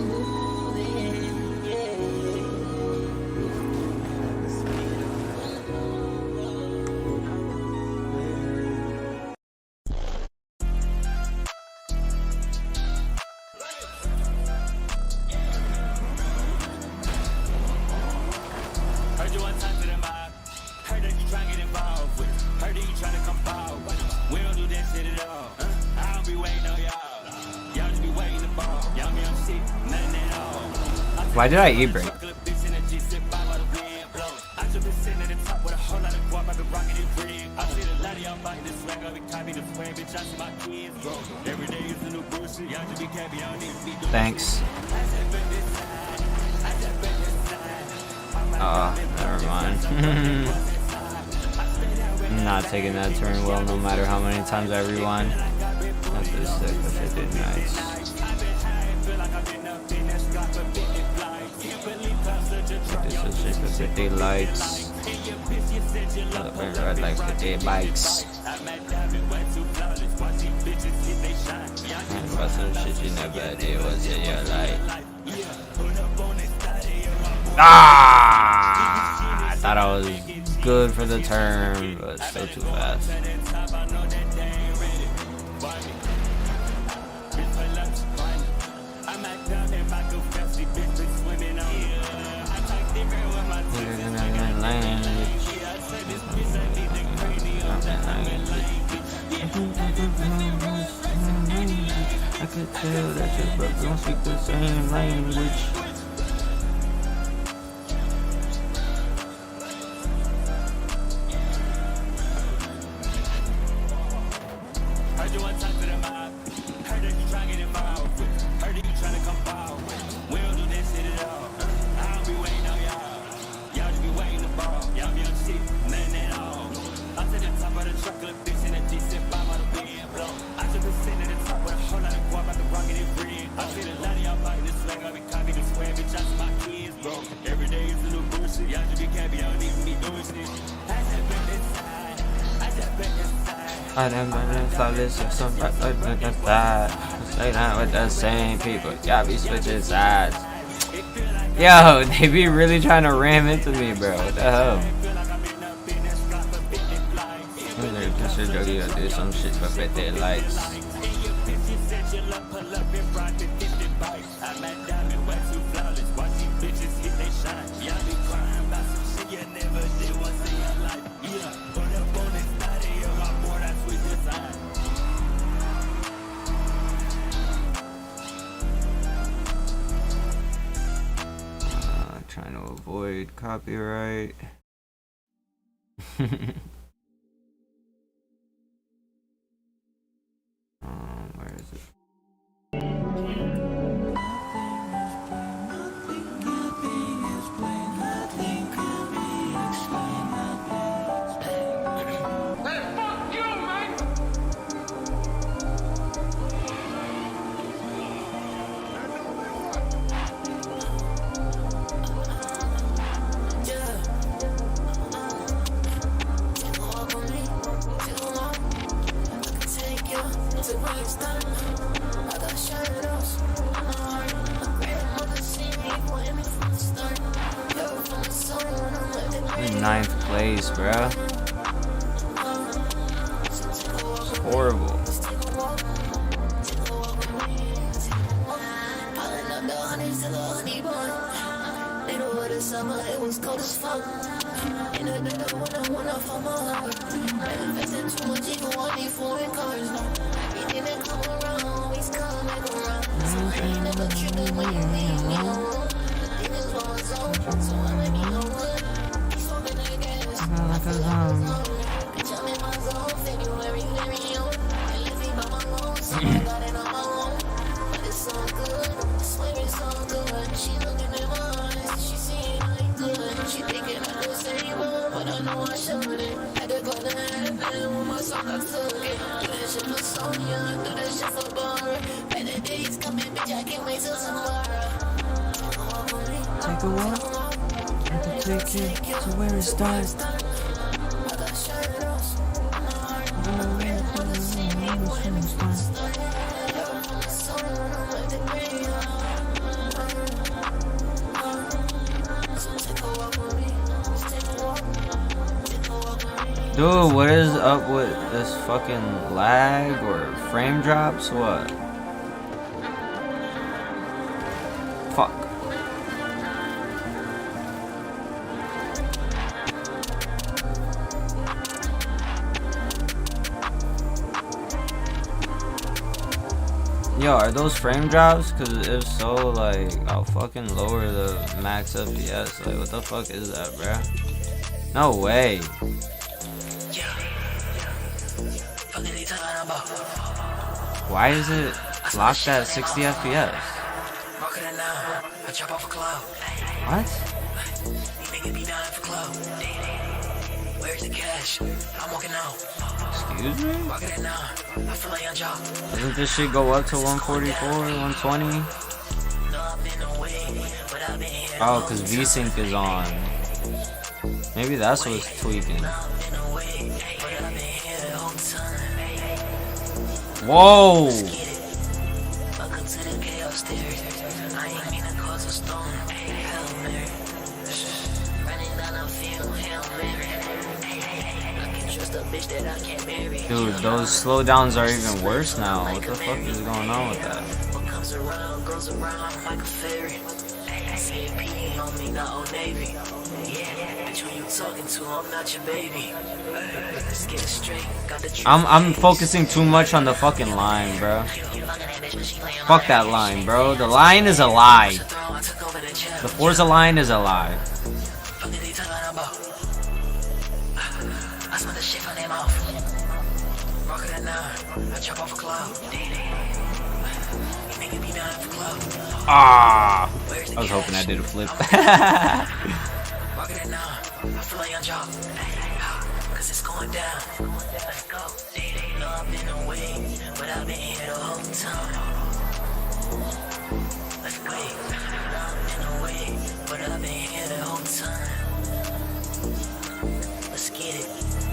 you one time to the mob. Heard that you tryna get involved with. Heard that you tryna come forward. We don't do that shit at all. I don't be waiting on y'all. Y'all just be waiting to ball. Y'all be on shit, nothing at all. Why did I e-brake? I just been sitting at the top with a whole lot of guap. I've been rocking it red. I see the light of y'all buying this swag. I've been copying the swag. Bitch, I see my kids, bro. Every day is a new bullshit. Y'all just be capping. Y'all need to be doing Thanks. Never mind. I'm not taking that turn well no matter how many times I rewind. That's just sick if it did nice. 50 likes. I'd like 50 bikes. What's some shit you never did? Was it your life? Ah! I thought I was good for the turn, but still too fast. I could tell that your brother don't speak the same language. Heard you one time to the mob. Heard that you tryna get involved with. Heard that you tryna come forward. We don't do that shit at all. I don't be waiting on y'all. Y'all just be waiting to ball. Y'all be on shit, nothing at all. I'm to the top of the truck, little bitch in a G5 out of wind blow. I just been sitting at the top with a whole lot of guap. I've been rocking it red. I see the light of y'all buying this swag. I've been copying the swag. Bitch, I see my kids, bro. Every day is a new bullshit. Y'all just be capping. Y'all need to be doing shit. I just been inside. I just been inside. I done been flawless or some right with the side. Stay down with the same people. Y'all be switching sides. Yo, they be really trying to ram into me, bro. What the hell? Just to do some shit for 50 likes. Trying to avoid copyright. Where is it? Ninth place, bro. It's horrible. It was cold as fuck. In the day, I wanna fall my heart. Invested too much ego on these foreign cars. You didn't come around, always come back around. So I ain't never tripping when you leave me alone. Demons fall zone, so I let me know what. He's smoking like gas. Like a zone. Bitch, I'm in my zone. February, very young. I live me by my loan, so I got it on my own. But it's so good, I swear it's so good. She looking at my eyes, she seeing I'm good. She thinking I could save her, but I know I shouldn't. Had to go to heaven when my song I took it. Do that shit for Sonya, do that shit for Bar. Better days coming, bitch, I can't wait till tomorrow. Take a walk, and to take it to where it starts. Dude, what is up with this fucking lag or frame drops? What? Fuck. Yo, are those frame drops? Cause if so, like, I'll fucking lower the max FPS. Like, what the fuck is that, bruh? No way. Why is it locked at 60 FPS? What? Excuse me? Doesn't this shit go up to 144, 120? Oh, cause VSync is on. Maybe that's what's tweaking. Whoa! Dude, those slowdowns are even worse now. What the fuck is going on with that? I'm focusing too much on the fucking line, bro. Fuck that line, bro. The line is a lie. The Forza line is a lie. Ah! I was hoping I did a flip.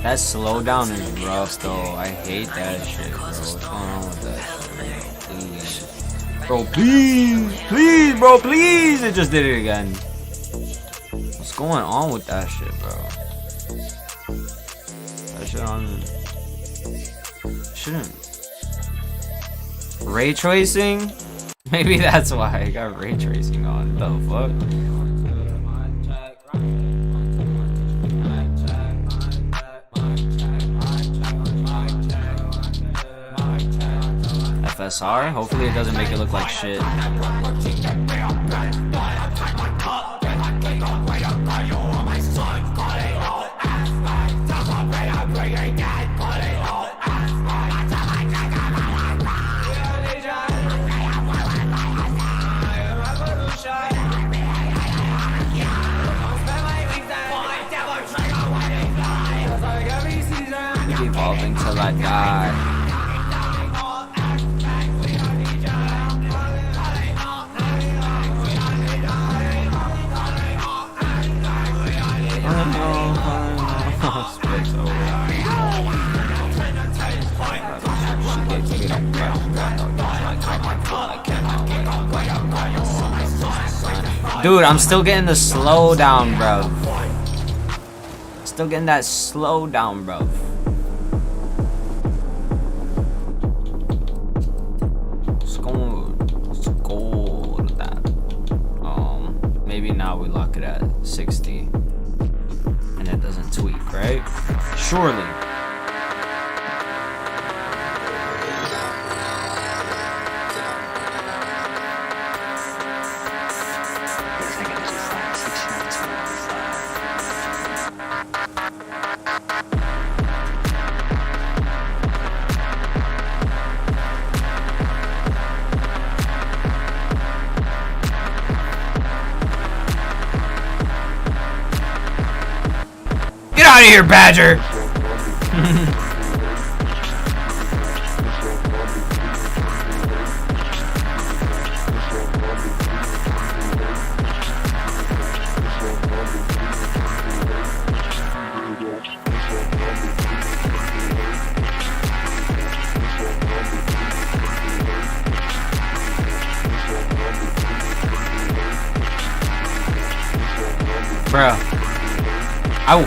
That slowdown is rough though. I hate that shit, bro. What's going on with that? Please. Bro, please! Please, bro, please! It just did it again. What's going on with that shit, bro? That shit on... Shouldn't... Ray tracing? Maybe that's why I got ray tracing on. The fuck? FSR? Hopefully it doesn't make it look like shit. Keep evolving till I die. Dude, I'm still getting the slowdown, bro. Still getting that slowdown, bro. Let's go with that. Maybe now we lock it at 60. And it doesn't tweak, right? Surely. Get out of here, Badger! Bruh. I will.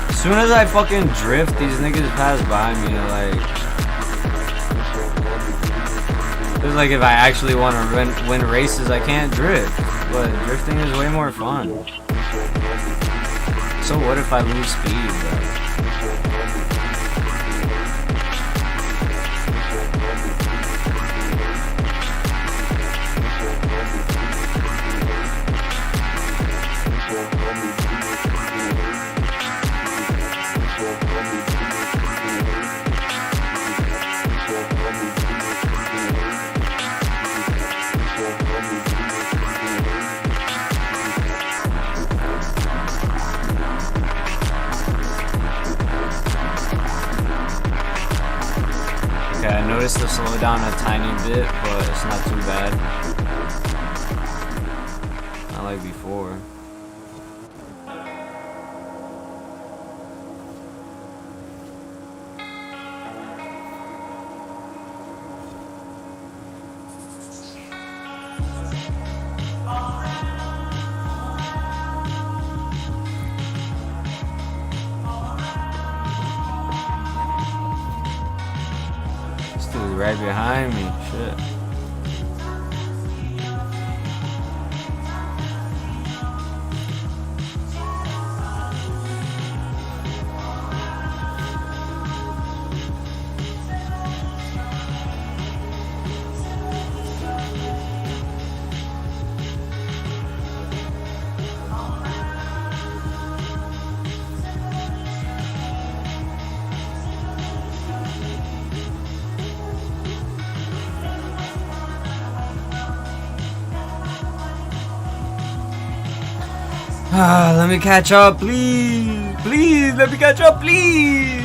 As soon as I fucking drift, these niggas pass by me. Like, it's like if I actually want to win races, I can't drift. But drifting is way more fun. So what if I lose speed, bro? I noticed the slow down a tiny bit, but it's not too bad. Not like before. Right behind me, shit. Let me catch up, please. Please, let me catch up, please.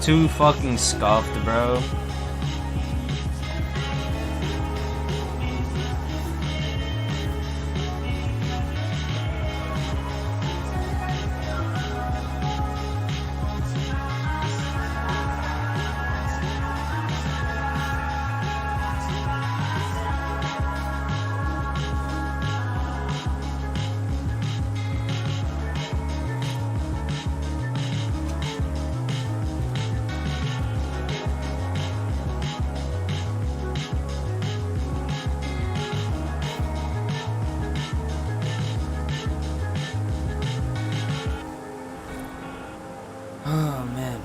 Too fucking scuffed, bro. Oh man.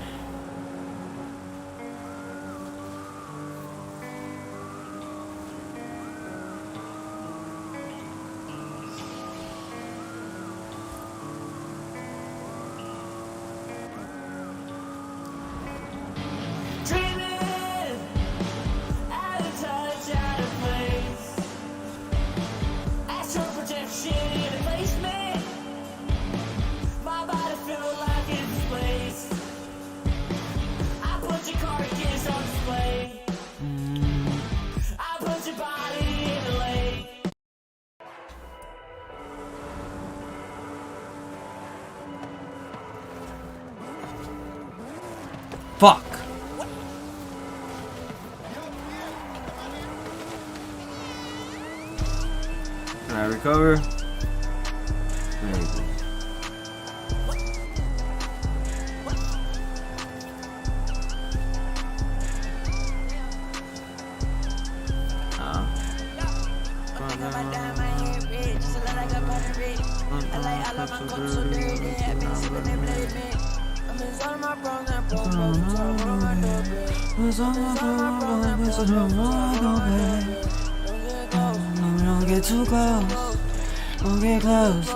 Fuck. Can I recover? Maybe. got my dime, my head red, just a lot like a pot of red. I like all of my cups so dirty, I've been sipping that bloody man. I'm in all my brown and brown, brown, brown, brown, my doorbell. I'm in all my brown and brown, brown, brown, Don't get too close. Don't get close.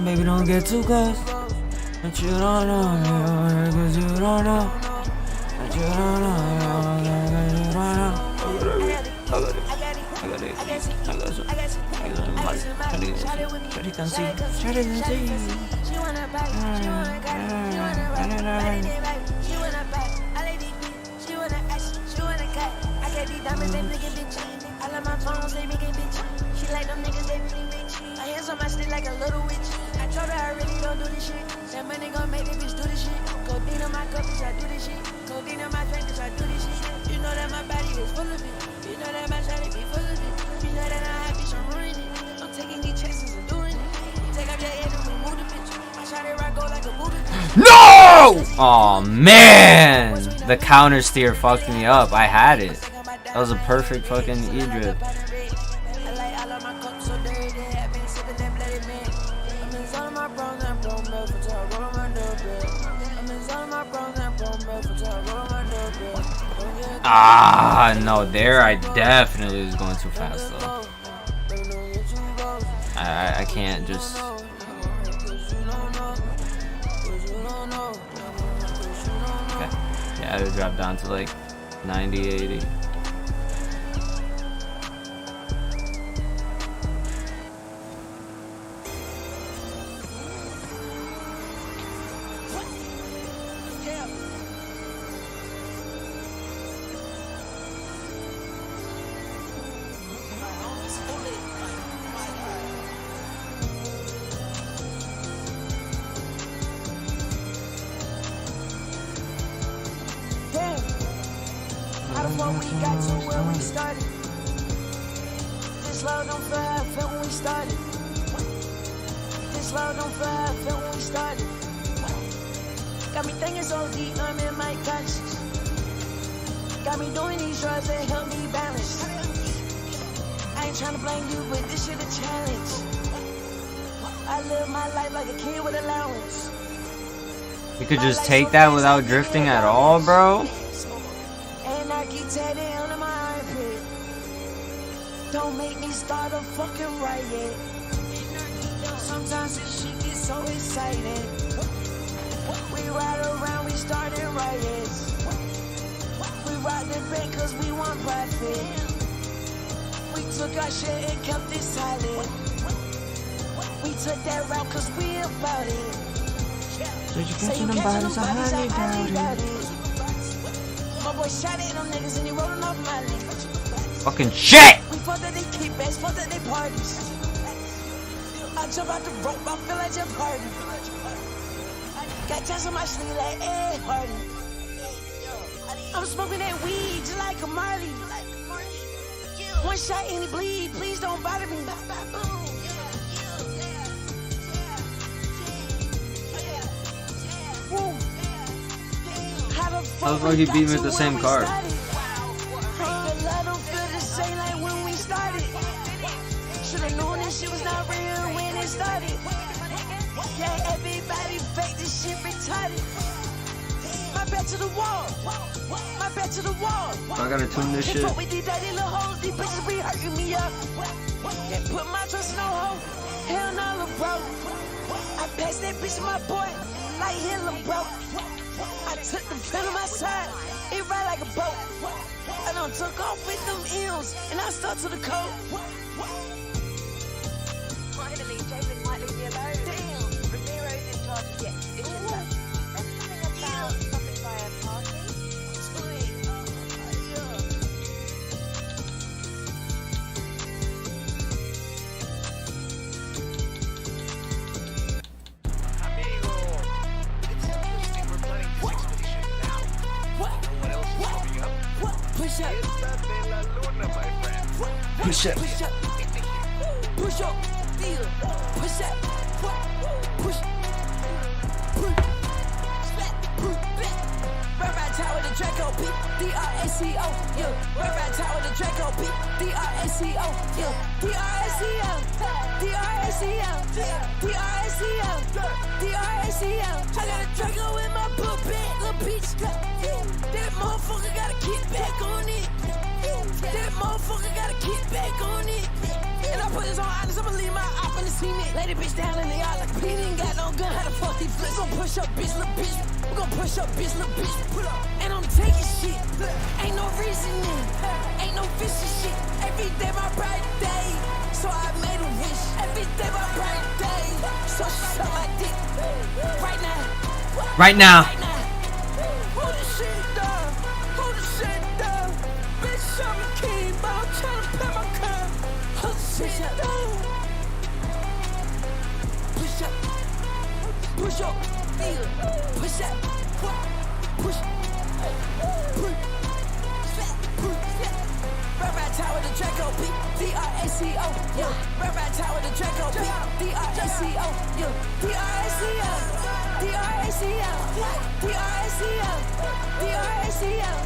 Baby, don't get too close. But you don't know, cause you don't know. But you don't know, cause you don't know. Shawty can see. Shawty can see. She wanna bite, she wanna cut, she wanna ride, bite it, bite. She wanna bite, I like these beats. She wanna ash, she wanna cut. I got these diamonds, they making bitch. I love my phones, they making bitch. She like them niggas, they really rich. My hands on my stick like a little witch. I told her I really don't do this shit. That money gon' make this bitch do this shit. Codeine on my cup, bitch, I do this shit. Codeine on my drink, bitch, I do this shit. You know that my body is full of it. You know that my shawty be full of it. You know that I'm happy, so I'm ruining it. I'm taking these chances and doing it. Take off your head and remove the bitch. My shawty rock go like a Buddha. No! Oh man, the counter steer fucked me up. I had it. That was a perfect fucking E-drip. I like all of my cups so dirty, I've been sipping that bloody man. I'm in all of my brown and brown milk for time, roll on my doorbell. I'm in all of my brown and brown milk for time, roll on my doorbell. Ah, no, there I definitely was going too fast though. I can't just. Okay, yeah, I would drop down to like 90, 80. How the fuck we got to where we started? This love don't feel how I felt when we started. This love don't feel how I felt when we started. Got me thinking so deep, I'm in my conscience. Got me doing these drugs that help me balance. I ain't tryna blame you, but this shit a challenge. I live my life like a kid with allowance. You could just take that without drifting at all, bro. And I keep tatted under my armpit. Don't make me start a fucking riot. Sometimes this shit gets so exciting. We ride around, we started riots. We rock the bank cause we want profit. We took our shit and kept it silent. We took that route cause we about it. Did you catch them bodies? I highly doubt it. My boy shot at them niggas and he rolling off my lane. Fucking shit! We fucked at they kickbacks, fucked at they parties. I jump out the rope, I feel like Jeff Hardy. Got tats on my sleeve like Ed Hardy. I'm smoking that weed just like a Marley. One shot and he bleed, please don't bother me. Woo. How the How the fuck he beat me with the same card? The love don't feel the same like when we started. Should've known this shit was not real when it started. Yeah, everybody fake this shit retarded. My back to the wall. My back to the wall. I gotta tune this shit. Fuck with these dirty little hoes, these bitches be hurting me up. Can't put my trust in no hoe. Hell no, little bro. I passed that bitch to my boy like Hitler, bro. I took the pen on my side, it ride like a boat. I done took off with them M's, and I stuck to the code. Finally, Jason might leave me alone. Damn. Ramiro's in charge yet. It's just that. There's something about something by a party. Push up. Push up. Push up. Push up. Feel. Push up. Push. Push. Slap. Push. Back. Ride tower to the Draco, D-R-A-C-O, yeah. Right tower with the Draco, D-R-A-C-O, yeah. D-R-A-C-O, D-R-A-C-O, D-R-A-C-O, D-R-A-C-O. I got a Draco in my book bag, little bitch. That motherfucker gotta get back on it. That motherfucker gotta get back on it. And I put this on honest, I'ma leave my op in the cement. Lay the bitch down in the yard like a pin, ain't got no gun. How the fuck these flips? We gon' push up, bitch, little bitch. We gon' push up, bitch, little bitch. Pull up. And I'm taking shit. Ain't no reasoning. Ain't no fishy shit. Every day my birthday. So I made a wish. Every day my birthday. So she suck my dick. Right now. Right now. Hold the shit down. Hold the shit down. Bitch, I'm a king, but I'm tryna pay my car. Hold the shit down. Push up. Push up. Push up. Push. Right tower with the Draco, D-R-A-C-O, yeah. Right tower with the Draco, D-R-A-C-O, yeah. D-R-A-C-O, D-R-A-C-O, D-R-A-C-O, D-R-A-C-O.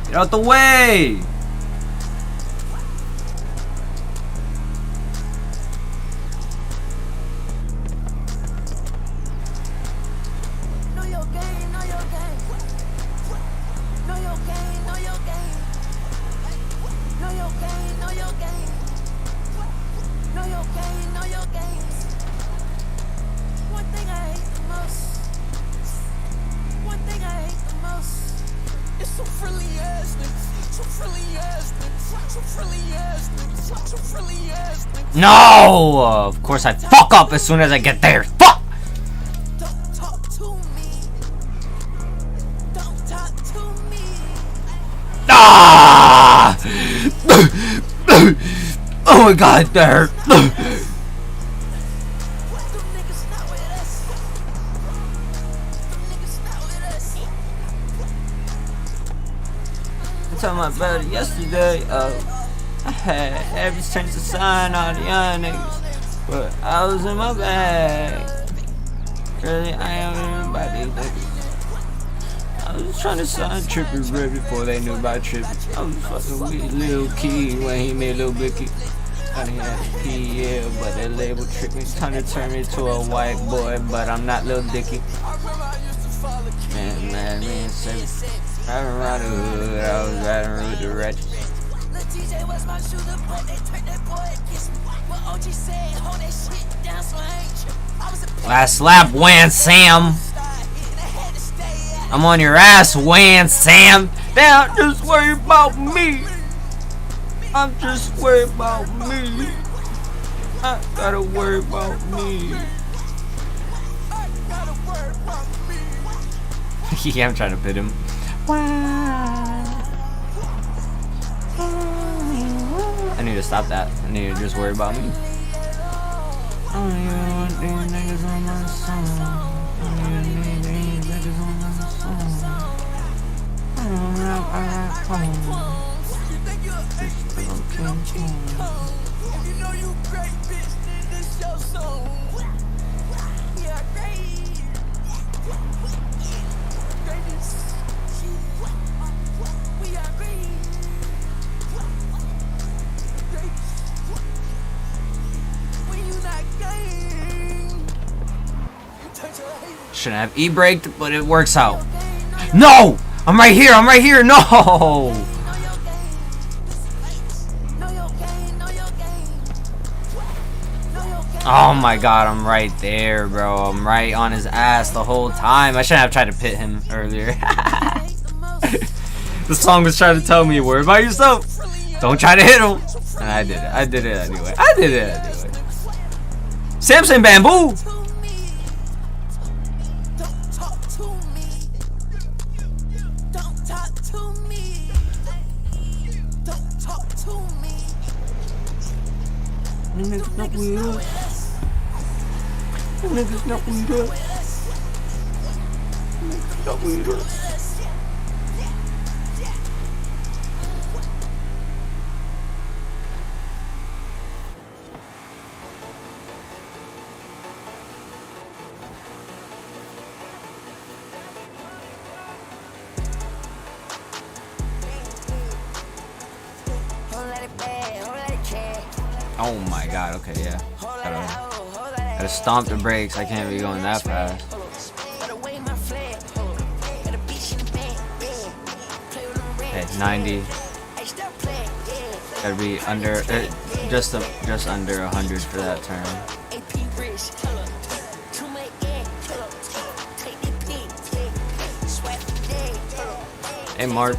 Get out the way! Know your game, know your game. Know your game, know your game. Know your game, know your game. Know your game, know your game. One thing I hate the most. One thing I hate the most. It's some friendly ass niggas. Some friendly ass niggas. Some friendly ass niggas. Some friendly ass niggas. No! Of course I fuck up as soon as I get there. Fuck! Don't talk to me. Don't talk to me. Ah! Oh my god, that hurt. Talking about it yesterday. I had every chance to sign all the young niggas, but I was in my bag. Really, I am in my body. I was trying to sign Trippy right before they knew about Trippy. I was fucking with Lil Key when he made Lil Bicky. I didn't have a P, yeah, but that label tricked me. Trying to turn me to a white boy, but I'm not Lil Dicky. Man, me and Seven. Riding around the hood, I was riding with the wretches. TJ was my shooter, but they turned that boy against me. What OG said, hold that shit down, so I ain't trip. I was a Last slap, Wan Sam. I'm on your ass, Wan Sam. Now just worry about me. I'm just worried about me. I gotta worry about me. Yeah, I'm trying to pit him. I need to stop that. I need to just worry about me. Shouldn't have e-braked, but it works out. No! I'm right here! I'm right here! No! Oh my god, I'm right there, bro. I'm right on his ass the whole time. I shouldn't have tried to pit him earlier. The song was trying to tell me, worry about yourself. Don't try to hit him. And I did it. I did it anyway. I did it anyway. Samson Bamboo! Niggas not with us. Niggas not with us. Oh my god, okay, yeah. Gotta stomp the brakes. I can't be going that fast. Okay, 90. Gotta be under, just under 100 for that turn. Hey, Mark.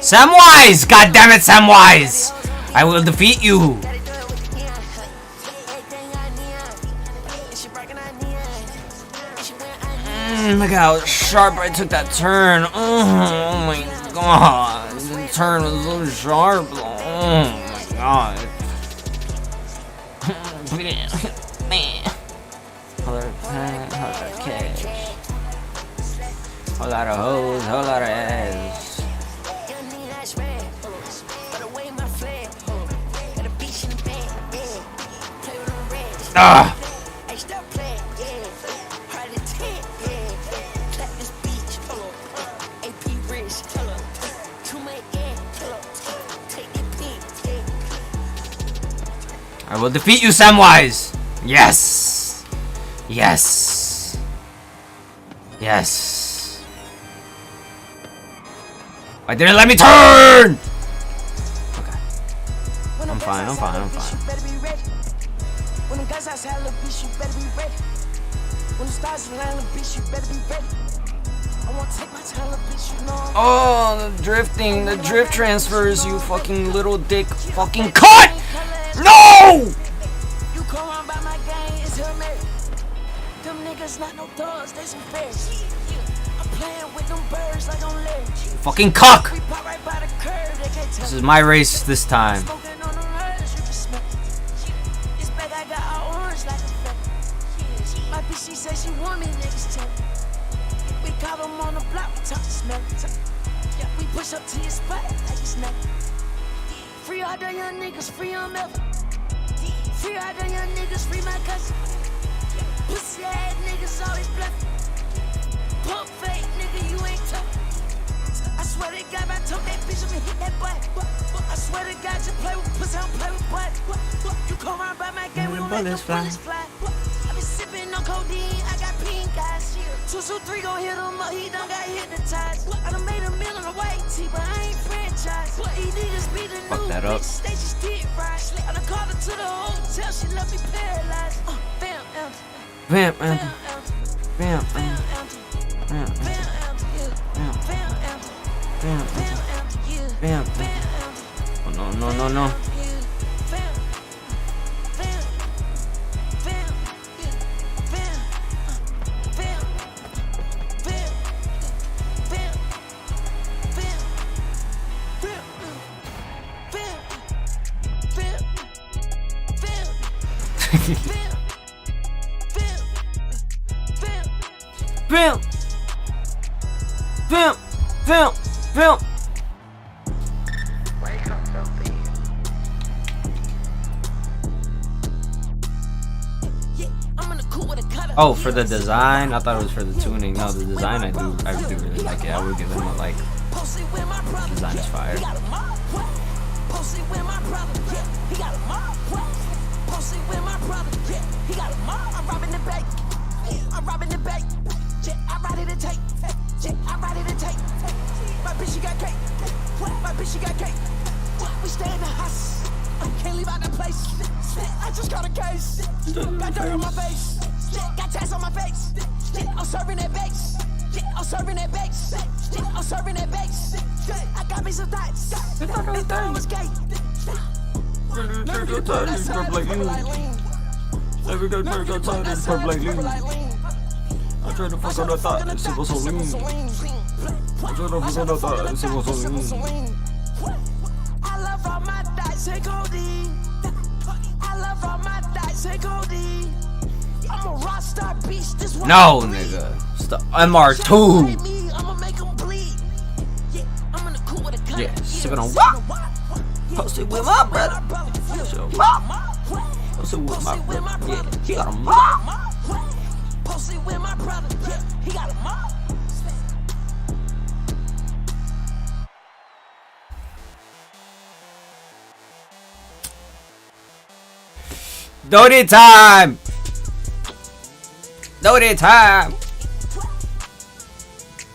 Samwise! God damn it, Samwise! I will defeat you! Look how sharp I took that turn. Oh my god. The turn was so sharp. Oh my god. Whole lot of hoes, whole lot of ass. Ah! I will defeat you, Samwise! Yes! Yes! Yes! Why didn't it let me turn? Okay. I'm fine, I'm fine, I'm fine. When the guys outside, little bitch, you better be ready. When the stars align, little bitch, you better be ready. I won't take my time, little bitch, you know. Oh, the drifting, the drift transfers, you fucking little dick fucking cunt! No! You come around by my gang, it's Hail Mary. Them niggas not no thugs, they some fairs. I'm playing with them birds like on Larry. Fucking cuck! We pop right by the curb, they can't tell. This is my race this time. Smoking on them herbs, you can smell. This bag I got all orange like a fat. My bitch, she said she want me, niggas tell me. We call them on the block, we talk to smell. Yeah, we push up to your spot like it's nothing. Free all the young niggas, free on Melvin. Free all the young niggas, free my cousin. Pussy ass niggas always bluffing. Pump fake nigga, you ain't tough. I swear to God, I told that bitch I'ma hit that butt. I swear to God, you play with pussy, I don't play with butt. You come around by my game, we don't let the bullets fly. I been sipping on codeine, I got pink eyes. 223 gon' hit him up, he done got hypnotized. I done made $1 million on white tee, but I ain't franchised. These niggas be the new that up. bitches, they just get right. I done called her to the hotel, she left me paralyzed. Bam, Bam, bam, bam, bam, bam, bam. Oh no, no, no, no. Bam! Bam! Bam! Bam! Oh, for the design? I thought it was for the tuning. No, the design I do really like it. I would give him a like. Design is fire. Posted with my brother, yeah, he got a mob. Posted with my brother, yeah, he got a mob. I'm robbing the bank, I'm robbing the bank. Yeah, I'm ready to take, yeah, I'm ready to take. My bitch, she got cake, my bitch, she got cake. We stay in the house, can't leave out the place. I just got a case, got dirt on my face, got tats on my face. I'm serving that bakes, I'm serving that bakes, I'm serving that bakes. I got me some thoughts. They thought I was gay. Every guy turns purple like lean. I tried to fuck on the thought, and it was so lean. I tried to fuck on the thought, and it was so lean. I love all my thoughts and codeine. I love all my thoughts and codeine. I'm a rock star beast. This one. No, nigga. It's the MR2. I'ma make them bleed. Yeah, I'm in the cool with a gun. Yeah, sipping on what? Posted with my brother. Posted with my brother. Yeah, he got a mop. Posted with my brother. Yeah, he got a mop. Dodie time! Dodie time!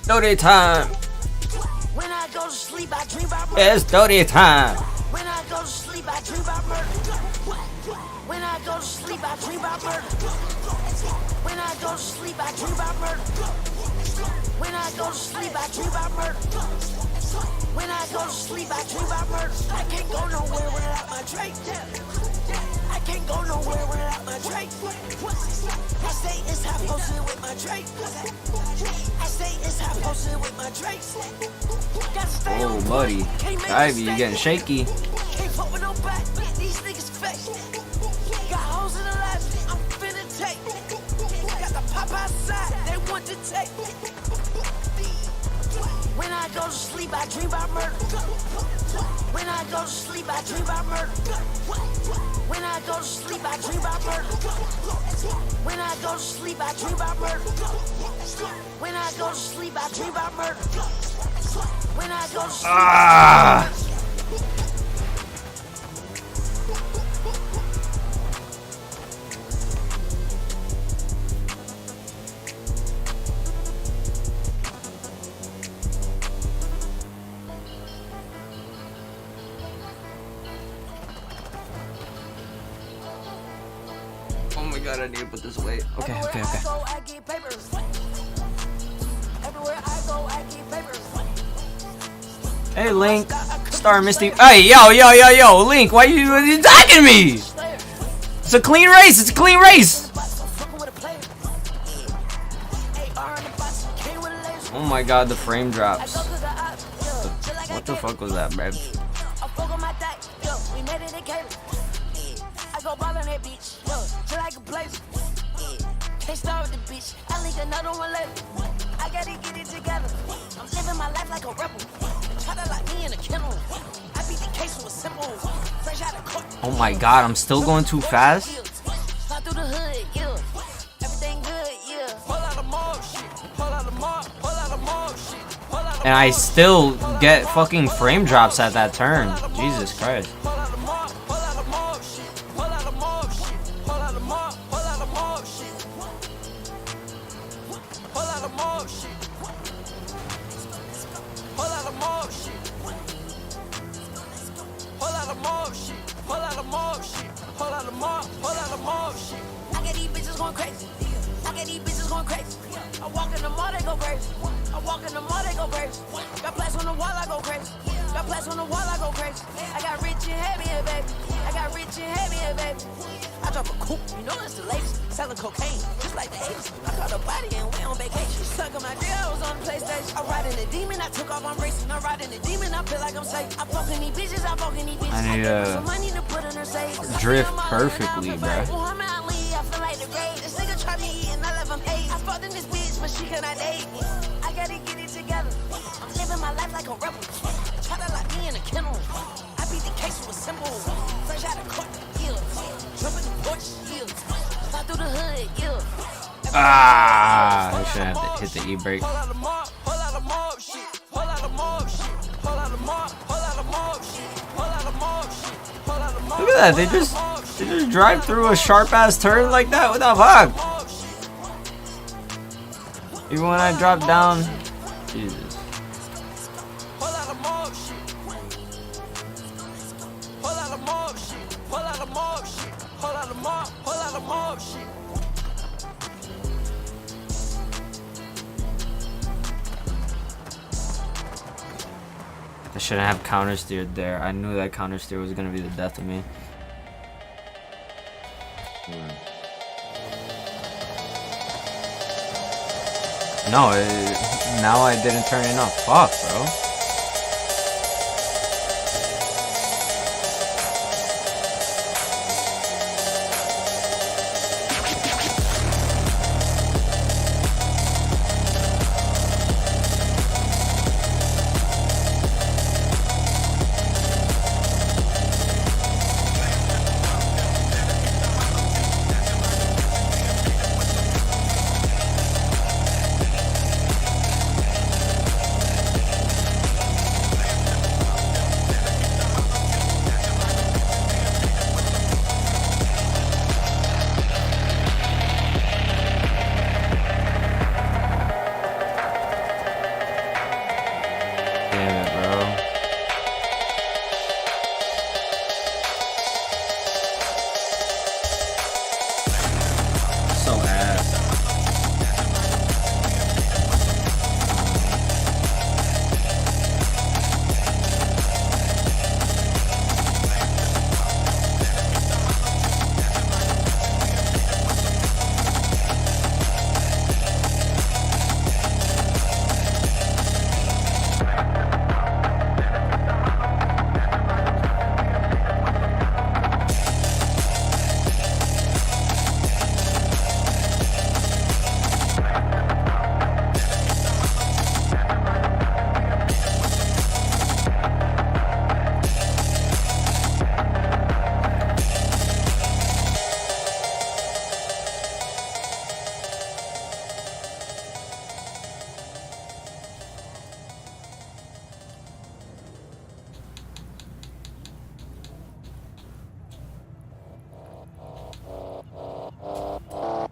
Dodie time! When I go to sleep, I dream about murder. It's Dodie time! When I go to sleep, I dream about murder. When I go to sleep, I dream about murder. When I go to sleep, I dream about murder. When I go to sleep, I dream about murder. When I go to sleep, I dream about murder. I can't go nowhere without my Drake. I can't go nowhere without my Drake. I stay inside posted with my Drake. I stay inside posted with my Drake. Oh, buddy. Ivy, you getting shaky. Can't fuck with no back. These niggas fake. Got hoes in the left. I'm finna take. Got the pop outside. They want to take. When I go to sleep, I dream about murder. When I go to sleep, I dream about murder. When I go to sleep, I dream about murder. When I go to sleep, I dream about murder. When I go to sleep, I dream about murder. When I go to sleep, Oh my god, I need to put this away. Okay. Hey, Link. Star Misty. Hey, yo, Link, why you attacking me? It's a clean race. It's a clean race. Oh my god, the frame drops. What the fuck was that, bruh? I go ball on that bitch, yo, feel like a place. Can't start with the bitch, I link another one later. I gotta get it together. I'm living my life like a rebel. Try to lock me in a kennel. I beat the case with a simple. Fresh out of court. Oh my god, I'm still going too fast. Slide through the hood, yeah. Everything good, yeah. Pull out the mob shit. Pull out the mob. Pull out the mob shit. And I still get fucking frame drops at that turn. Jesus Christ. I get these bitches going crazy. I get these bitches going crazy. I walk in the mall, they go crazy. I walk in the mall, they go crazy. Got plaques on the wall, I go crazy. Got plaques on the wall, I go crazy. I got rich and heavy, baby. I got rich and heavy, baby. I drop a coupe, you know it's the latest. Selling cocaine, just like the 80s. I caught a body and went on vacation. Stuck in my deal, I was on the PlayStation. I'm riding the demon, I took off, I'm racing. I'm riding the demon, I feel like I'm safe. I'm fucking these bitches, I'm fucking these bitches. I need some money to put in her safe. drift perfectly, bruh. Muhammad Ali, I feel like the grade. This nigga try me and I left him paid. I fucked in this bitch, but she cannot date me. I gotta get it together. I'm living my life like a rebel. Try to lock me in a kennel. I beat the case with a symbol. Fresh out of court, yeah. Jump in the porch, yeah. Fly through the hood, yeah. Ah, I should have to hit the E-brake. Look at that, they just drive through a sharp ass turn like that. What the fuck? Even when I drop down, Jesus. shouldn't have counter steered there. I knew that counter steer was gonna be the death of me. No, now I didn't turn it off. Fuck, bro.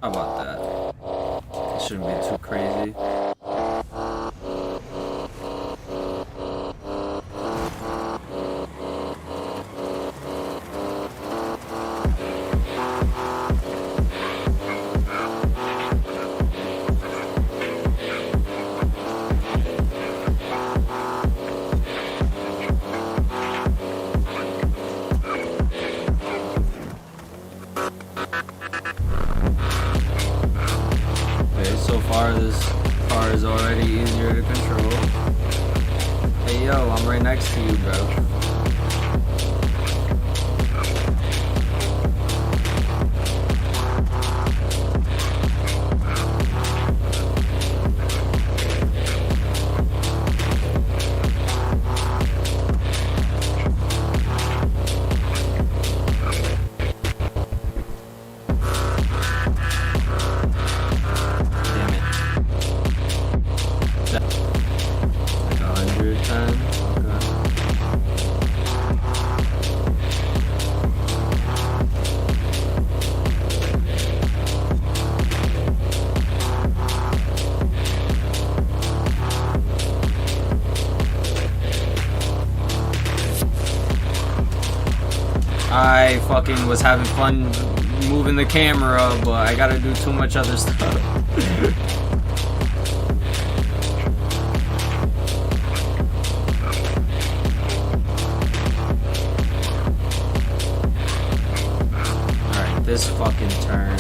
How about that? It shouldn't be too crazy. This car is already easier to control. Hey yo, I'm right next to you, bro. I fucking was having fun moving the camera, but I gotta do too much other stuff. Alright, this fucking turn.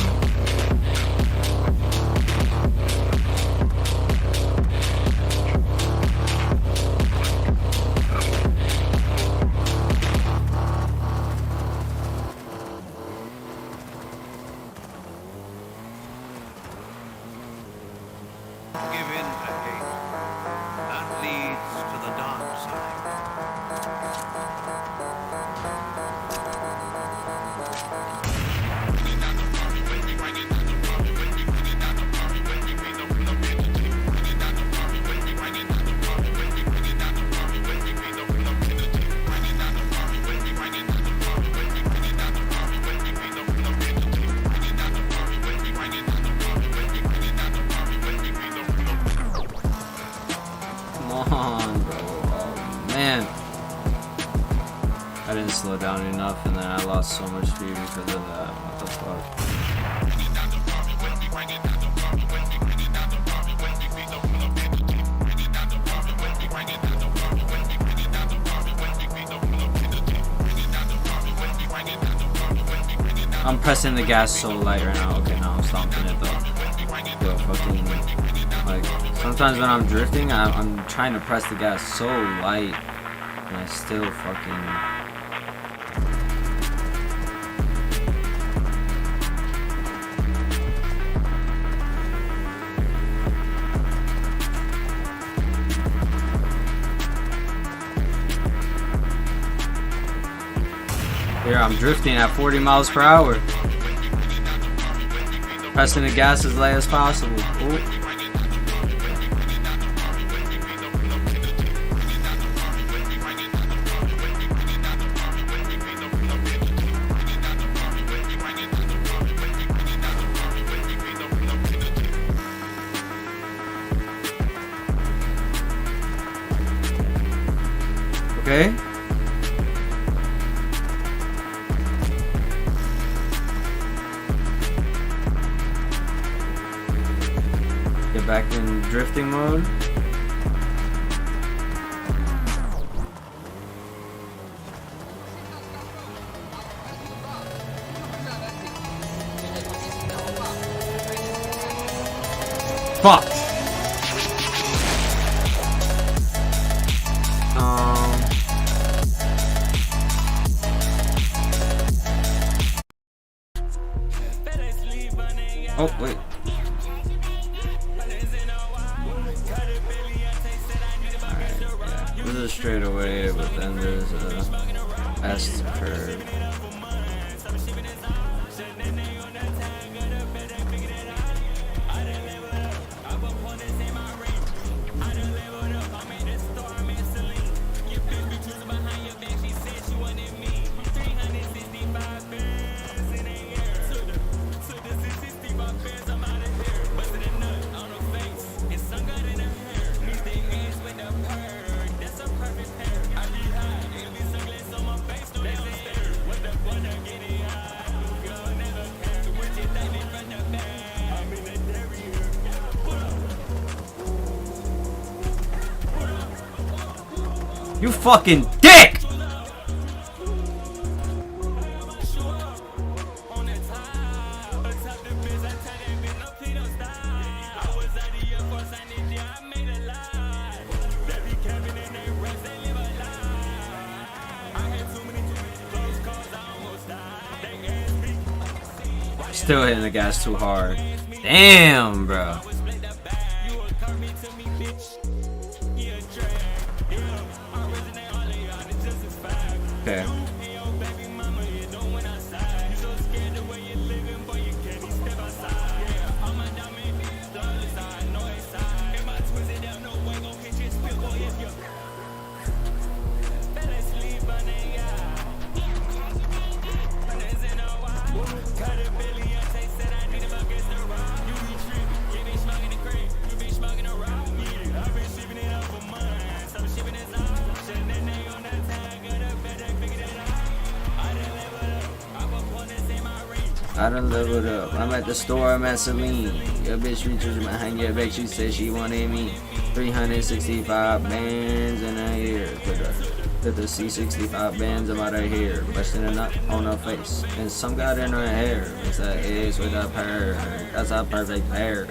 I didn't slow down enough and then I lost so much speed because of that. What the fuck? I'm pressing the gas so light right now. Okay, now I'm stopping it though. Yo, fucking, like, sometimes when I'm drifting, I'm trying to press the gas so light, and I still fucking. Here, I'm drifting at 40 miles per hour. Pressing the gas as light as possible. Ooh. Okay. Get back in drifting mode. Fuck. Oh wait. This is straight away, but then there's a S curve. You fucking dick! Still hitting the gas too hard. Damn, bro. Okay. I done leveled up. I'm at the store, I'm at Celine. Your bitch reaches behind your back, she said she wanted me. 365 bands in her ear. Put the C65 bands about her hair. Busting a nut on her face. And some got in her hair. It's a ace with a pair. That's a perfect pair.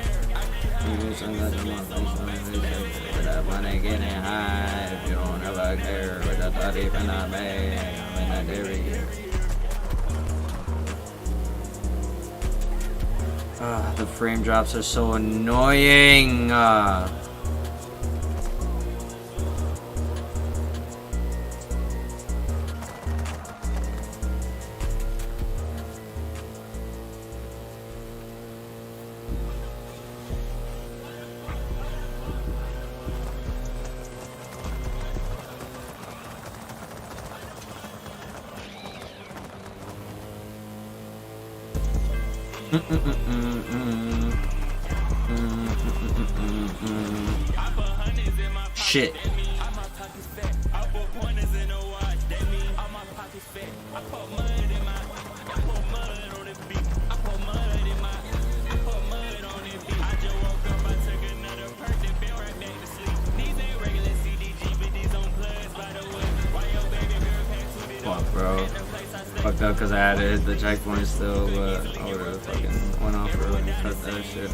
Some got in my face. But I wanna get it high. If you don't ever care. With a 30 from the bag. I'm in the dairy. The frame drops are so annoying. Shit. Fuck, bro. Fucked up because I had to hit the checkpoint still, but I would have fucking went off road and cut that shit.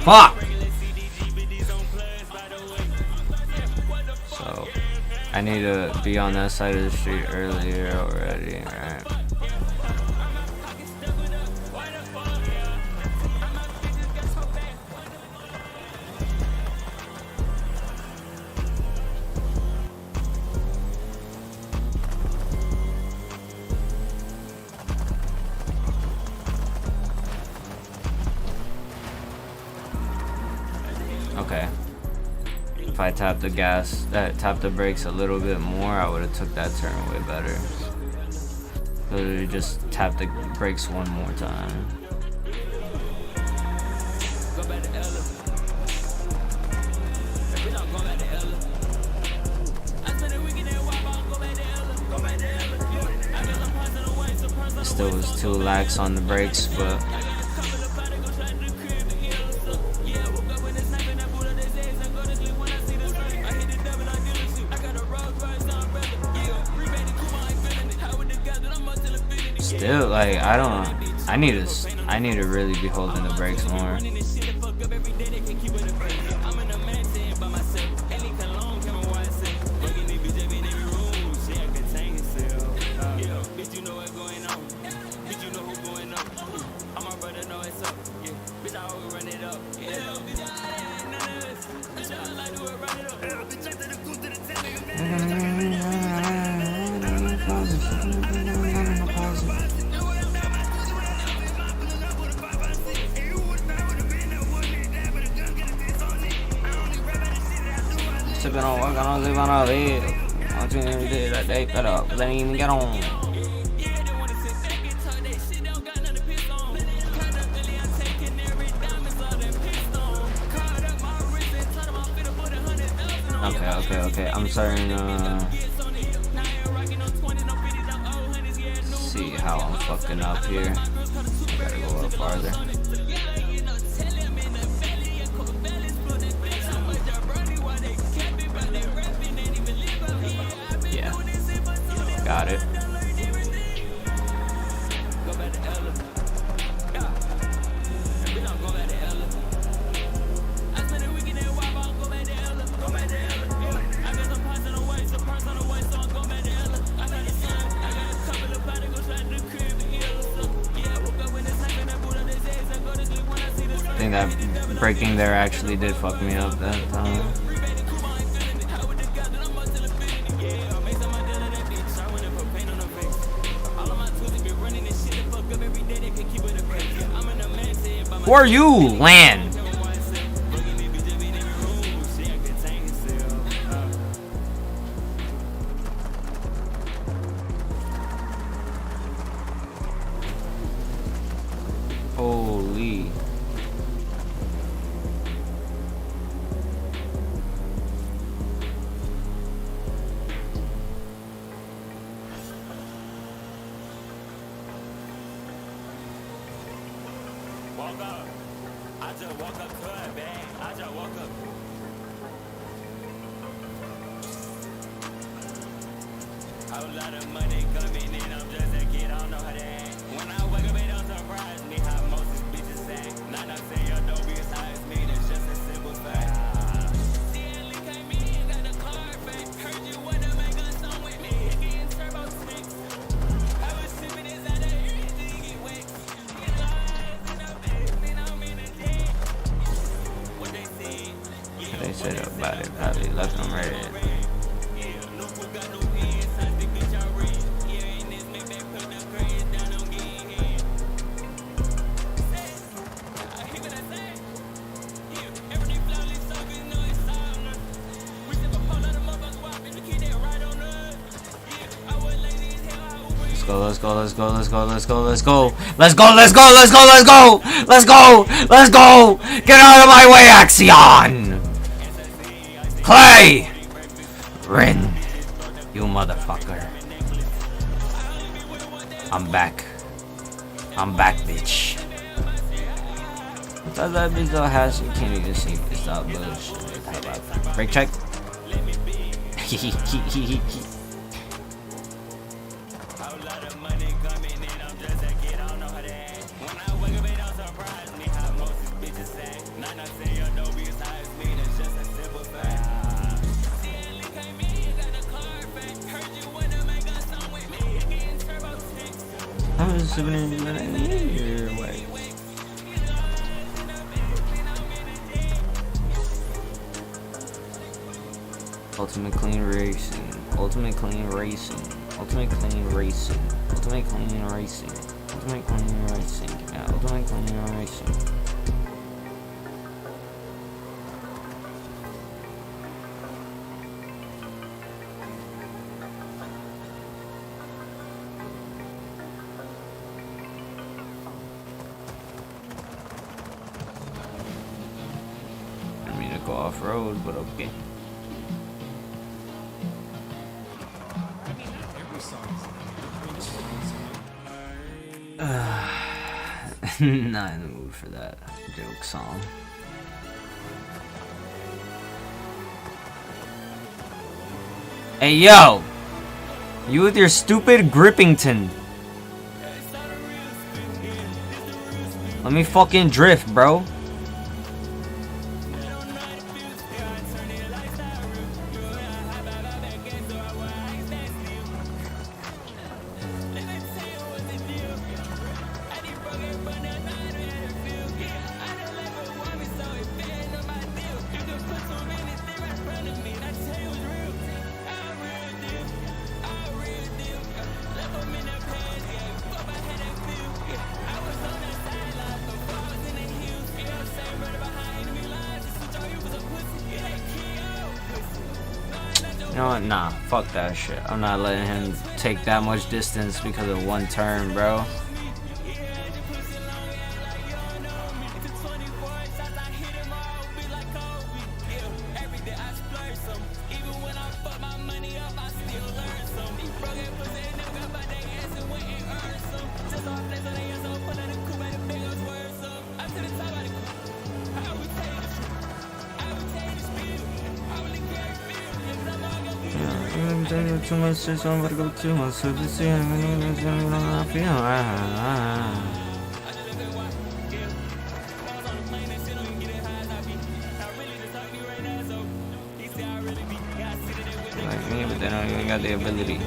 Fuck! So, I need to be on that side of the street earlier already, alright? Okay. If I tap the tap the brakes a little bit more, I would have took that turn way better. Literally just tap the brakes one more time. Still was too lax on the brakes, but still, like, I need to really be holding the brakes more. Sipping on work, I don't live on a bed. I'm doing every day that they fed up, they didn't even get on. Okay. I'm starting to see how I'm fucking up here. I gotta go up farther. Yeah. Got it. I think that braking there actually did fuck me up that time. Who are you, land? Holy. Walk up. I just walk up to it, man. I just walk up. A lot of money coming in, I'm just a kid, I don't know how to act. When I wake up, it don't surprise me how most of these bitches act. Not I'm saying you don't be as high as me, that's just a simple fact. CLE came in, got the card back. Heard you what go, let's go, let's go, let's go, let's go, let's go, let's go, let's go, let's go, let's go, let's go, let's go. Get out of my way, Axion. Clay. Rin. You motherfucker. I'm back. I'm back, bitch. I thought that bitch though has, you can't even see if it's not bullshit. How about break check? I was sitting in your way. Ultimate clean racing. Ultimate clean racing. Ultimate clean racing. Ultimate clean racing. Ultimate clean racing. Yeah, ultimate clean racing. I mean to go off road, but okay. Not in the mood for that joke song. Hey yo! You with your stupid Grippington. Let me fucking drift, bro. You know what? Nah, fuck that shit. I'm not letting him take that much distance because of one turn, bro. Too much shit, so I'm gonna go too much. So this year, I feel like me, but they don't even got the ability.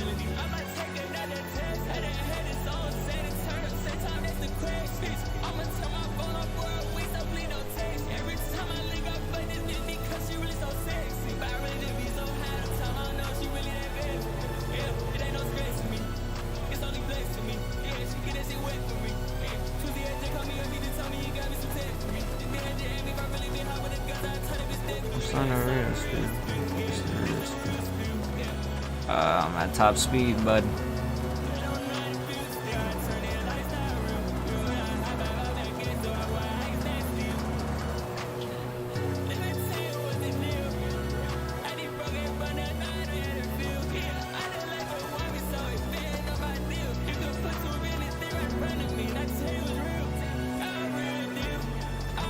I'm at top speed, bud.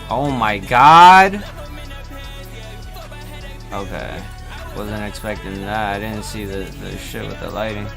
Oh my god. Okay. Wasn't expecting that. I didn't see the shit with the lighting.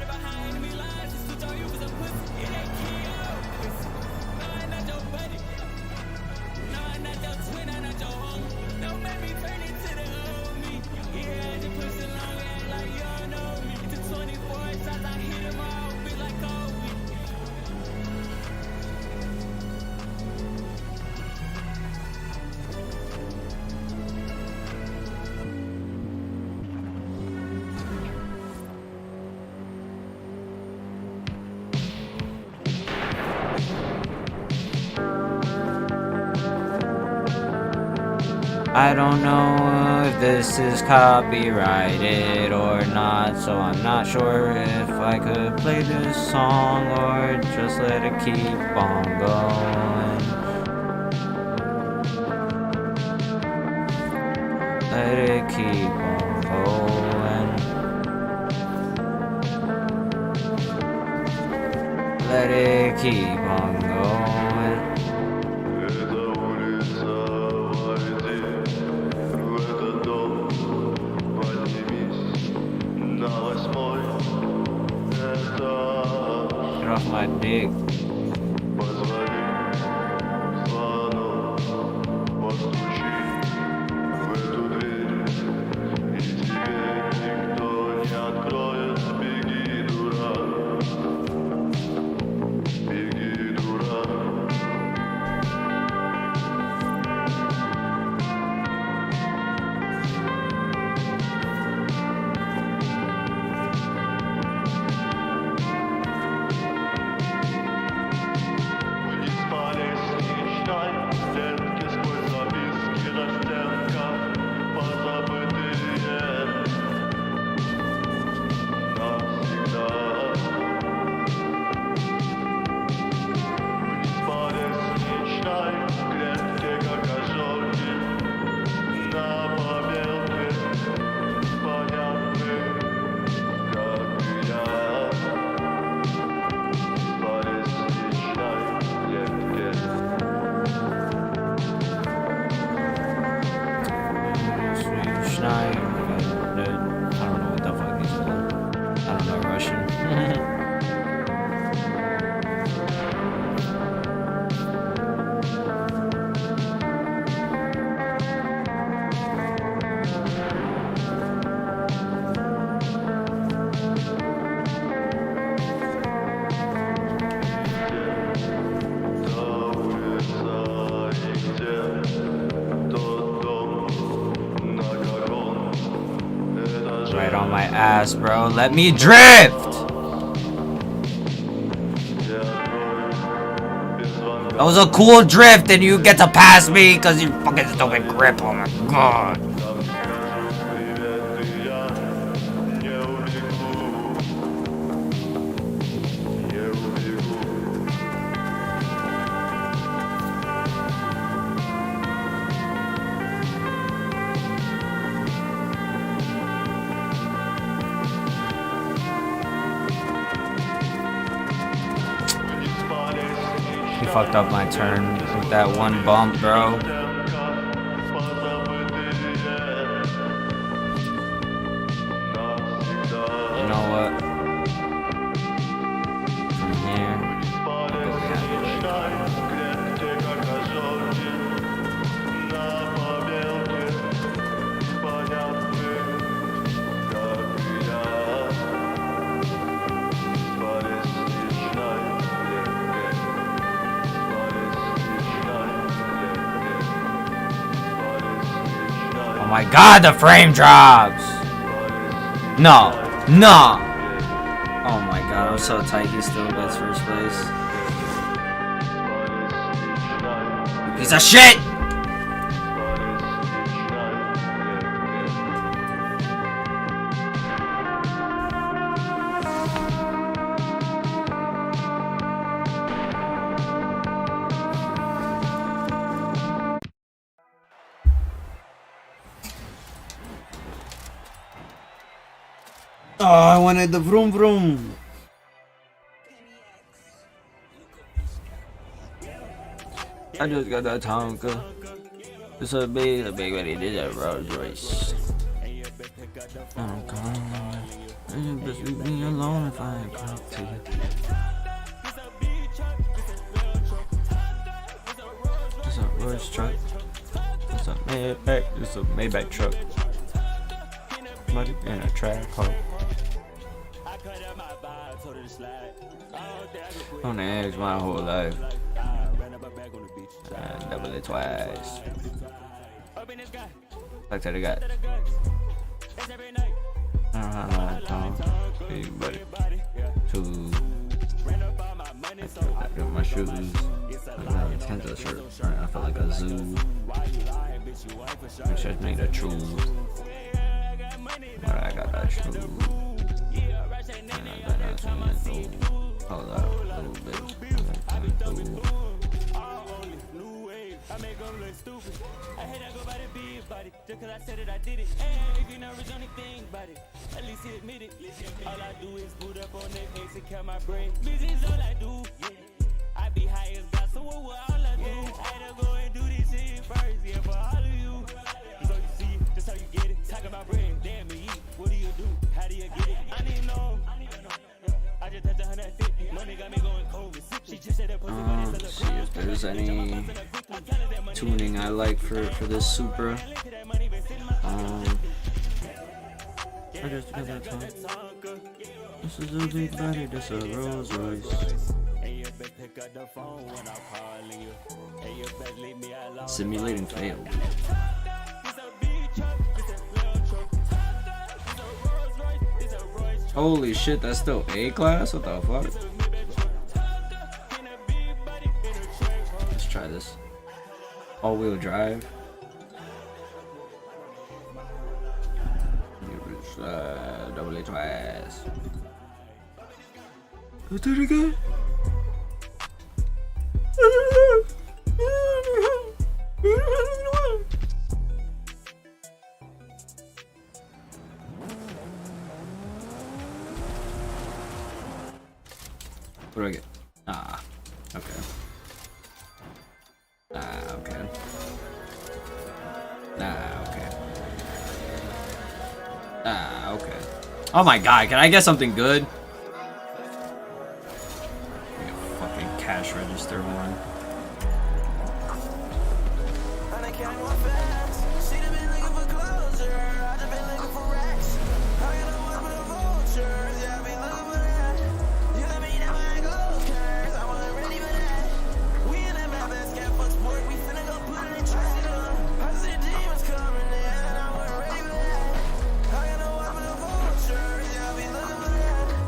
I don't know if this is copyrighted or not, so I'm not sure if I could play this song or just let it keep on going. Let it keep on going. Let it keep on going. Get off my dick. Right on my ass, bro. Let me drift! That was a cool drift and you get to pass me because you fucking stupid grip. Oh my god. He fucked up my turn with that one bump, bro. You know what? From here, I'll go behind the red car. Oh my god, the frame drops! No, no! Oh my god, I'm so tight he still gets first place. Piece of shit! Oh, I wanted the vroom vroom. I just got that Tonka. It's a big ready did that Rolls Royce. Oh god. You just leave me alone if I ain't talk to you. It's a Rolls truck. It's a Maybach. It's a Maybach truck. Money in a track car. On the edge my whole life. Double it twice. Back to the gut. I don't have my tongue. Big buddy. Two. I got my shoes. I got a Tenzo shirt. I feel like a zoo. Make sure I make the truth. But I got that truth. Hold up a little bit. I make them look stupid. I hate I go by the big body. Just cause I said it, I did it. Hey, if you never done anything about it, at least he admit it. All I do is boot up on that case and count my bread. Business all I do. I be high as God, so what will all I do? I had to go and do this shit first, yeah, for all of you. So you see, that's how you get it. Talk about bread, damn me, eat. What do you do? How do you get it? I need no. I just touched 150. Money got me going cold. She just said that pussy, but it's See if there's any tuning I like for this Supra. I just got that talk. This is a big body, this a Rolls Royce. Simulating fail. Holy shit, that's still A class? What the fuck? Let's try this. All-wheel drive. Double A twice. Let's do it again. What do I get? Ah, okay. Ah, okay. Ah, okay. Ah, okay. Oh my god, can I get something good? Like a fucking cash register one.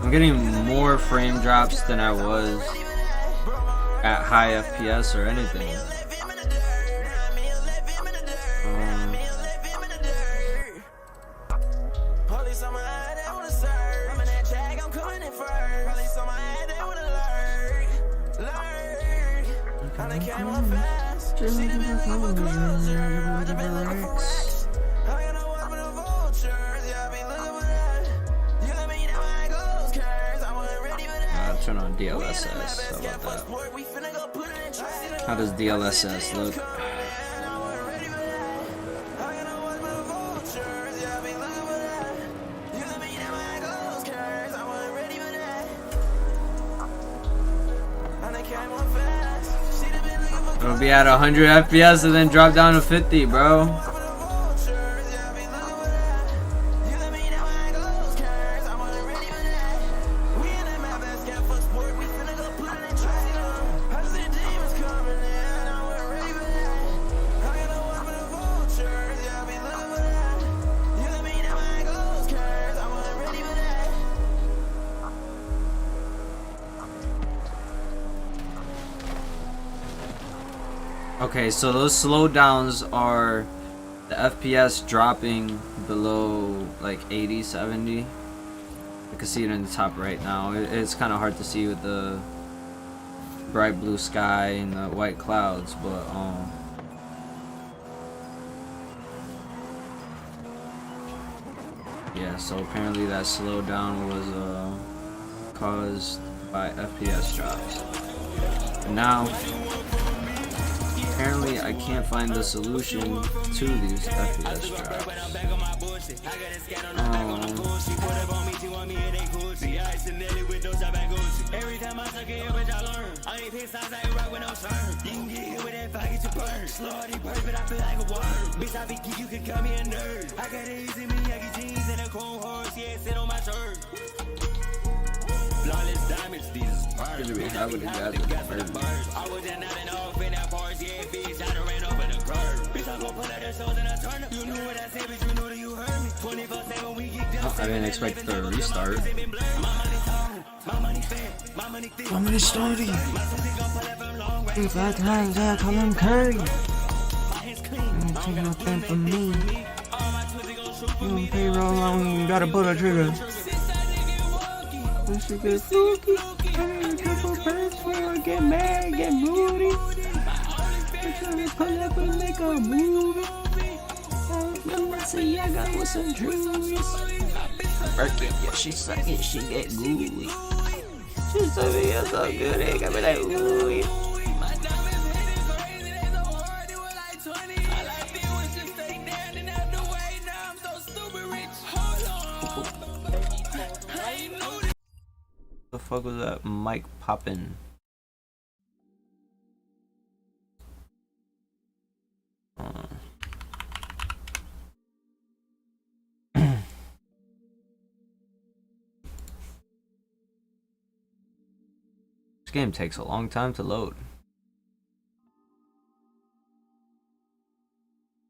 I'm getting more frame drops than I was at high FPS or anything. Turn on DLSS. How about that? How does DLSS look? It'll be at 100 FPS and then drop down to 50, bro. Okay, so those slowdowns are the FPS dropping below like 80, 70. You can see it in the top right now. It's kind of hard to see with the bright blue sky and the white clouds, but yeah, so apparently that slowdown was caused by FPS drops. And now apparently I can't find the solution to these FPS drops. Every time I suck it, bitch, I learn. I ain't pissed, I ain't rock with no shine. You can get hit with that fire, get you burned. Slowly burst, but I feel like a worm. Bitch, I be geek, you can call me a nerd. I got it easy, me, I get jeans and a chrome horse, yeah, sit on my shirt. Flawless diamonds, these is birds. I was just nodding off in that parts, yeah, bitch, I done ran over the curb. Bitch, I gon' pull out the shows and I turn up. You knew what I said, bitch, you know that you heard me. 24/7, we get down. I didn't expect the restart. How many starting? 5 times, come on, Curry. Take nothing from me. You payroll long, you gotta pull the trigger. When she get fluky, I need a triple press for her, get mad, get moody. I'm trying to pull up and make a movie. Let's see, I got with some dreams. Work it, yeah, she suck it, she get gooey. She suck it, yeah, so good, it got me like, ooh. The fuck was that mic poppin'? This game takes a long time to load.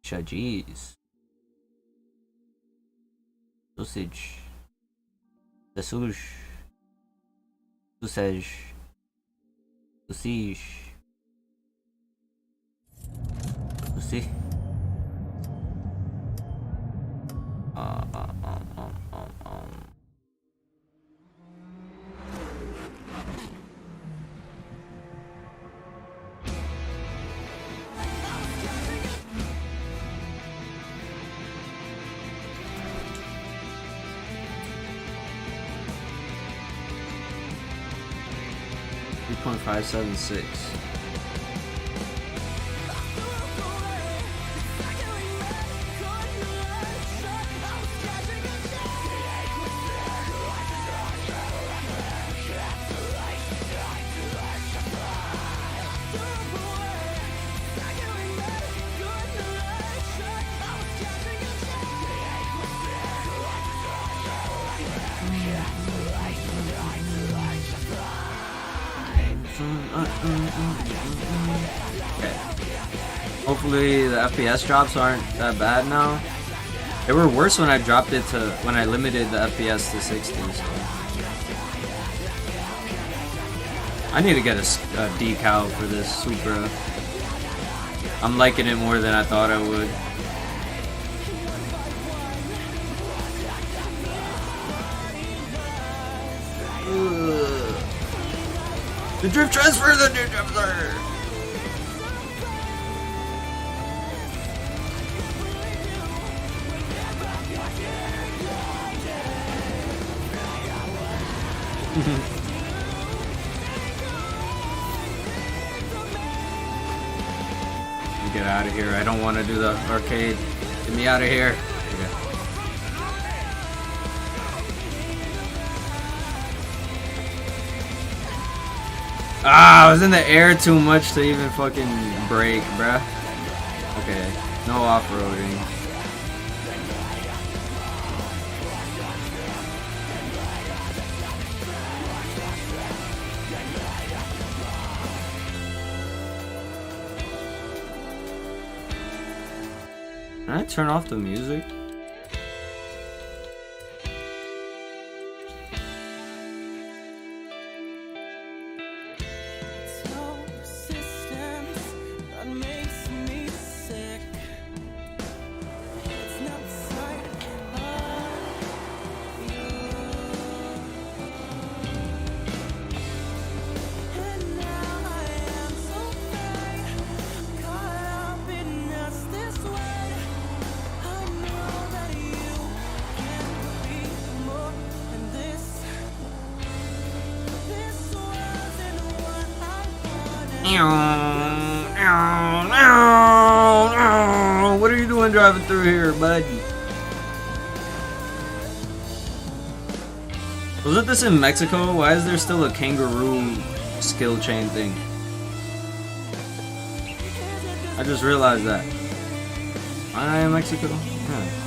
Jeez. Sausage. Sausage. Sausage. Sausage. Sausage. .576. Hopefully the FPS drops aren't that bad now. They were worse when I dropped it to, when I limited the FPS to 60. So. I need to get a decal for this Supra. I'm liking it more than I thought I would. The drift transfer, the new transfer. Get out of here. I don't want to do the arcade. Get me out of here. Okay. Ah, I was in the air too much to even fucking brake, bruh. Okay, no off-roading. Can I turn off the music? What are you doing driving through here, buddy? Wasn't this in Mexico? Why is there still a kangaroo skill chain thing? I just realized that. Am I in Mexico? Huh.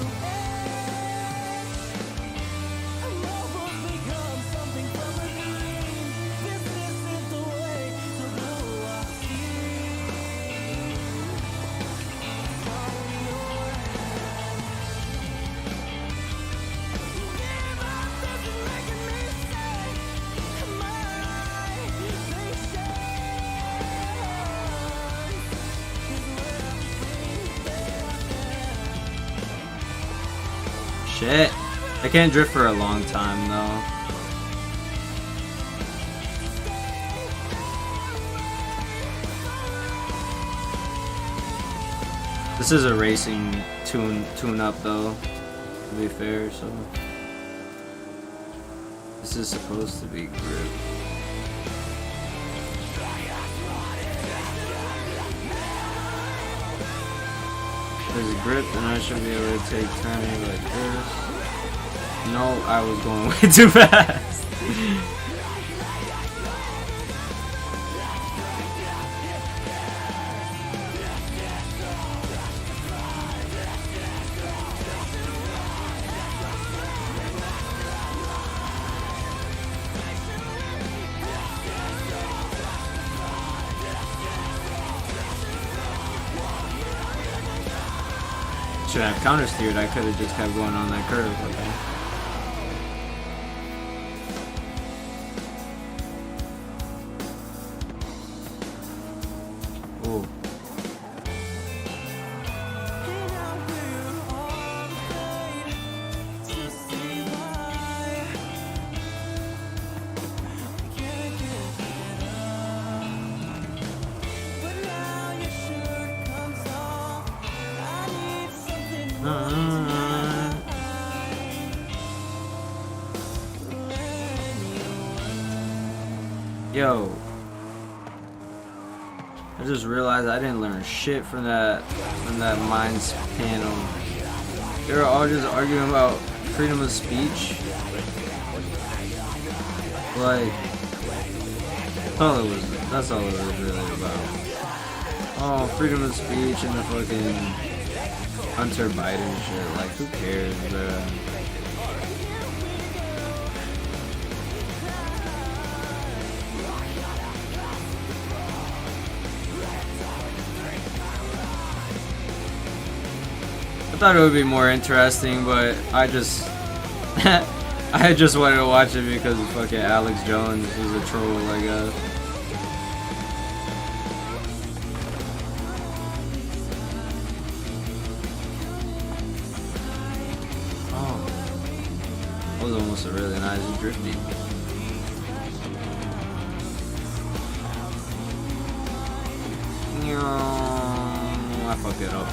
Shit. I can't drift for a long time though. This is a racing tune up though, to be fair, so this is supposed to be grip. There's a grip and I should be able to take turns like this. No, I was going way too fast. Should have counter steered, I could have just kept going on that curve, okay. Ooh. Yo, I just realized I didn't learn shit from that Minds panel. They were all just arguing about freedom of speech. Like, that's all it was really about. Oh, freedom of speech and the fucking Hunter Biden shit. Like, who cares, bro? I thought it would be more interesting, but I just I just wanted to watch it because of fucking Alex Jones is a troll, I guess. Oh, that was almost a really nice drifty. I fucked it up.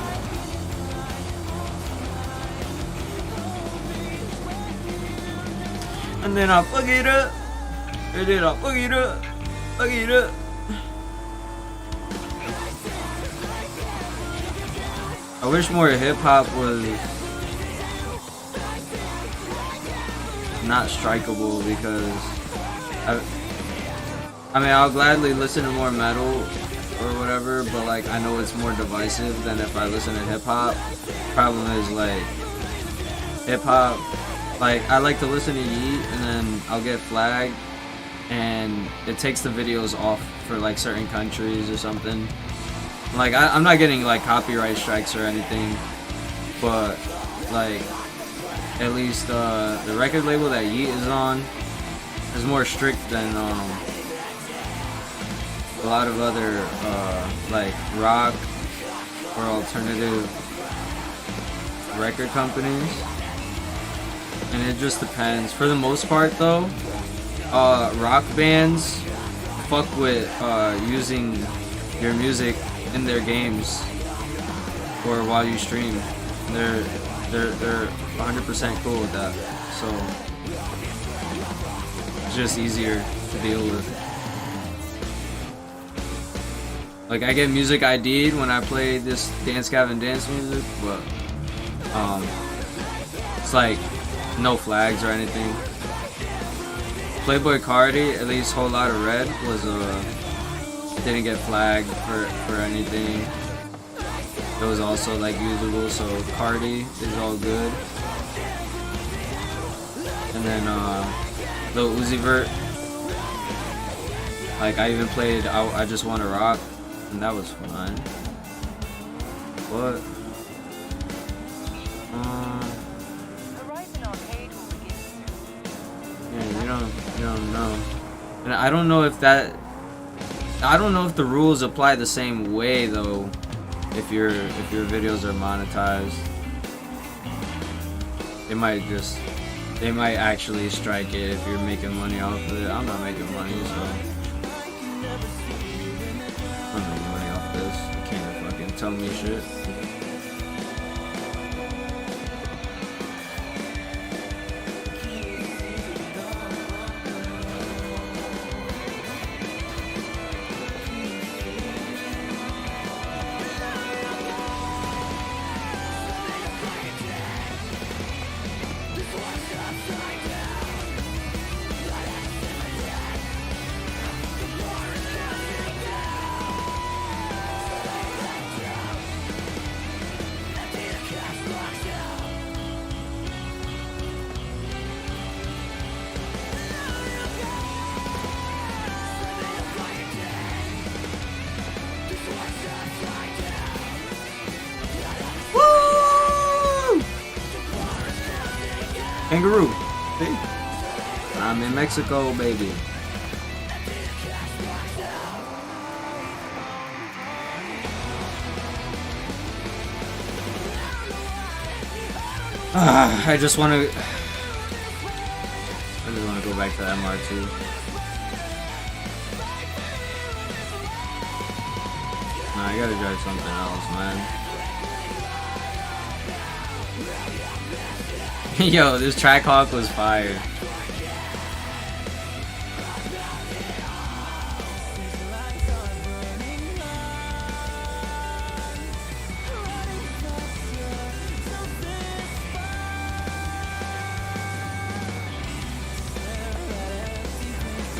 And then I fuck it up. And then I fuck it up. Fuck it up. I wish more hip hop was not strikeable because I mean I'll gladly listen to more metal or whatever, but like I know it's more divisive than if I listen to hip hop. Problem is like hip hop. Like, I like to listen to Yeet, and then I'll get flagged, and it takes the videos off for, like, certain countries or something. Like, I'm not getting, like, copyright strikes or anything, but, like, at least the record label that Yeet is on is more strict than a lot of other, like, rock or alternative record companies. And it just depends. For the most part, though, rock bands fuck with using your music in their games or while you stream. They're 100% cool with that. So it's just easier to deal with. Like I get music ID'd when I play this Dance Gavin Dance music, but it's like no flags or anything. Playboy Cardi, at least Whole Lotta Red, was didn't get flagged for anything. It was also like usable, so Cardi is all good. And then Lil Uzi Vert, like I even played I Just Wanna Rock, and that was fun. What? You don't know. And I don't know if the rules apply the same way though if your videos are monetized. They They might actually strike it if you're making money off of it. I'm not making money, so I'm not making money off this. You can't fucking tell me shit. Kangaroo. See? I'm in Mexico, baby. I just want to go back to MR2. Nah, I gotta drive something else, man. Yo, this Trackhawk was fire.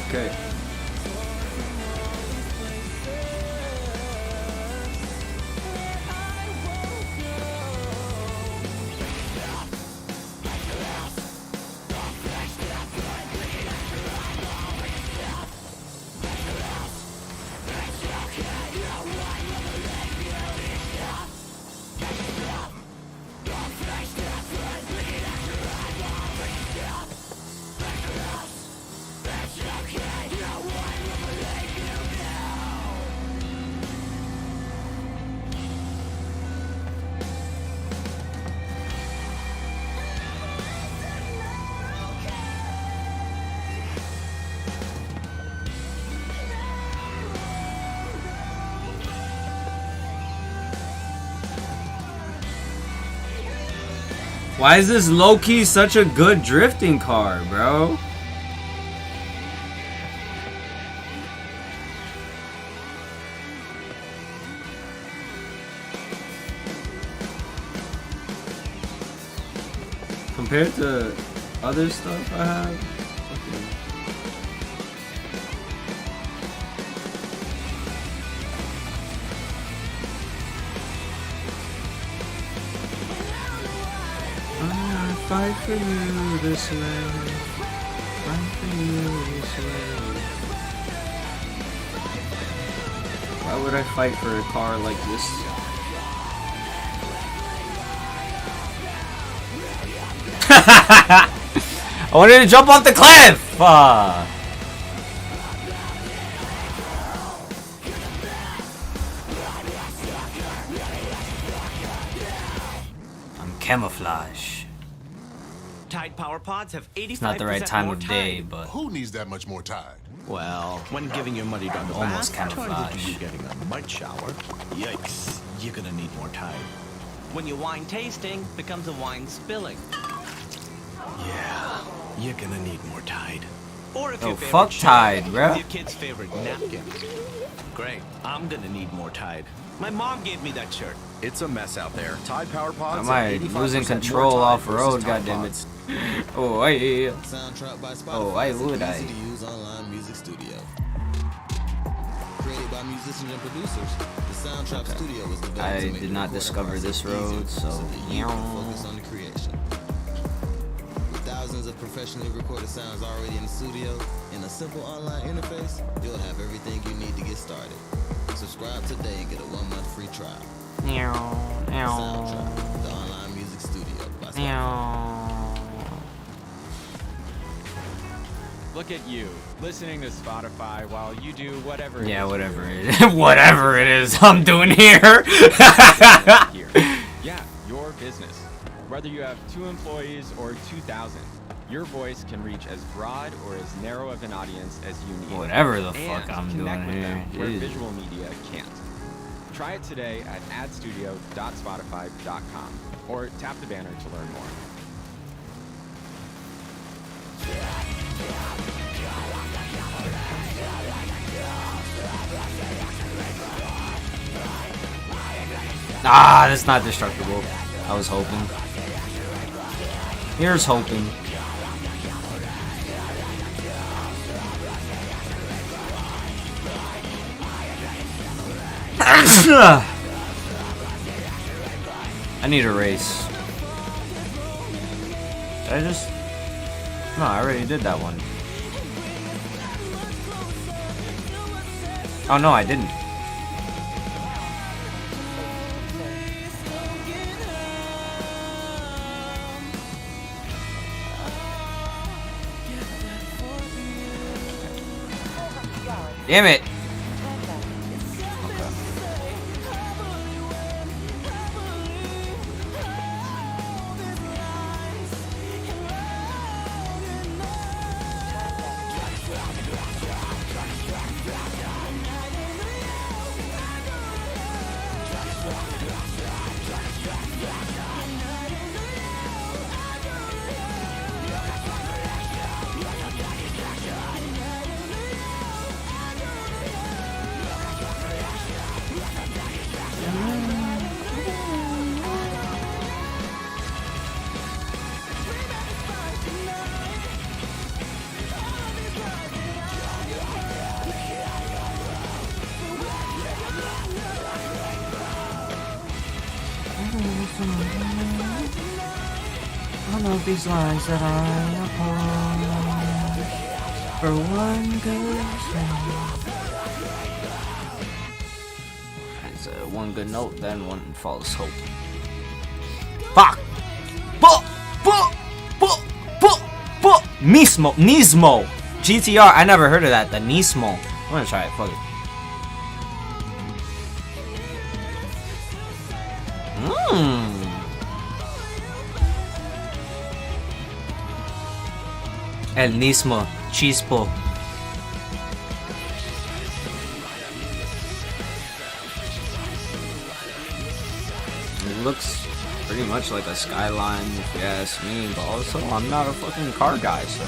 Okay. Why is this low-key such a good drifting car, bro? Compared to other stuff I have. Fight for you this way. Fight for you this way. Why would I fight for a car like this? I wanted to jump off the cliff! I'm camouflage. Tide Power Pods have 85% It's not the right time more of day, Tide. but Who needs that much more Tide? Well, when giving your money down the almost bath, camouflage. to you getting a mud shower. Yikes, you're gonna need more Tide. When your wine tasting becomes a wine spilling. Yeah, you're gonna need more Tide. Or if Oh, your favorite fuck shirt Tide, is bruh. your kid's favorite napkin. Great, I'm gonna need more Tide. My mom gave me that shirt. It's a mess out there. Tide Power Pods. Am I losing control off road? Goddammit. Oh, I. Soundtrack by Spotify. Oh, why would I? Easy to use online music studio. Created by musicians and producers, the Soundtrack Studio was developed I to make did the not recording discover process this easier road, so that you can focus on the creation. With thousands of professionally recorded sounds already in the studio, in a simple online interface, you'll have everything you need to get started. Subscribe today and get a 1-month free trial. Soundtrack, the online music studio by Spotify. Look at you, listening to Spotify while you do whatever it Yeah, is whatever you're it doing. is. Whatever it is I'm doing here. Yeah, your business. Whether you have 2 employees or 2,000, your voice can reach as broad or as narrow of an audience as you need. Whatever the and fuck I'm connect doing with here. them where Jeez. visual media can't. Try it today at adstudio.spotify.com or tap the banner to learn more. Ah, that's not destructible. I was hoping. Here's hoping. I need a race. Did I just... No, I already did that one. Oh no, I didn't. Damn it! One of these lines that I upon for one good thing. It's one good note, then one false hope. Fuck! Nismo! GTR, I never heard of that, the Nismo. I'm gonna try it, fuck it. El Nismo, Chispo. It looks pretty much like a Skyline, if you ask me, but also I'm not a fucking car guy, so.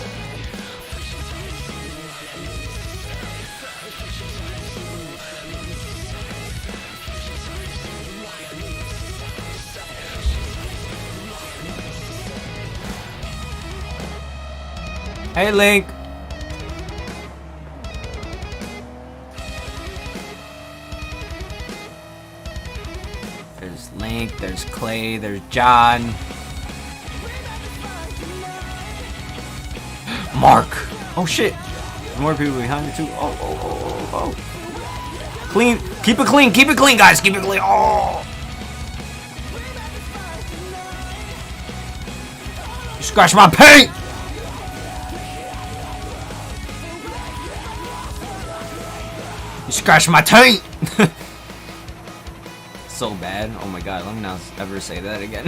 Hey, Link. There's Link, there's Clay, there's John. Mark. Oh shit. More people behind me too. Oh. Clean. Keep it clean. Keep it clean, guys. Keep it clean. Oh. You scratch my paint. You scratched my taint! So bad. Oh my god, let me not ever say that again.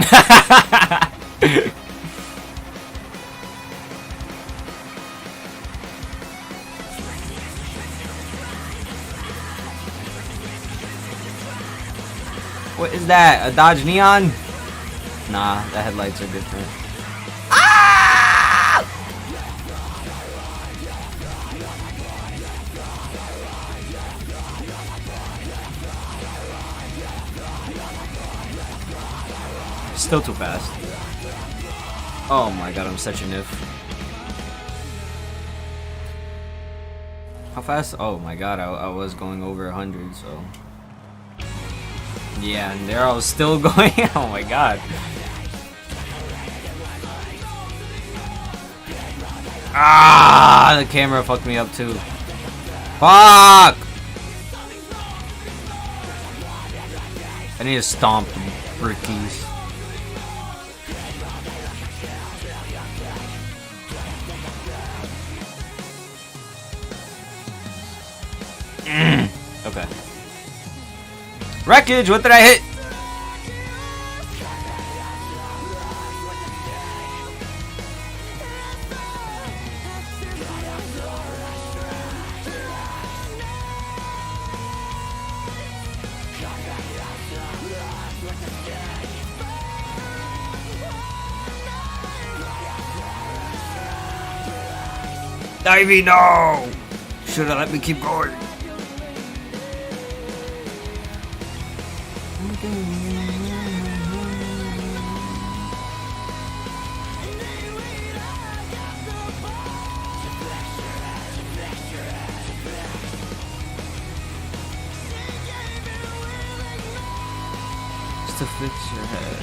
What is that? A Dodge Neon? Nah, the headlights are different. Still too fast. Oh my god, I'm such an if. How fast? Oh my god, I was going over 100, so. Yeah, and there I was still going. Oh my god. Ah, the camera fucked me up too. Fuck! I need to stomp the brickies. Okay. Wreckage, what did I hit? Ivy, no! Should've let me keep going. Just to fix your head.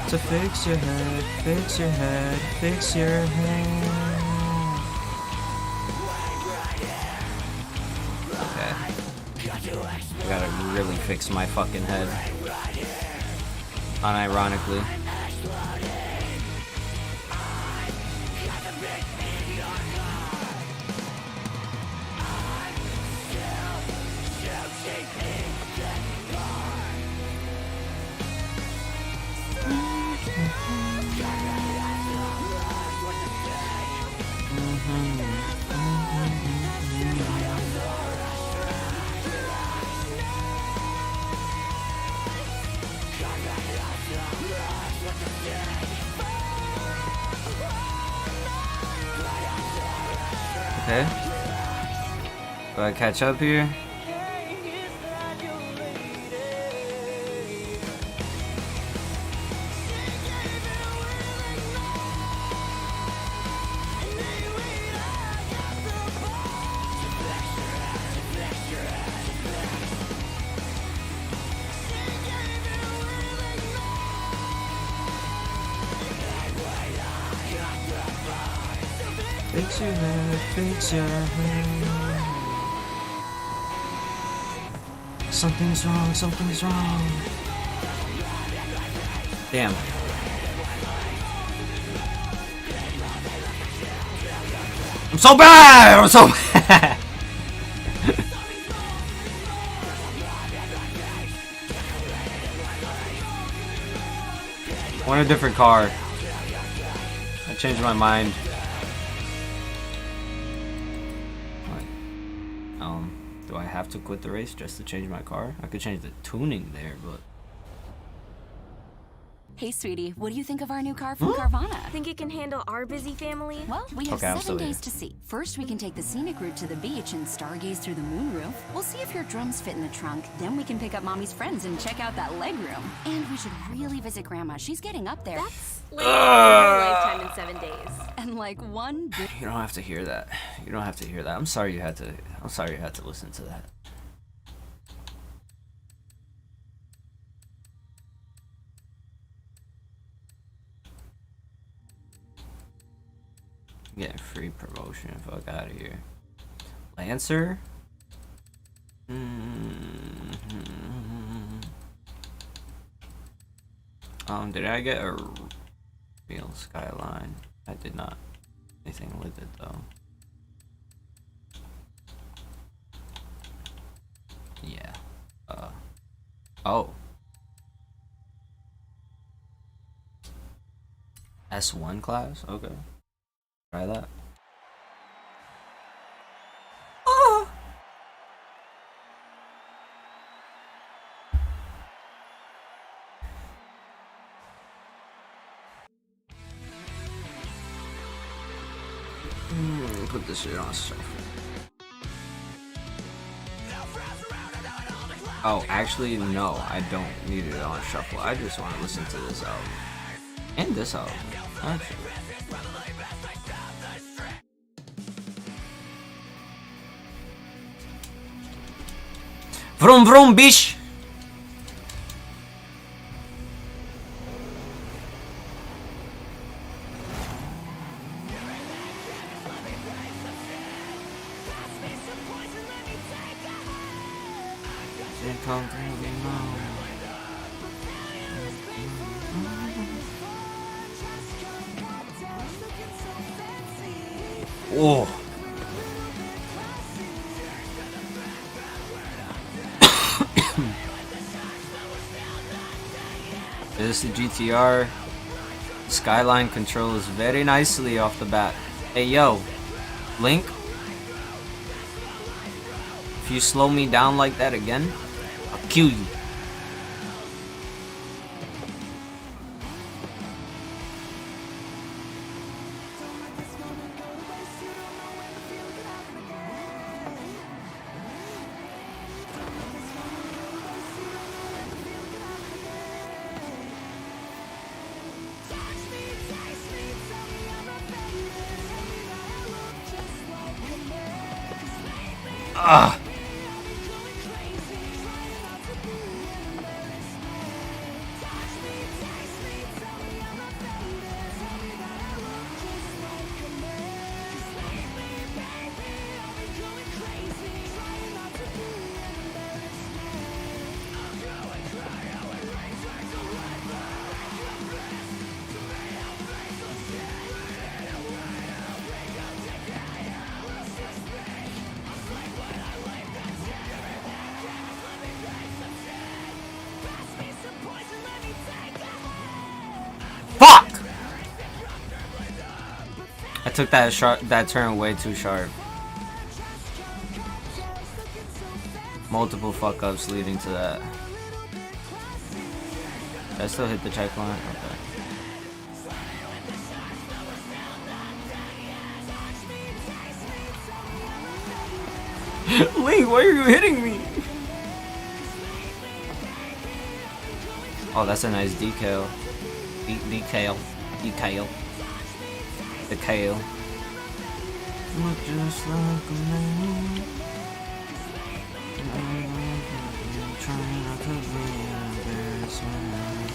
To fix your head, fix your head, fix your head. Okay. I gotta really fix my fucking head. Unironically. Okay. Do I catch up here? Fix your head, fix your head. Something's wrong, something's wrong. Damn. I'm so bad! I'm so bad! I want a different car. I changed my mind. Do I have to quit the race just to change my car? I could change the tuning there, but... Hey, sweetie, what do you think of our new car from Carvana? Think it can handle our busy family? Well, we have Okay, I'm 7 still days here. to see. First, we can take the scenic route to the beach and stargaze through the moonroof. We'll see if your drums fit in the trunk. Then we can pick up Mommy's friends and check out that leg room. And we should really visit Grandma. She's getting up there. That's like a lifetime in 7 days. And like one big... You don't have to hear that. You don't have to hear that. I'm sorry you had to listen to that. Getting free promotion. Fuck out of here. Lancer? Did I get a real Skyline? I did not. Anything with it though. Yeah. Oh. S1 class? Okay. Try that. Put this shit on shuffle. Oh, actually, no, I don't need it on shuffle. I just want to listen to this album. And this album, actually. Vroom vroom, bish! Whoa. This is the GTR. Skyline controls very nicely off the bat. Hey yo, Link, if you slow me down like that again, I'll kill you. Ugh. Fuck! I took that turn way too sharp. Multiple fuck ups leading to that. Did I still hit the checkpoint? Okay. Link, why are you hitting me? Oh, that's a nice decal. Decal. The kale. Look just like a man. Trying not to be an embarrassment.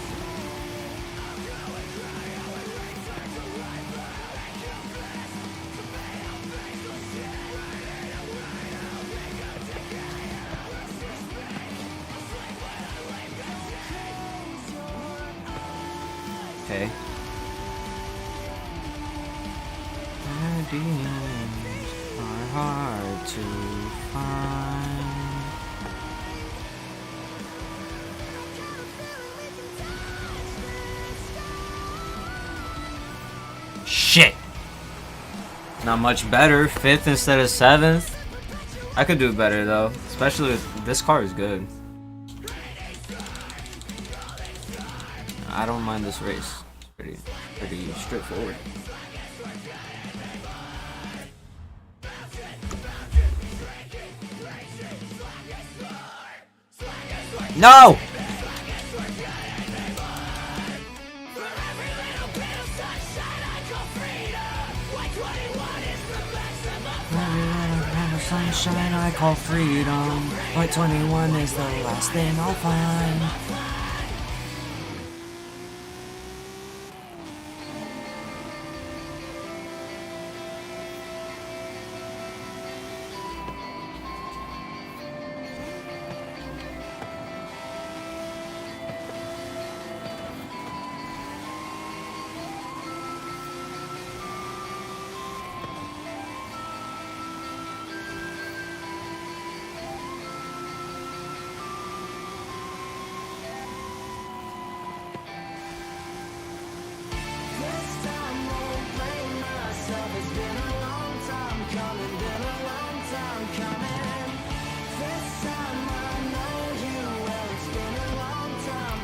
Okay. Ideas are hard to find. Shit! Not much better. 5th instead of 7th. I could do better though. Especially with this car is good. I don't mind this race. It's pretty straightforward. No! Sunshine I call freedom. White 21 is the last thing I'll find.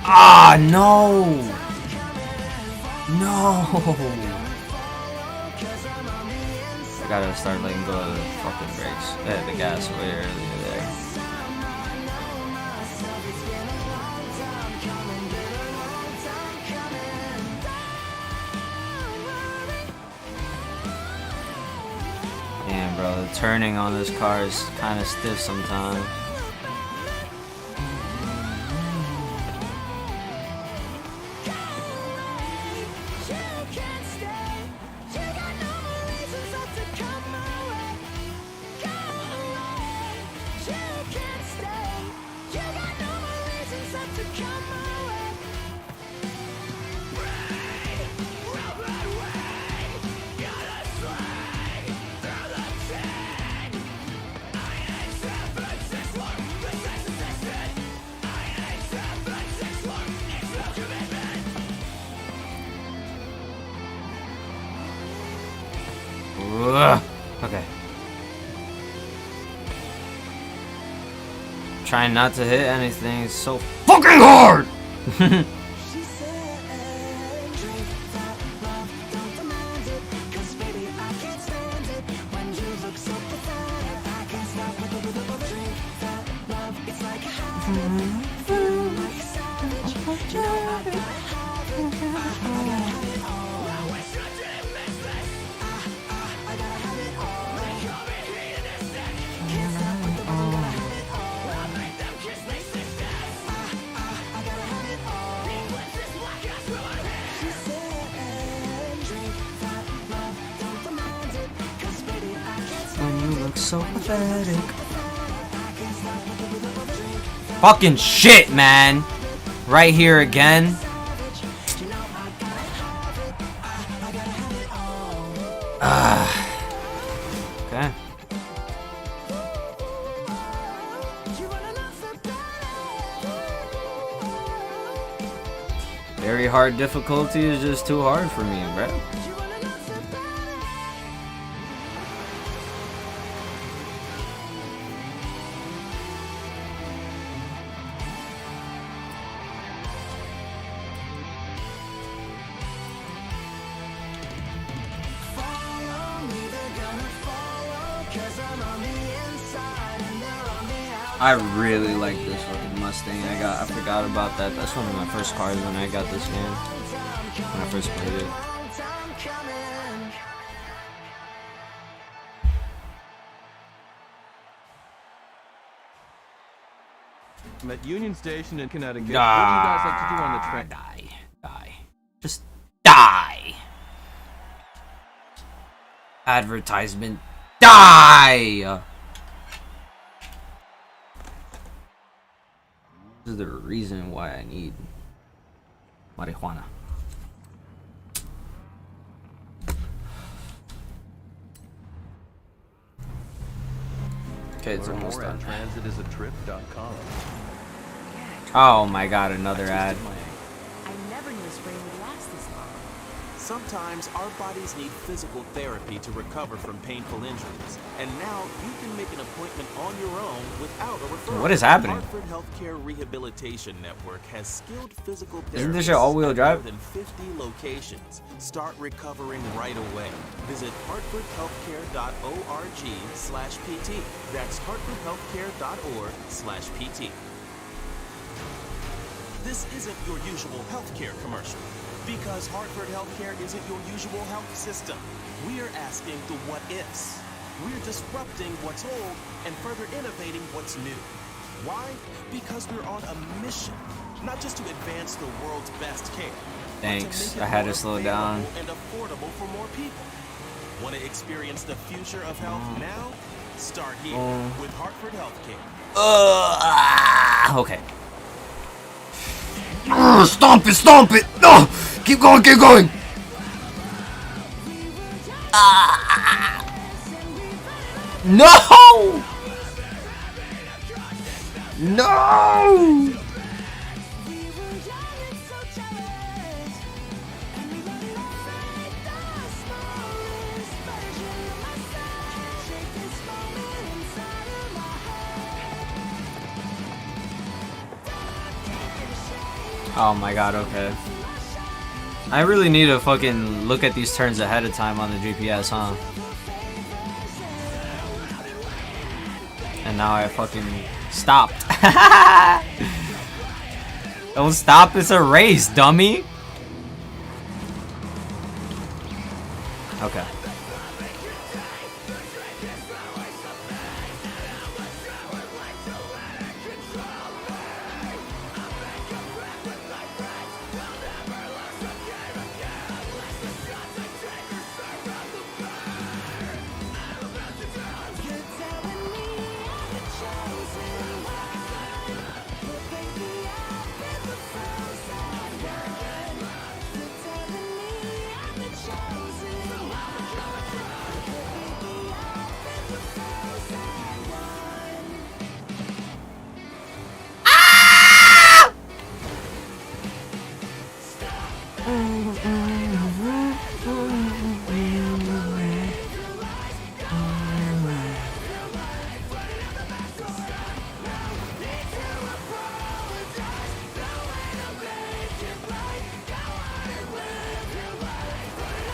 Ah, no! No! I gotta start letting go of the fucking brakes. The gas way earlier there. Damn, bro, the turning on this car is kind of stiff sometimes. Okay. Trying not to hit anything is so fucking hard! look so pathetic. Fucking shit, man. Right here again. Okay. Very hard difficulty is just too hard for me, bro. I really like this fucking Mustang. I forgot about that. That's one of my first cars when I got this game. When I first played it. I'm at Union Station in Connecticut. What do you guys like to do on the train? Die. Just die. Advertisement. Die. This is the reason why I need marijuana. Okay, it's almost done. Transitisatrip.com. Oh my god, another ad. I never knew spring would last this long. Sometimes our bodies need physical therapy to recover from painful injuries. And now you can make an appointment on your own without a referral. What is happening? Hartford Healthcare Rehabilitation Network has skilled physical therapists. Isn't this your all-wheel drive? More than 50 locations. Start recovering right away. Visit hartfordhealthcare.org/PT. That's hartfordhealthcare.org/PT. This isn't your usual healthcare commercial. Because Hartford Healthcare isn't your usual health system. We're asking the what ifs. We're disrupting what's old and further innovating what's new. Why? Because we're on a mission, not just to advance the world's best care. Thanks, I had to slow down. And affordable for more people. Want to experience the future of health now? Start here with Hartford Healthcare. Okay. Stomp it, stomp it! No! Keep going, keep going! No! No! Oh my god, okay. I really need to fucking look at these turns ahead of time on the GPS, huh? And now I fucking stopped. Don't stop, it's a race, dummy! Okay.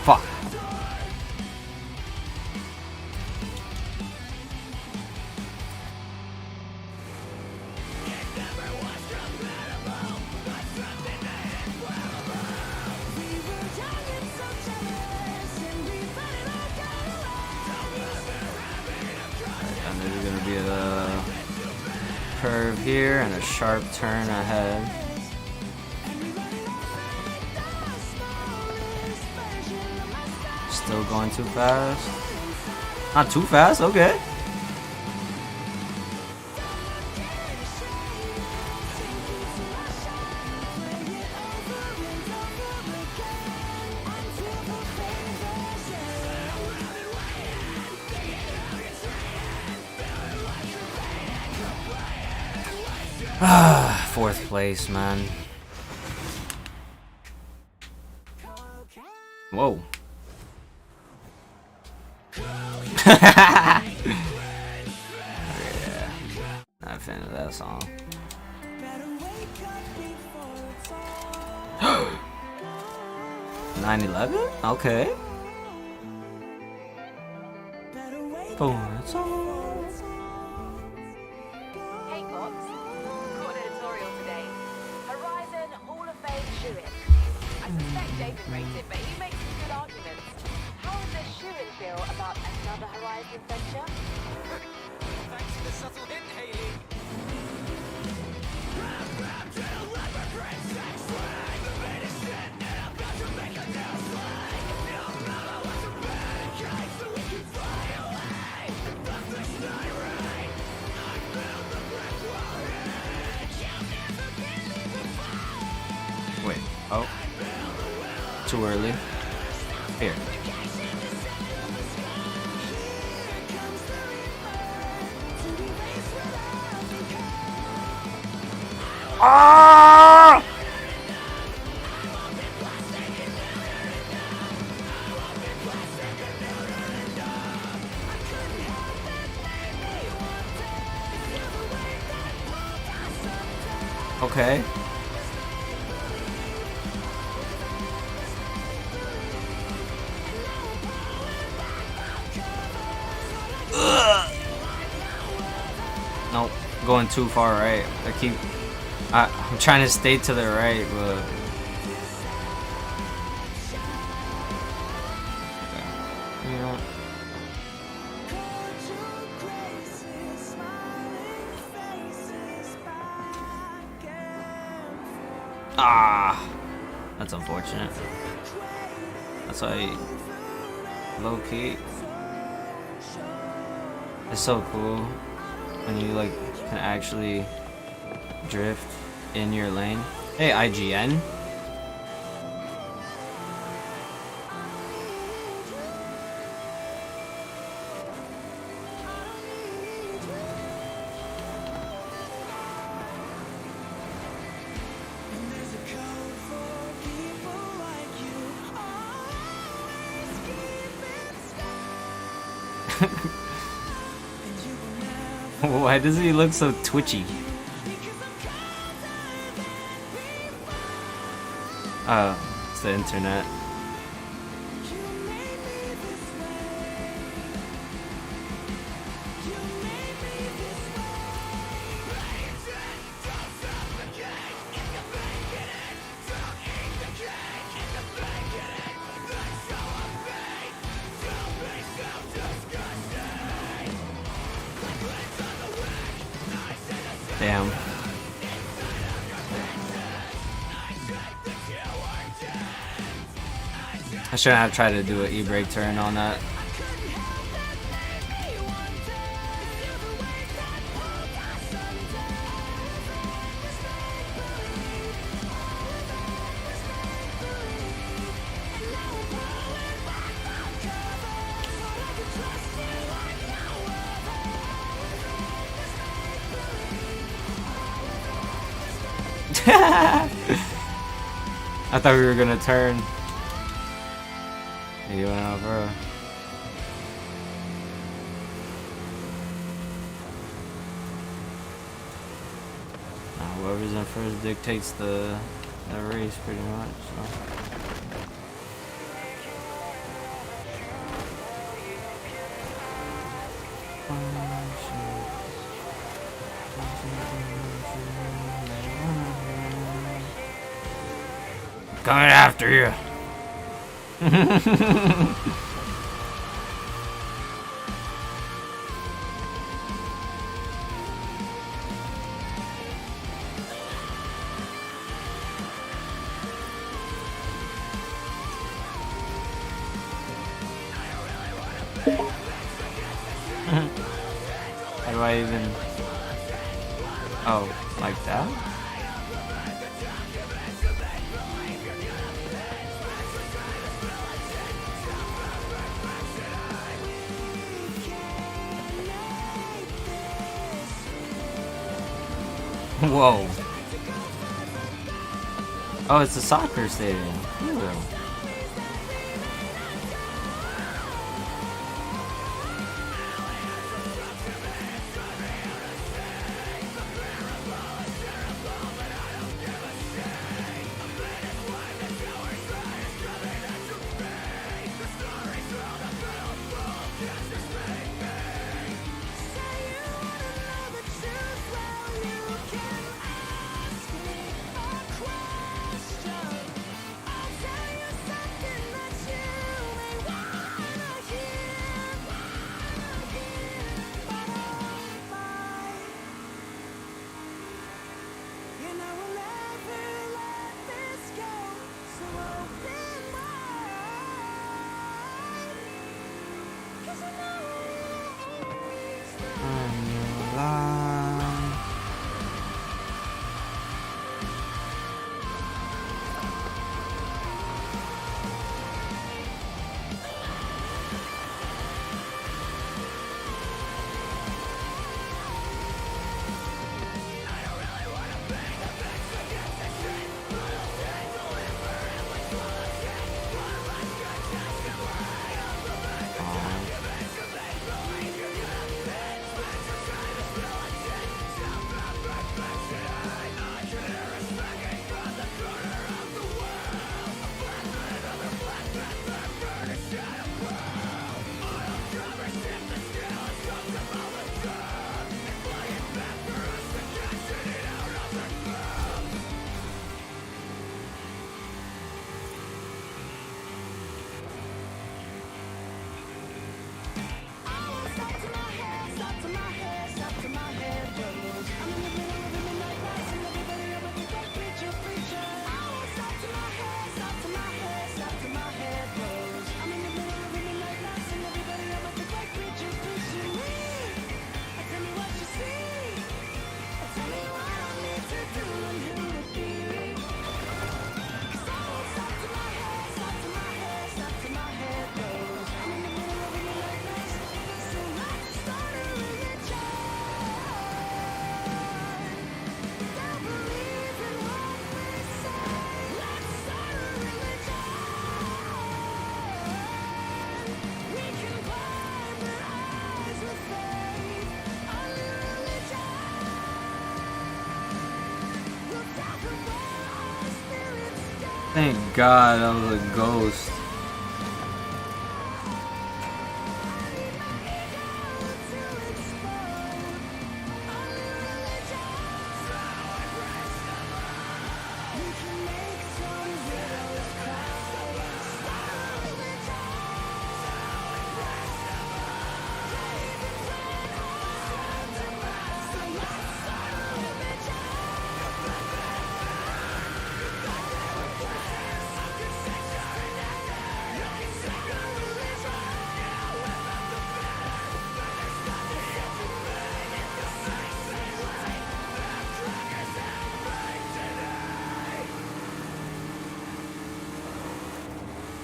Fuck. And there's gonna be a curve here and a sharp turn ahead. Still going too fast. Not too fast, okay. Ah, 4th place, man. Whoa. Yeah. Not a fan of that song. 9/11? Okay. Forza. Hey, Fox. Got an editorial today. Horizon Hall of Fame shoe-in. I suspect David rates it, but he makes some good arguments. How does the shoe-in feel about another Horizon venture? Thanks for the subtle hint, Haley. Wait. Oh. Too early. Here. Ah! Okay. Ugh. Nope, going too far right. I'm trying to stay to the right, but you know. Ah, that's unfortunate. That's why low key. It's so cool when you like can actually drift in your lane. Hey, IGN. Why does he look so twitchy? It's the internet. Damn. I shouldn't have tried to do an e-brake turn on that. I thought we were gonna turn. You went over. Whoever's in first dictates the race pretty much. So. Coming after you. How do I even... Oh, like that? Whoa. Oh, it's a soccer stadium. Ooh. Thank God that was a ghost.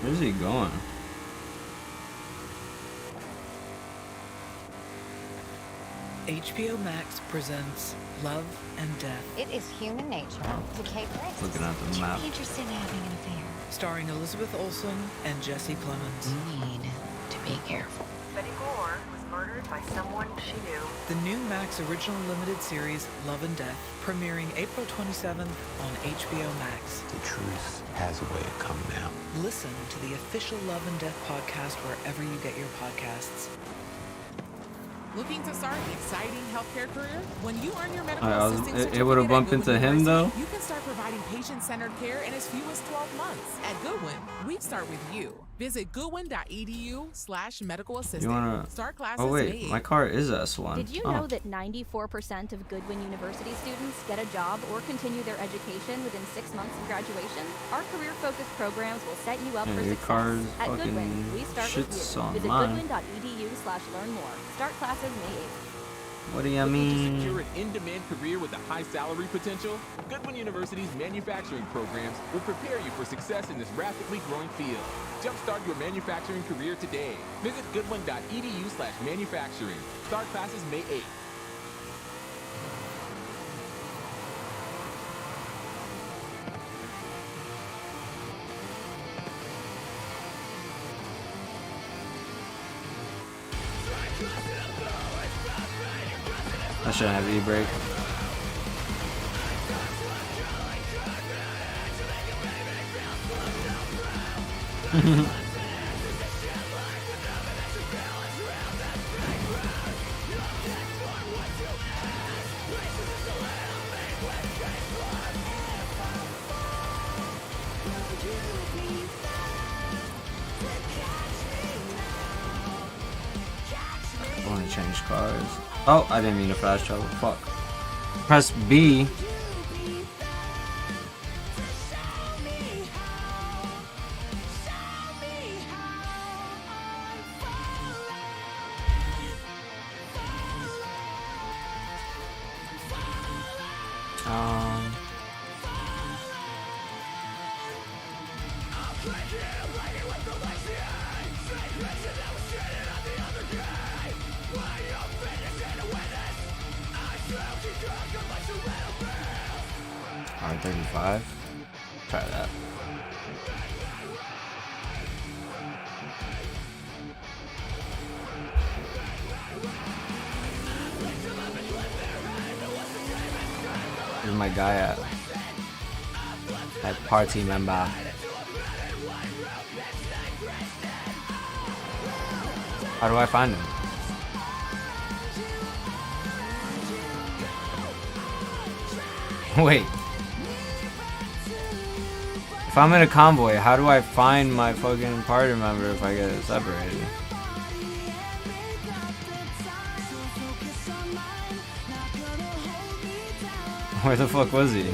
Where's he going? HBO Max presents Love and Death. It is human nature to take risks. Looking at the map. Be interested in having an affair. Starring Elizabeth Olsen and Jesse Plemons. You need to be careful. Betty Moore was murdered by someone she knew. The new Max original limited series Love and Death, premiering April 27th on HBO Max. The truth has a way of coming out. Listen to the official Love and Death podcast wherever you get your podcasts. Looking to start an exciting healthcare career? When you earn your medical It would have bumped into him though. You can start providing patient-centered care in as few as 12 months. At Goodwin, we start with you. Visit goodwin.edu/medical assistant. You wanna? Start classes Oh wait, May my car is S1. Did you know that 94% of Goodwin University students get a job or continue their education within 6 months of graduation? Our career-focused programs will set you up Yeah, for your success. car's At fucking Goodwin, we start with shit's you. Visit online. goodwin.edu/learn more. Start classes May 8th. What do you Looking to mean? secure an in-demand career with a high salary potential? Goodwin University's manufacturing programs will prepare you for success in this rapidly growing field. Jumpstart your manufacturing career today. Visit goodwin.edu/manufacturing. Start classes May 8th. I shouldn't have e-brake. I want to change cars. Oh, I didn't mean to fast travel. Fuck. Press B. R35. Try that. Where's my guy at? That party member. How do I find him? Wait. If I'm in a convoy, how do I find my fucking party member if I get separated? Where the fuck was he?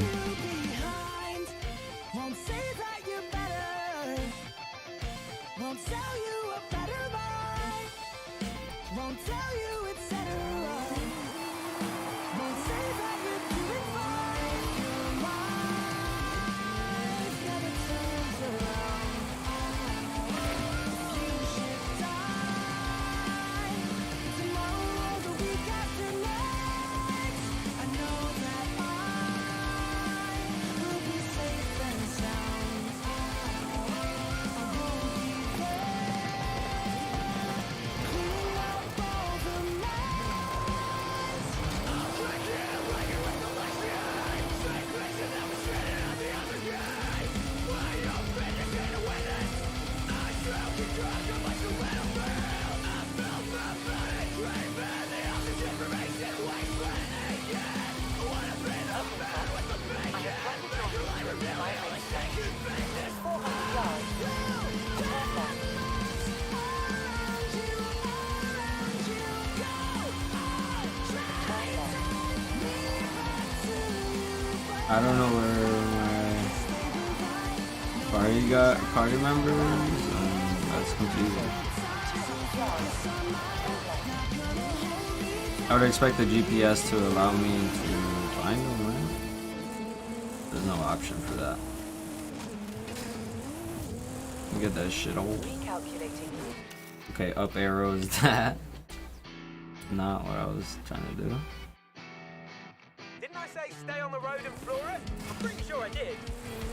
I don't know where my party members. That's confusing. I would expect the GPS to allow me to find them, right? There's no option for that. Get that shit old. Okay, up arrow is that. Not what I was trying to do. Didn't I say stay on the road and floor it? I'm pretty sure I did.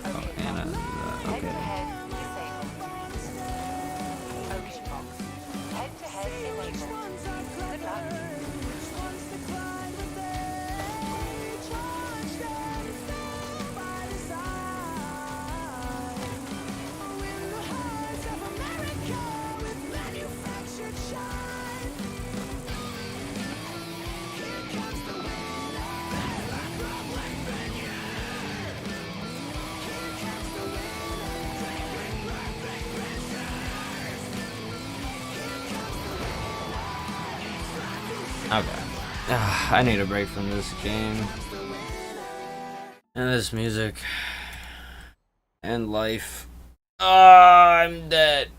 Oh, Anna, okay. Head to head enabled. Good luck. Okay. I need a break from this game. And this music. And life. I'm dead.